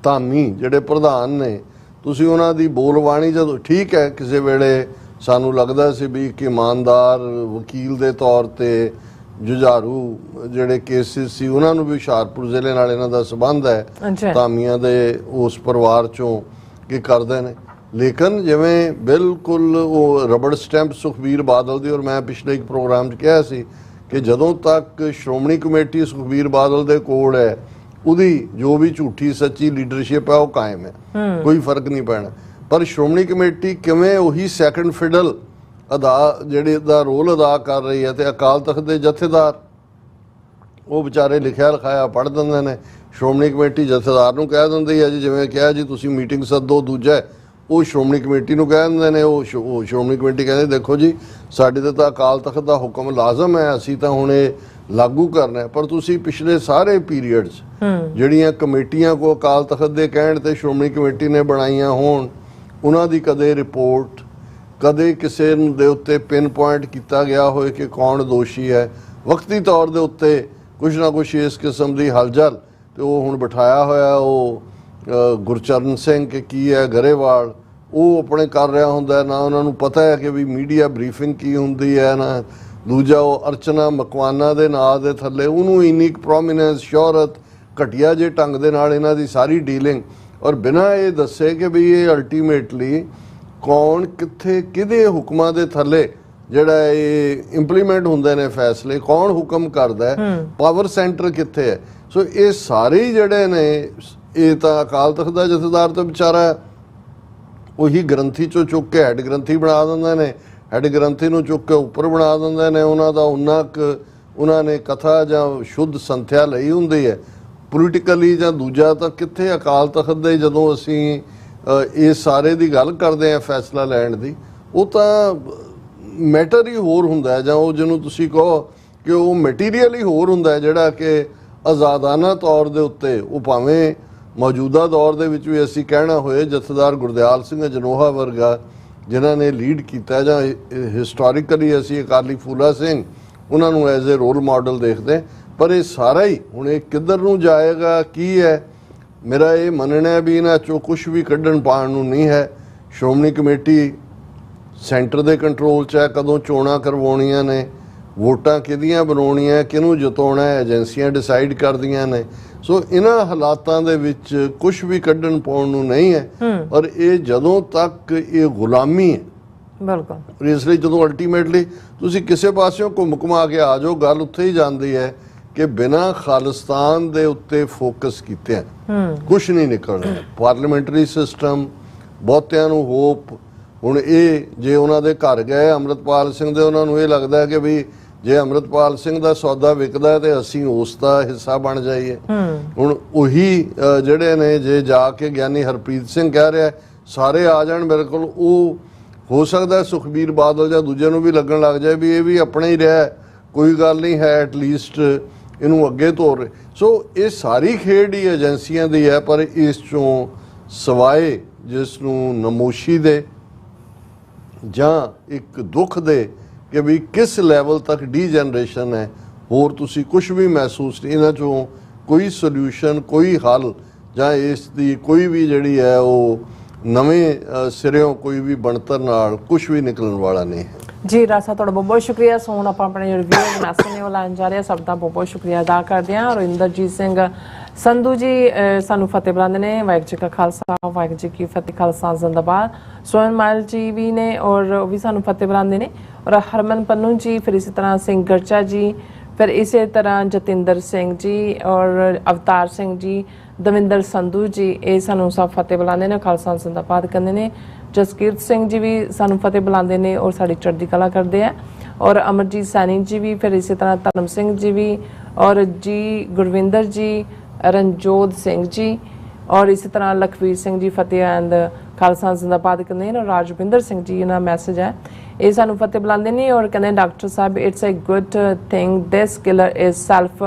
ਧਾਮੀ ਜਿਹੜੇ ਪ੍ਰਧਾਨ ਨੇ, ਤੁਸੀਂ ਉਹਨਾਂ ਦੀ ਬੋਲਬਾਣੀ ਜਦੋਂ ਠੀਕ ਹੈ, ਕਿਸੇ ਵੇਲੇ ਸਾਨੂੰ ਲੱਗਦਾ ਸੀ ਵੀ ਇੱਕ ਇਮਾਨਦਾਰ ਵਕੀਲ ਦੇ ਤੌਰ ਤੇ ਜੁਝਾਰੂ ਜਿਹੜੇ ਕੇਸਿਸ ਸੀ ਉਹਨਾਂ ਨੂੰ ਵੀ ਹੁਸ਼ਿਆਰਪੁਰ ਜ਼ਿਲ੍ਹੇ ਨਾਲ ਇਹਨਾਂ ਦਾ ਸੰਬੰਧ ਹੈ, ਧਾਮੀਆਂ ਦੇ ਉਸ ਪਰਿਵਾਰ ਚੋਂ ਕੀ ਕਰਦੇ ਨੇ। ਲੇਕਿਨ ਜਿਵੇਂ ਬਿਲਕੁਲ ਉਹ ਰਬੜ ਸਟੈਂਪ ਸੁਖਬੀਰ ਬਾਦਲ ਦੀ, ਔਰ ਮੈਂ ਪਿਛਲੇ ਇੱਕ ਪ੍ਰੋਗਰਾਮ 'ਚ ਕਿਹਾ ਸੀ ਕਿ ਜਦੋਂ ਤੱਕ ਸ਼੍ਰੋਮਣੀ ਕਮੇਟੀ ਸੁਖਬੀਰ ਬਾਦਲ ਦੇ ਕੋਲ ਹੈ, ਉਹਦੀ ਜੋ ਵੀ ਝੂਠੀ ਸੱਚੀ ਲੀਡਰਸ਼ਿਪ ਹੈ ਉਹ ਕਾਇਮ ਹੈ, ਕੋਈ ਫਰਕ ਨਹੀਂ ਪੈਣਾ। ਪਰ ਸ਼੍ਰੋਮਣੀ ਕਮੇਟੀ ਕਿਵੇਂ ਉਹੀ ਸੈਕੰਡ ਫਿਡਲ ਜਿਹੜੇ ਦਾ ਰੋਲ ਅਦਾ ਕਰ ਰਹੀ ਹੈ, ਤੇ ਅਕਾਲ ਤਖਤ ਦੇ ਜਥੇਦਾਰ ਉਹ ਵਿਚਾਰੇ ਲਿਖਿਆ ਲਿਖਾਇਆ ਪੜ੍ਹ ਦਿੰਦੇ ਨੇ। ਸ਼੍ਰੋਮਣੀ ਕਮੇਟੀ ਜਥੇਦਾਰ ਨੂੰ ਕਹਿ ਦਿੰਦੀ ਹੈ ਜੀ, ਜਿਵੇਂ ਕਿਹਾ ਜੀ ਤੁਸੀਂ ਮੀਟਿੰਗ ਸੱਦੋ, ਦੂਜਾ ਉਹ ਸ਼੍ਰੋਮਣੀ ਕਮੇਟੀ ਨੂੰ ਕਹਿ ਦਿੰਦੇ ਨੇ। ਉਹ ਸ਼੍ਰੋਮਣੀ ਕਮੇਟੀ ਕਹਿੰਦੇ ਦੇਖੋ ਜੀ ਸਾਡੇ ਤੇ ਤਾਂ ਅਕਾਲ ਤਖਤ ਦਾ ਹੁਕਮ ਲਾਜ਼ਮ ਹੈ, ਅਸੀਂ ਤਾਂ ਹੁਣ ਇਹ ਲਾਗੂ ਕਰਨਾ ਹੈ। ਪਰ ਤੁਸੀਂ ਪਿਛਲੇ ਸਾਰੇ ਪੀਰੀਅਡਸ ਜਿਹੜੀਆਂ ਕਮੇਟੀਆਂ ਕੋ ਅਕਾਲ ਤਖਤ ਦੇ ਕਹਿਣ ਤੇ ਸ਼੍ਰੋਮਣੀ ਕਮੇਟੀ ਨੇ ਬਣਾਈਆਂ ਹੋਣ, ਉਹਨਾਂ ਦੀ ਕਦੇ ਰਿਪੋਰਟ, ਕਦੇ ਕਿਸੇ ਦੇ ਉੱਤੇ ਪਿਨ ਪੁਆਇੰਟ ਕੀਤਾ ਗਿਆ ਹੋਏ ਕਿ ਕੌਣ ਦੋਸ਼ੀ ਹੈ। ਵਕਤੀ ਤੌਰ ਦੇ ਉੱਤੇ ਕੁਛ ਨਾ ਕੁਛ ਇਸ ਕਿਸਮ ਦੀ ਹਲਚਲ, ਤੇ ਉਹ ਹੁਣ ਬਿਠਾਇਆ ਹੋਇਆ ਉਹ ਗੁਰਚਰਨ ਸਿੰਘ ਕਿ ਕੀ ਹੈ ਗਰੇਵਾਲ, ਉਹ ਆਪਣੇ ਕਰ ਰਿਹਾ ਹੁੰਦਾ। ਨਾ ਉਹਨਾਂ ਨੂੰ ਪਤਾ ਹੈ ਕਿ ਵੀ ਮੀਡੀਆ ਬਰੀਫਿੰਗ ਕੀ ਹੁੰਦੀ ਹੈ, ਨਾ ਦੂਜਾ ਉਹ ਅਰਚਨਾ ਮਕਵਾਨਾ ਦੇ ਨਾਂ ਦੇ ਥੱਲੇ ਉਹਨੂੰ ਇੰਨੀ ਪ੍ਰੋਮੀਨੈਂਸ, ਸ਼ੋਹਰਤ, ਘਟੀਆ ਜੇ ਢੰਗ ਦੇ ਨਾਲ ਇਹਨਾਂ ਦੀ ਸਾਰੀ ਡੀਲਿੰਗ, ਔਰ ਬਿਨਾਂ ਇਹ ਦੱਸੇ ਕਿ ਵੀ ਇਹ ਅਲਟੀਮੇਟਲੀ ਕੌਣ ਕਿੱਥੇ ਕਿਹਦੇ ਹੁਕਮਾਂ ਦੇ ਥੱਲੇ ਜਿਹੜਾ ਇਹ ਇੰਪਲੀਮੈਂਟ ਹੁੰਦੇ ਨੇ ਫੈਸਲੇ, ਕੌਣ ਹੁਕਮ ਕਰਦਾ ਹੈ, ਪਾਵਰ ਸੈਂਟਰ ਕਿੱਥੇ ਹੈ। ਸੋ ਇਹ ਸਾਰੇ ਜਿਹੜੇ ਨੇ, ਇਹ ਤਾਂ ਅਕਾਲ ਤਖਤ ਦਾ ਜਥੇਦਾਰ ਤਾਂ ਵਿਚਾਰਾ ਉਹੀ ਗ੍ਰੰਥੀ ਚੋਂ ਚੁੱਕ ਕੇ ਹੈਡ ਗ੍ਰੰਥੀ ਬਣਾ ਦਿੰਦੇ ਨੇ, ਹੈਡ ਗ੍ਰੰਥੀ ਨੂੰ ਚੁੱਕ ਕੇ ਉੱਪਰ ਬਣਾ ਦਿੰਦੇ ਨੇ। ਉਹਨਾਂ ਦਾ ਉਹਨਾਂ ਉਹਨਾਂ ਨੇ ਕਥਾ ਜਾਂ ਸ਼ੁੱਧ ਸੰਥਿਆ ਲਈ ਹੁੰਦੀ ਹੈ ਪੋਲੀਟੀਕਲੀ ਜਾਂ ਦੂਜਾ। ਤਾਂ ਕਿੱਥੇ ਅਕਾਲ ਤਖਤ ਦੇ ਜਦੋਂ ਅਸੀਂ ਇਸ ਸਾਰੇ ਦੀ ਗੱਲ ਕਰਦੇ ਹਾਂ ਫੈਸਲਾ ਲੈਣ ਦੀ, ਉਹ ਤਾਂ ਮੈਟਰ ਹੀ ਹੋਰ ਹੁੰਦਾ ਹੈ, ਜਾਂ ਉਹ ਜਿਹਨੂੰ ਤੁਸੀਂ ਕਹੋ ਕਿ ਉਹ ਮਟੀਰੀਅਲ ਹੀ ਹੋਰ ਹੁੰਦਾ ਹੈ, ਜਿਹੜਾ ਕਿ ਆਜ਼ਾਦਾਨਾ ਤੌਰ ਦੇ ਉੱਤੇ ਉਹ ਭਾਵੇਂ ਮੌਜੂਦਾ ਦੌਰ ਦੇ ਵਿੱਚ ਵੀ ਅਸੀਂ ਕਹਿਣਾ ਹੋਏ ਜਥੇਦਾਰ ਗੁਰਦਿਆਲ ਸਿੰਘ ਜਨੋਹਾ ਵਰਗਾ ਜਿਨ੍ਹਾਂ ਨੇ ਲੀਡ ਕੀਤਾ, ਜਾਂ ਹਿਸਟੋਰੀਕਲੀ ਅਸੀਂ ਅਕਾਲੀ ਫੂਲਾ ਸਿੰਘ ਉਹਨਾਂ ਨੂੰ ਐਜ਼ ਏ ਰੋਲ ਮਾਡਲ ਦੇਖਦੇ, ਪਰ ਇਹ ਸਾਰਾ ਹੀ ਹੁਣ ਇਹ ਕਿੱਧਰ ਨੂੰ ਜਾਏਗਾ ਕੀ ਹੈ, ਮੇਰਾ ਇਹ ਮੰਨਣਾ ਵੀ ਇਹਨਾਂ ਚੋਂ ਕੁਝ ਵੀ ਕੱਢਣ ਪਾਉਣ ਨੂੰ ਨਹੀਂ ਹੈ। ਸ਼੍ਰੋਮਣੀ ਕਮੇਟੀ ਸੈਂਟਰ ਦੇ ਕੰਟਰੋਲ 'ਚ ਹੈ, ਕਦੋਂ ਚੋਣਾਂ ਕਰਵਾਉਣੀਆਂ ਨੇ, ਵੋਟਾਂ ਕਿਹਦੀਆਂ ਬਣਾਉਣੀਆਂ, ਕਿਹਨੂੰ ਜਿਤਾਉਣਾ ਹੈ, ਏਜੰਸੀਆਂ ਡਿਸਾਈਡ ਕਰਦੀਆਂ ਨੇ। ਸੋ ਇਹਨਾਂ ਹਾਲਾਤਾਂ ਦੇ ਵਿੱਚ ਕੁਝ ਵੀ ਕੱਢਣ ਪਾਉਣ ਨੂੰ ਨਹੀਂ ਹੈ। ਔਰ ਇਹ ਜਦੋਂ ਤੱਕ ਇਹ ਗੁਲਾਮੀ ਹੈ, ਬਿਲਕੁਲ, ਇਸ ਲਈ ਜਦੋਂ ਅਲਟੀਮੇਟਲੀ ਤੁਸੀਂ ਕਿਸੇ ਪਾਸਿਓਂ ਘੁੰਮ ਘੁਮਾ ਕੇ ਆ ਜਾਓ, ਗੱਲ ਉੱਥੇ ਹੀ ਜਾਂਦੀ ਹੈ ਕਿ ਬਿਨਾਂ ਖਾਲਿਸਤਾਨ ਦੇ ਉੱਤੇ ਫੋਕਸ ਕੀਤੇ ਕੁਝ ਨਹੀਂ ਨਿਕਲਣਾ। ਪਾਰਲੀਮੈਂਟਰੀ ਸਿਸਟਮ, ਬਹੁਤਿਆਂ ਨੂੰ ਹੋਪ, ਹੁਣ ਇਹ ਜੇ ਉਹਨਾਂ ਦੇ ਘਰ ਗਏ ਅੰਮ੍ਰਿਤਪਾਲ ਸਿੰਘ ਦੇ, ਉਹਨਾਂ ਨੂੰ ਇਹ ਲੱਗਦਾ ਕਿ ਵੀ ਜੇ ਅੰਮ੍ਰਿਤਪਾਲ ਸਿੰਘ ਦਾ ਸੌਦਾ ਵਿਕਦਾ ਤੇ ਅਸੀਂ ਉਸ ਦਾ ਹਿੱਸਾ ਬਣ ਜਾਈਏ। ਹੁਣ ਉਹੀ ਜਿਹੜੇ ਨੇ, ਜੇ ਜਾ ਕੇ ਗਿਆਨੀ ਹਰਪ੍ਰੀਤ ਸਿੰਘ ਕਹਿ ਰਿਹਾ ਸਾਰੇ ਆ ਜਾਣ ਮੇਰੇ ਕੋਲ, ਉਹ ਹੋ ਸਕਦਾ ਸੁਖਬੀਰ ਬਾਦਲ ਜਾਂ ਦੂਜੇ ਨੂੰ ਵੀ ਲੱਗਣ ਲੱਗ ਜਾਏ ਵੀ ਇਹ ਵੀ ਆਪਣਾ ਹੀ ਰਿਹਾ, ਕੋਈ ਗੱਲ ਨਹੀਂ ਹੈ, ਐਟਲੀਸਟ ਇਹਨੂੰ ਅੱਗੇ ਤੋਰ ਰਹੇ। ਸੋ ਇਹ ਸਾਰੀ ਖੇਡ ਹੀ ਏਜੰਸੀਆਂ ਦੀ ਹੈ, ਪਰ ਇਸ ਚੋਂ ਸਵਾਏ ਜਿਸ ਨੂੰ ਨਮੋਸ਼ੀ ਦੇ ਜਾਂ ਇੱਕ ਦੁੱਖ ਦੇ ਕਿ ਵੀ ਕਿਸ ਲੈਵਲ ਤੱਕ ਡੀਜਨਰੇਸ਼ਨ ਹੈ, ਹੋਰ ਤੁਸੀਂ ਕੁਝ ਵੀ ਮਹਿਸੂਸ ਨਹੀਂ। ਇਹਨਾਂ ਚੋਂ ਕੋਈ ਸੋਲਿਊਸ਼ਨ, ਕੋਈ ਹੱਲ ਜਾਂ ਇਸ ਦੀ ਕੋਈ ਵੀ ਜਿਹੜੀ ਹੈ ਉਹ ਨਵੇਂ ਸਿਰਿਓਂ ਕੋਈ ਵੀ ਬਣਤਰ ਨਾਲ ਕੁਝ ਵੀ ਨਿਕਲਣ ਵਾਲਾ ਨਹੀਂ ਹੈ। ਜੀ ਰਾਸਾ, ਤੁਹਾਡਾ ਬਹੁਤ ਬਹੁਤ ਸ਼ੁਕਰੀਆ। ਸੋ ਹੁਣ ਆਪਾਂ ਆਪਣੇ ਜਿਹੜੇ ਵੀਰ ਮੈਸੇਜ ਨੇ ਉਹ ਲਾਉਣ ਜਾ ਰਹੇ ਹਾਂ। ਸਭ ਦਾ ਬਹੁਤ ਬਹੁਤ ਸ਼ੁਕਰੀਆ ਅਦਾ ਕਰਦੇ ਹਾਂ। ਰਵਿੰਦਰਜੀਤ ਸਿੰਘ ਸੰਧੂ ਜੀ ਸਾਨੂੰ ਫਤਿਹ ਬੁਲਾਉਂਦੇ ਨੇ। ਵਾਹਿਗੁਰੂ ਜੀ ਕਾ ਖਾਲਸਾ, ਵਾਹਿਗੁਰੂ ਜੀ ਕੀ ਫਤਿਹ। ਖਾਲਸਾ ਜ਼ਿੰਦਾਬਾਦ। ਸੋਹਨ ਮਾਇਲ ਜੀ ਵੀ ਨੇ ਔਰ ਉਹ ਵੀ ਸਾਨੂੰ ਫਤਿਹ ਬੁਲਾਉਂਦੇ ਨੇ। ਔਰ ਹਰਮਨ ਪੰਨੂ ਜੀ, ਫਿਰ ਇਸੇ ਤਰ੍ਹਾਂ ਸਿੰਘ ਗਰਚਾ ਜੀ, ਫਿਰ ਇਸੇ ਤਰ੍ਹਾਂ ਜਤਿੰਦਰ ਸਿੰਘ ਜੀ ਔਰ ਅਵਤਾਰ ਸਿੰਘ ਜੀ, ਦਵਿੰਦਰ ਸੰਧੂ ਜੀ, ਇਹ ਸਾਨੂੰ ਸਭ ਫਤਿਹ ਬੁਲਾਉਂਦੇ ਨੇ, ਖਾਲਸਾ ਜ਼ਿੰਦਾਬਾਦ ਕਹਿੰਦੇ ਨੇ। ਜਸਕੀਰਤ ਸਿੰਘ ਜੀ ਵੀ ਸਾਨੂੰ ਫਤਿਹ ਬੁਲਾਉਂਦੇ ਨੇ ਔਰ ਸਾਡੀ ਚੜ੍ਹਦੀ ਕਲਾ ਕਰਦੇ ਆ। ਔਰ ਅਮਰਜੀਤ ਸੈਣੀ ਜੀ ਵੀ, ਫਿਰ ਇਸੇ ਤਰ੍ਹਾਂ ਧਰਮ ਸਿੰਘ ਜੀ ਵੀ, ਔਰ ਜੀ ਗੁਰਵਿੰਦਰ ਜੀ, ਰਣਜੋਤ ਸਿੰਘ ਜੀ, ਔਰ ਇਸੇ ਤਰ੍ਹਾਂ ਲਖਵੀਰ ਸਿੰਘ ਜੀ ਫਤਿਹ ਐਂਡ ਖਾਲਸਾ ਜ਼ਿੰਦਾਬਾਦ ਕਹਿੰਦੇ ਨੇ। ਰਾਜਵਿੰਦਰ ਸਿੰਘ ਜੀ ਇਹਨਾਂ ਮੈਸੇਜ ਹੈ, ਇਹ ਸਾਨੂੰ ਫਤਿਹ ਬੁਲਾਉਂਦੇ ਨੇ ਔਰ ਕਹਿੰਦੇ doctor sahib it's a good thing this killer is self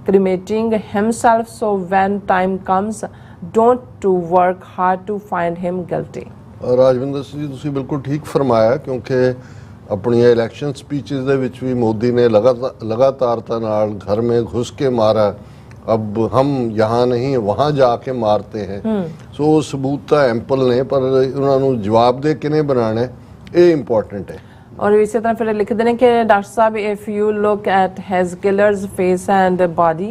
incriminating himself, so when time comes don't to work hard to find him guilty। Rajwinder Singh ji ਤੁਸੀਂ ਬਿਲਕੁਲ ਠੀਕ ਫਰਮਾਇਆ, ਕਿਉਂਕਿ ਆਪਣੀਆਂ ਇਲੈਕਸ਼ਨ ਸਪੀਚਸ ਦੇ ਵਿੱਚ ਵੀ ਮੋਦੀ ਨੇ ਲਗਾਤਾਰਤਾ ਨਾਲ ਘਰ में घुस के मारा, अब हम यहाँ नहीं वहाँ जाके मारते हैं। सो सबूत ਤਾਂ ਐਂਪਲ ਨੇ, ਪਰ ਉਹਨਾਂ ਨੂੰ ਜਵਾਬਦੇਹ ਕਿਨੇ ਬਣਾਉਣਾ ਇਹ ਇੰਪੋਰਟੈਂਟ ਹੈ। और इसी तरह फिर लिखते हैं कि डॉक्टर साहब if you look at his killers face and body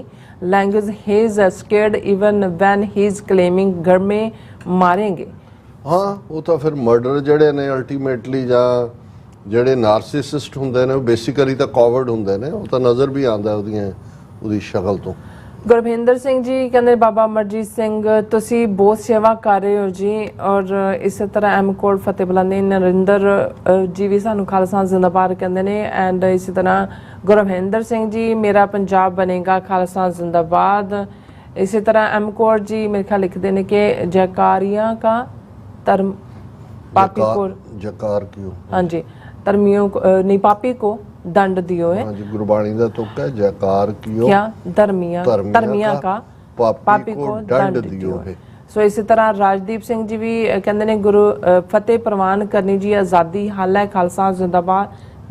language he is scared even when he is claiming घर में मारेंगे। हाँ वो तो फिर मर्डर ਜਿਹੜੇ ਨੇ ਅਲਟੀਮੇਟਲੀ ਜਾਂ ਜਿਹੜੇ ਨਾਰਸਿਸਿਸਟ ਹੁੰਦੇ ਨੇ ਉਹ ਬੇਸਿਕਲੀ ਤਾਂ ਕਾਵਰਡ ਹੁੰਦੇ ਨੇ, ਉਹ ਤਾਂ ਨਜ਼ਰ ਵੀ ਆਉਂਦਾ ਉਹਦੀ ਸ਼ਕਲ ਤੋਂ। ਗੁਰਭਿੰਦਰ ਸਿੰਘ ਜੀ ਕਹਿੰਦੇ ਬਾਬਾ ਅਮਰਜੀਤ ਸਿੰਘ ਤੁਸੀਂ ਬਹੁਤ ਸੇਵਾ ਕਰ ਰਹੇ ਹੋ ਜੀ। ਔਰ ਇਸੇ ਤਰ੍ਹਾਂ ਐਮ ਕੋਡ ਫਤਿਹ ਬੁਲਾਉਂਦੇ। ਨਰਿੰਦਰ ਜੀ ਵੀ ਸਾਨੂੰ ਖਾਲਸਾ ਜ਼ਿੰਦਾਬਾਦ ਕਹਿੰਦੇ ਨੇ। ਐਂਡ ਇਸੇ ਤਰ੍ਹਾਂ ਗੁਰਭਿੰਦਰ ਸਿੰਘ ਜੀ ਮੇਰਾ ਪੰਜਾਬ ਬਣੇਗਾ, ਖਾਲਸਾ ਜ਼ਿੰਦਾਬਾਦ। ਇਸੇ ਤਰ੍ਹਾਂ ਐਮ ਕੋਡ ਜੀ ਮੇਰੇ ਖਿਆਲ ਲਿਖਦੇ ਨੇ ਕਿ ਜੈਕਾਰੀਆਂ का ਧਰਮ पापी को जकार क्यों, हाँ जी, धर्मियों को नहीं पापी को दंड दियो है। हाँ जी, गुरबाणी का तुक है जयकार कियो क्या धर्मिया का पापी को दंड दियो है। सो इसी तरह राजदीप सिंह जी भी कहते ने गुरु फतेह प्रवान करनी जी आज़ादी हाल है, खालसा जिंदाबाद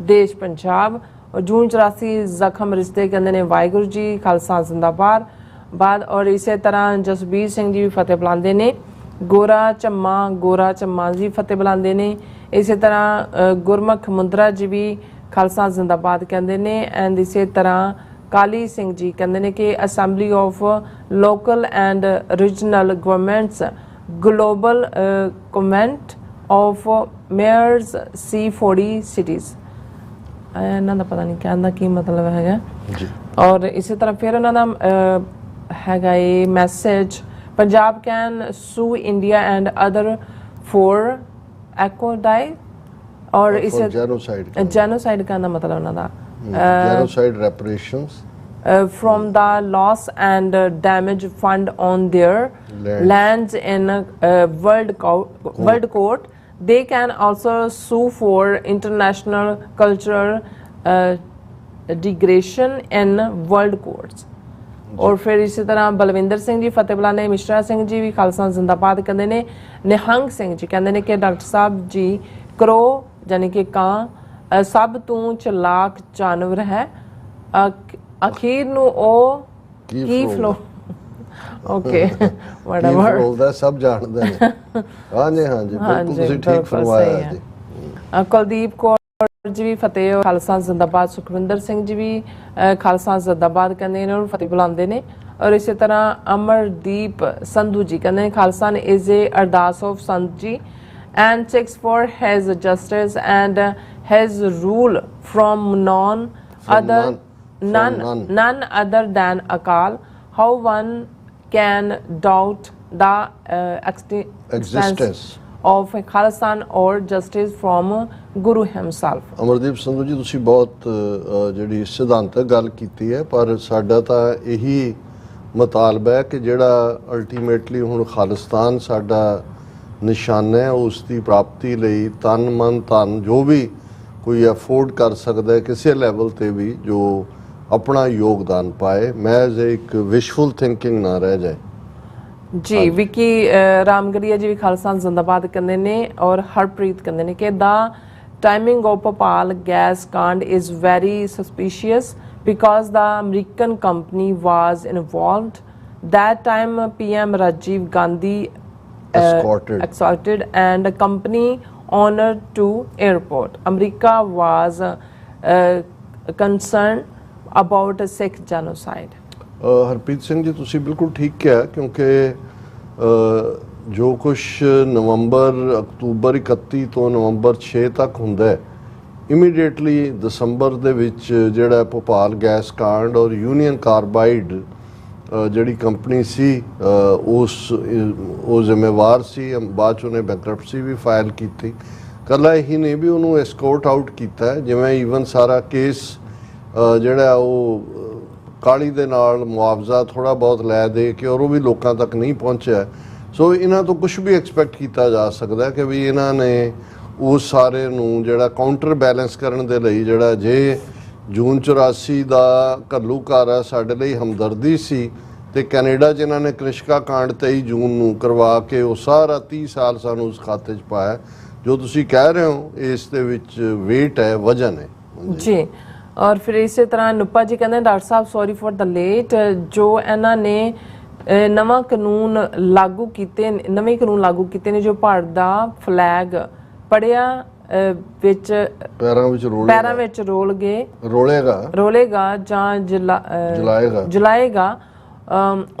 देश पंजाब। और जून 84 जख्म रिश्ते कहते ने वाहिगुरू जी खालसा जिंदाबाद बाद। और इसी तरह जसबीर सिंह जी भी फतेह बुलाते ने। गोरा चम्मा जी फतेह बुलाते ने। इसी तरह गुरमुख मुंद्रा जी भी खालसा जिंदाबाद कहते ने। एंड इसी तरह काली सिंह जी कहते हैं कि assembly of local and regional governments global covenant of mayors C40 cities, इन्हों का पता नहीं कहने का की मतलब है जी। और इसी तरह फिर उन्होंने हैगा ये message Punjab can sue India and other for एक्वाडाई और इसे जेनोसाइड का मतलब उन्होंने genocide reparations from the loss and damage fund on their lands in world court. They can also sue for international cultural degradation in world courts। और फिर इसी तरह बलविंदर सिंह जी फतेह बुलाने। मिश्रा सिंह जी भी खालसा जिंदाबाद कहते हैं। निहंग सिंह जी कहते हैं कि डॉक्टर साहब जी करो यानी कि कां सब तू चलाक जानवर है, ਅਖੀਰ ਨੂੰ ਉਹ ਕੀ ਫਲੋ ਓਕੇ ਵਟਐਵਰ ਫਲੋਦਾ ਸਭ ਜਾਣਦੇ ਨੇ। ਹਾਂਜੀ ਹਾਂਜੀ ਬਿਲਕੁਲ ਤੁਸੀਂ ਠੀਕ ਫਰਮਾਇਆ ਜੀ। ਕੁਲਦੀਪ ਕੌਰ ਜੀ ਵੀ ਫਤਿਹ ਖਾਲਸਾ ਜ਼ਿੰਦਾਬਾਦ, ਸੁਖਵਿੰਦਰ ਸਿੰਘ ਜੀ ਵੀ ਖਾਲਸਾ ਜ਼ਿੰਦਾਬਾਦ ਕਹਿੰਦੇ ਇਹਨਾਂ ਨੂੰ ਫਤਿਹ ਬੁਲਾਉਂਦੇ ਨੇ। ਔਰ ਇਸੇ ਤਰ੍ਹਾਂ ਅਮਰਦੀਪ ਸੰਧੂ ਜੀ ਕਹਿੰਦੇ ਨੇ ਖਾਲਸਾ ਇਜ਼ ਏ ਅਰਦਾਸ ਆਫ ਸੰਤ ਜੀ and seeks for his justice and his rule from none other than Akal. How one can doubt the existence of Khalsa or justice from Guru himself. Amardeep Sandhu ji ਤੁਸੀਂ ਬਹੁਤ ਜਿਹੜੀ ਸਿਧਾਂਤਕ ਗੱਲ ਕੀਤੀ ਹੈ, ਪਰ ਸਾਡਾ ਤਾਂ ਇਹੀ ਮਤਾਲਬਾ ਹੈ ਕਿ ਜਿਹੜਾ ਅਲਟੀਮੇਟਲੀ ਹੁਣ ਖਾਲਿਸਤਾਨ ਸਾਡਾ ਨਿਸ਼ਾਨਾ ਹੈ, ਉਸ ਦੀ ਪ੍ਰਾਪਤੀ ਲਈ ਤਨ ਮਨ ਧਨ ਜੋ ਵੀ ਕੋਈ ਅਫੋਰਡ ਕਰ ਸਕਦਾ ਹੈ ਕਿਸੇ ਲੈਵਲ ਤੇ ਵੀ, ਜੋ ਆਪਣਾ ਯੋਗਦਾਨ ਪਾਏ, ਮਹਿਜ਼ ਇੱਕ ਵਿਸ਼ਫੁਲ ਥਿੰਕਿੰਗ ਨਾ ਰਹਿ ਜਾਏ ਜੀ। ਵਿਕੀ ਰਾਮਗੜੀਆ ਜੀ ਵੀ ਖਾਲਸਾ ਜ਼ਿੰਦਾਬਾਦ ਕਹਿੰਦੇ ਨੇ ਔਰ ਹਰਪ੍ਰੀਤ ਕਹਿੰਦੇ ਨੇ ਕਿ ਦਾ timing of Bhopal gas कांड is very suspicious because the American company was involved. That time PM Rajiv Gandhi escorted and the company owner to airport. America was concerned about a Sikh genocide. Harpreet Singh ji ਤੁਸੀਂ ਬਿਲਕੁਲ ਠੀਕ ਕਿਹਾ, ਕਿਉਂਕਿ ਜੋ ਕੁਝ ਨਵੰਬਰ October 31 ਤੋਂ ਨਵੰਬਰ 6 ਤੱਕ ਹੁੰਦਾ ਹੈ, ਇਮੀਡੀਏਟਲੀ ਦਸੰਬਰ ਦੇ ਵਿੱਚ ਜਿਹੜਾ ਭੋਪਾਲ ਗੈਸ ਕਾਂਡ ਔਰ ਯੂਨੀਅਨ ਕਾਰਬਾਈਡ ਜਿਹੜੀ ਕੰਪਨੀ ਸੀ ਉਹ ਜ਼ਿੰਮੇਵਾਰ ਸੀ। ਬਾਅਦ 'ਚ ਉਹਨੇ ਬੈਂਕਰਪਸੀ ਵੀ ਫਾਈਲ ਕੀਤੀ। ਇਕੱਲਾ ਇਹੀ ਨਹੀਂ ਵੀ ਉਹਨੂੰ ਐਸਕੋਰਟ ਆਊਟ ਕੀਤਾ, ਜਿਵੇਂ ਈਵਨ ਸਾਰਾ ਕੇਸ ਜਿਹੜਾ ਉਹ ਕਾਲੀ ਦੇ ਨਾਲ ਮੁਆਵਜ਼ਾ ਥੋੜ੍ਹਾ ਬਹੁਤ ਲੈ ਦੇ ਕੇ ਔਰ ਉਹ ਵੀ ਲੋਕਾਂ ਤੱਕ ਨਹੀਂ ਪਹੁੰਚਿਆ। ਸੋ ਇਹਨਾਂ ਤੋਂ ਕੁਝ ਵੀ ਐਕਸਪੈਕਟ ਕੀਤਾ ਜਾ ਸਕਦਾ ਕਿ ਵੀ ਇਹਨਾਂ ਨੇ ਉਸ ਸਾਰੇ ਨੂੰ ਜਿਹੜਾ ਕਾਊਂਟਰ ਬੈਲੈਂਸ ਕਰਨ ਦੇ ਲਈ, ਜਿਹੜਾ ਜੇ ਜੂਨ 84 ਦਾ ਘੱਲੂਘਾਰਾ ਸਾਡੇ ਲਈ ਹਮਦਰਦੀ ਸੀ, ਤੇ ਕੈਨੇਡਾ 'ਚ ਇਹਨਾਂ ਨੇ ਕ੍ਰਿਸ਼ਕਾ ਕਾਂਡ 23 ਜੂਨ ਨੂੰ ਕਰਵਾ ਕੇ ਉਹ ਸਾਰਾ 30 ਸਾਲ ਸਾਨੂੰ ਉਸ ਖਾਤੇ 'ਚ ਪਾਇਆ। ਜੋ ਤੁਸੀਂ ਕਹਿ ਰਹੇ ਹੋ ਇਸ ਦੇ ਵਿੱਚ ਵੇਟ ਹੈ, ਵਜਨ ਹੈ ਜੀ। ਔਰ ਫਿਰ ਇਸੇ ਤਰ੍ਹਾਂ ਨੁੱਪਾ ਜੀ ਕਹਿੰਦੇ doctor Sahib sorry for the late, ਜੋ ਇਹਨਾਂ ਨੇ ਨਵੇਂ ਕਾਨੂੰਨ ਲਾਗੂ ਕੀਤੇ ਨੇ, ਜੋ ਭਾਰਤ ਦਾ ਫਲੈਗ ਪੜਿਆ ਵਿੱਚ ਪੈਰਾਂ ਵਿੱਚ ਰੋਲੇਗਾ ਜਾਂ ਜਲਾਏਗਾ,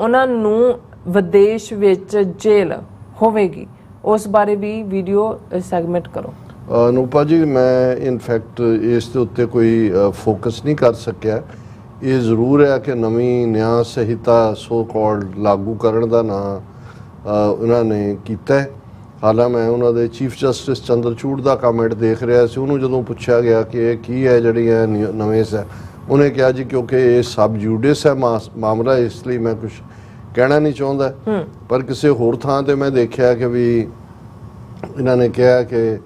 ਉਹਨਾਂ ਨੂੰ ਵਿਦੇਸ਼ ਵਿੱਚ ਜੇਲ੍ਹ ਹੋਵੇਗੀ। ਉਸ ਬਾਰੇ ਵੀ ਵੀਡੀਓ ਸੈਗਮੈਂਟ ਕਰੋ। ਨੂਪਾ ਜੀ ਮੈਂ ਇਨਫੈਕਟ ਇਸ ਦੇ ਉੱਤੇ ਕੋਈ ਫੋਕਸ ਨਹੀਂ ਕਰ ਸਕਿਆ। ਇਹ ਜ਼ਰੂਰ ਹੈ ਕਿ ਨਵੀਂ ਨਿਆਂ ਸੰਹਿਤਾ ਸੋ ਕਾਲਡ ਲਾਗੂ ਕਰਨ ਦਾ ਨਾਂ ਉਹਨਾਂ ਨੇ ਕੀਤਾ ਹੈ। ਹਾਲਾਂ ਮੈਂ ਉਹਨਾਂ ਦੇ ਚੀਫ ਜਸਟਿਸ ਚੰਦਰਚੂੜ ਦਾ ਕਮੈਂਟ ਦੇਖ ਰਿਹਾ ਸੀ। ਉਹਨੂੰ ਜਦੋਂ ਪੁੱਛਿਆ ਗਿਆ ਕਿ ਇਹ ਕੀ ਹੈ ਜਿਹੜੀਆਂ ਨਵੇਂਸ ਹੈ, ਉਹਨੇ ਕਿਹਾ ਜੀ ਕਿਉਂਕਿ ਇਹ ਸਬ ਜੂਡਿਸ ਹੈ ਮਾਮਲਾ, ਇਸ ਲਈ ਮੈਂ ਕੁਝ ਕਹਿਣਾ ਨਹੀਂ ਚਾਹੁੰਦਾ। ਪਰ ਕਿਸੇ ਹੋਰ ਥਾਂ ਤੇ ਮੈਂ ਦੇਖਿਆ ਕਿ ਵੀ ਇਹਨਾਂ ਨੇ ਕਿਹਾ ਕਿ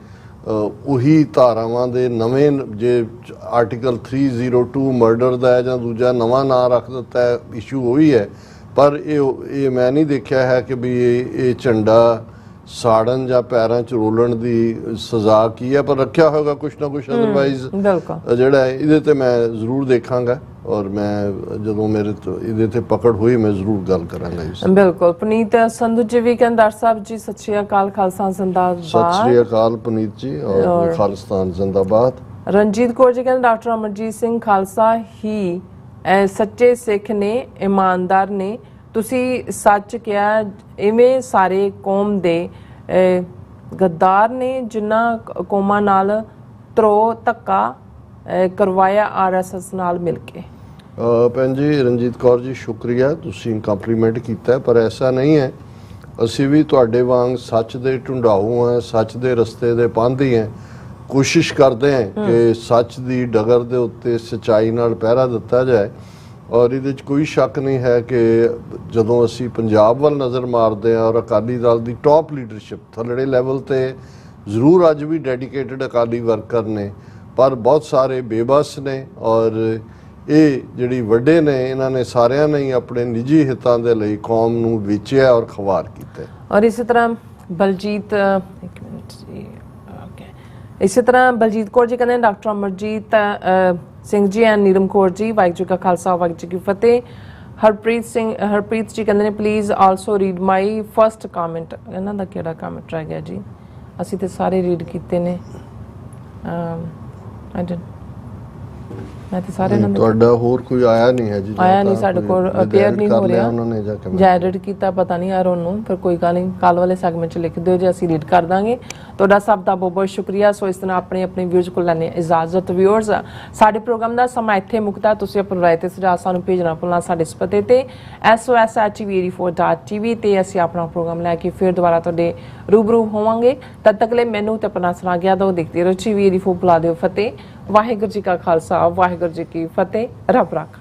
ਉਹੀ ਧਾਰਾਵਾਂ ਦੇ ਨਵੇਂ, ਜੇ ਆਰਟੀਕਲ 302 ਮਰਡਰ ਦਾ ਹੈ ਜਾਂ ਦੂਜਾ ਨਵਾਂ ਨਾਂ ਰੱਖ ਦਿੱਤਾ ਹੈ, ਇਸ਼ੂ ਉਹੀ ਹੈ। ਪਰ ਇਹ ਮੈਂ ਨਹੀਂ ਦੇਖਿਆ ਹੈ ਕਿ ਵੀ ਇਹ ਝੰਡਾ ਸਾੜਨ ਜਾਂ ਪੈਰਾਂ 'ਚ ਰੋਲਣ ਦੀ ਸਜ਼ਾ ਕੀ ਹੈ, ਪਰ ਰੱਖਿਆ ਹੋਏਗਾ ਕੁਛ ਨਾ ਕੁਛ। ਅਦਰਵਾਈਜ਼ ਜਿਹੜਾ ਹੈ ਇਹਦੇ ਤੇ ਮੈਂ ਜ਼ਰੂਰ ਦੇਖਾਂਗਾ, ਔਰ ਮੈਂ ਜਦੋਂ ਮੇਰੇ ਤੋਂ ਇਹਦੇ ਤੇ ਪਕੜ ਹੋਈ ਮੈਂ ਜ਼ਰੂਰ ਗੱਲ ਕਰਾਂਗਾ ਇਸ। ਬਿਲਕੁਲ। ਪੁਨੀਤ ਸੰਧੂ ਜੀ ਵੀ ਕਹਿੰਦੇ ਡਾਕਟਰ ਸਾਹਿਬ ਜੀ ਸਤਿ ਸ਼੍ਰੀ ਅਕਾਲ, ਖਾਲਸਾ ਜ਼ਿੰਦਾਬਾਦ। ਸਤਿ ਸ਼੍ਰੀ ਅਕਾਲ ਪੁਨੀਤ ਜੀ, ਔਰ ਖਾਲਿਸਤਾਨ ਜ਼ਿੰਦਾਬਾਦ। ਰਣਜੀਤ ਕੌਰ ਜੀ ਕਹਿੰਦੇ ਡਾਕਟਰ ਅਮਰਜੀਤ ਸਿੰਘ ਖਾਲਸਾ ਹੀ ਸੱਚੇ ਸਿੱਖ ਨੇ, ਇਮਾਨਦਾਰ ਨੇ। ਤੁਸੀਂ ਸੱਚ ਕਿਹਾ, ਇਵੇਂ ਸਾਰੇ ਕੌਮ ਦੇ ਗੱਦਾਰ ਨੇ ਜਿਨ੍ਹਾਂ ਕੌਮਾਂ ਨਾਲ ਧੱਕਾ ਕਰਵਾਇਆ RSS ਨਾਲ ਮਿਲ ਕੇ। ਭੈਣ ਜੀ ਰਣਜੀਤ ਕੌਰ ਜੀ ਸ਼ੁਕਰੀਆ, ਤੁਸੀਂ ਕੰਪਲੀਮੈਂਟ ਕੀਤਾ, ਪਰ ਐਸਾ ਨਹੀਂ ਹੈ। ਅਸੀਂ ਵੀ ਤੁਹਾਡੇ ਵਾਂਗ ਸੱਚ ਦੇ ਢੁੰਡਾਊ ਹਾਂ, ਸੱਚ ਦੇ ਰਸਤੇ ਦੇ ਪਾਂਧੀ ਹਾਂ। ਕੋਸ਼ਿਸ਼ ਕਰਦੇ ਹਾਂ ਕਿ ਸੱਚ ਦੀ ਡਗਰ ਦੇ ਉੱਤੇ ਸੱਚਾਈ ਨਾਲ ਪਹਿਰਾ ਦਿੱਤਾ ਜਾਏ। ਔਰ ਇਹਦੇ 'ਚ ਕੋਈ ਸ਼ੱਕ ਨਹੀਂ ਹੈ ਕਿ ਜਦੋਂ ਅਸੀਂ ਪੰਜਾਬ ਵੱਲ ਨਜ਼ਰ ਮਾਰਦੇ ਹਾਂ ਔਰ ਅਕਾਲੀ ਦਲ ਦੀ ਟੌਪ ਲੀਡਰਸ਼ਿਪ ਥੱਲੜੇ ਲੈਵਲ ਤੇ ਜ਼ਰੂਰ ਅੱਜ ਵੀ ਡੈਡੀਕੇਟਡ ਅਕਾਲੀ ਵਰਕਰ ਨੇ, ਪਰ ਬਹੁਤ ਸਾਰੇ ਬੇਬਸ ਨੇ। ਔਰ ਇਹ ਜਿਹੜੀ ਵੱਡੇ ਨੇ, ਇਹਨਾਂ ਨੇ ਸਾਰਿਆਂ ਨੇ ਹੀ ਆਪਣੇ ਨਿੱਜੀ ਹਿੱਤਾਂ ਦੇ ਲਈ ਕੌਮ ਨੂੰ ਵੇਚਿਆ ਔਰ ਖਵਾਰ ਕੀਤਾ। ਔਰ ਇਸੇ ਤਰ੍ਹਾਂ ਬਲਜੀਤ ਇਸੇ ਤਰ੍ਹਾਂ ਬਲਜੀਤ ਕੌਰ ਜੀ ਕਹਿੰਦੇ ਨੇ ਡਾਕਟਰ ਅਮਰਜੀਤ ਸਿੰਘ ਜੀ ਐਂਡ ਨੀਰਮ ਕੌਰ ਜੀ, ਵਾਹਿਗੁਰੂ ਜੀ ਕਾ ਖਾਲਸਾ ਵਾਹਿਗੁਰੂ ਜੀ ਕੀ ਫਤਿਹ। ਹਰਪ੍ਰੀਤ ਜੀ ਕਹਿੰਦੇ ਨੇ please also read my first comment. ਇਹਨਾਂ ਦਾ ਕਿਹੜਾ ਕਮੈਂਟ ਰਹਿ ਗਿਆ ਜੀ? ਅਸੀਂ ਤੇ ਸਾਰੇ ਰੀਡ ਕੀਤੇ ਨੇ। ਮੈਂ ਤੇ ਸਾਰੇ ਇਹਨਾਂ ਦੇ ਤੁਹਾਡਾ ਹੋਰ ਕੋਈ ਆਇਆ ਨਹੀਂ ਹੈ ਜੀ? ਆਇਆ ਨਹੀਂ ਸਾਡੇ ਕੋਲ, ਅਪੀਅਰ ਨਹੀਂ ਹੋ ਰਿਹਾ ਉਹਨਾਂ ਨੇ ਜਾ ਕੇ ਜਾਂ ਐਡਿਟ ਕੀਤਾ, ਪਤਾ ਨਹੀਂ ਯਾਰ ਉਹਨੂੰ। ਫਿਰ ਕੋਈ ਗੱਲ ਨਹੀਂ, ਕੱਲ ਵਾਲੇ ਸੈਗਮੈਂਟ 'ਚ ਲਿਖ ਦਿਓ ਜੇ, ਅਸੀਂ ਰੀਡ ਕਰ ਦਾਂਗੇ। ਤੁਹਾਡਾ ਸਭ ਦਾ ਬਹੁਤ ਬਹੁਤ ਸ਼ੁਕਰੀਆ। ਸੋ ਇਸ ਤਰ੍ਹਾਂ ਆਪਣੇ ਵਿਊਜ਼ ਕੋਲ ਲੈਣੇ ਇਜਾਜ਼ਤ। ਵਿਊਅਰਸ, ਸਾਡੇ ਪ੍ਰੋਗਰਾਮ ਦਾ ਸਮਾਂ ਇੱਥੇ ਮੁੱਕਦਾ। ਤੁਸੀਂ ਆਪਣੀ ਰਾਏ ਤੇ ਸੁਝਾਅ ਸਾਨੂੰ ਭੇਜਣਾ ਭੁੱਲਣਾ ਸਾਡੇ ਇਸ ਪਤੇ ਤੇ sos@tv84.tv ਤੇ ਅਸੀਂ ਆਪਣਾ ਪ੍ਰੋਗਰਾਮ ਲੈ ਕੇ ਫਿਰ ਦੁਬਾਰਾ ਤੁਹਾਡੇ ਰੂਬਰੂ ਹੋਵਾਂਗੇ। ਤਦ ਤੱਕ ਲਈ ਮੈਨੂੰ ਤੇ ਆਪਣਾ ਸੁਣਾ ਗਿਆ ਦੋ ਦੇਖਦੇ ਰਹੋ। TV84 ਬੁਲਾ ਦਿਓ ਫਤਿਹ। ਵਾਹਿਗੁਰੂ ਜੀ ਕਾ ਖਾਲਸਾ ਵਾਹਿਗੁਰੂ ਜੀ ਕੀ ਫਤਿਹ। ਰੱਬ ਰਾਖਾ।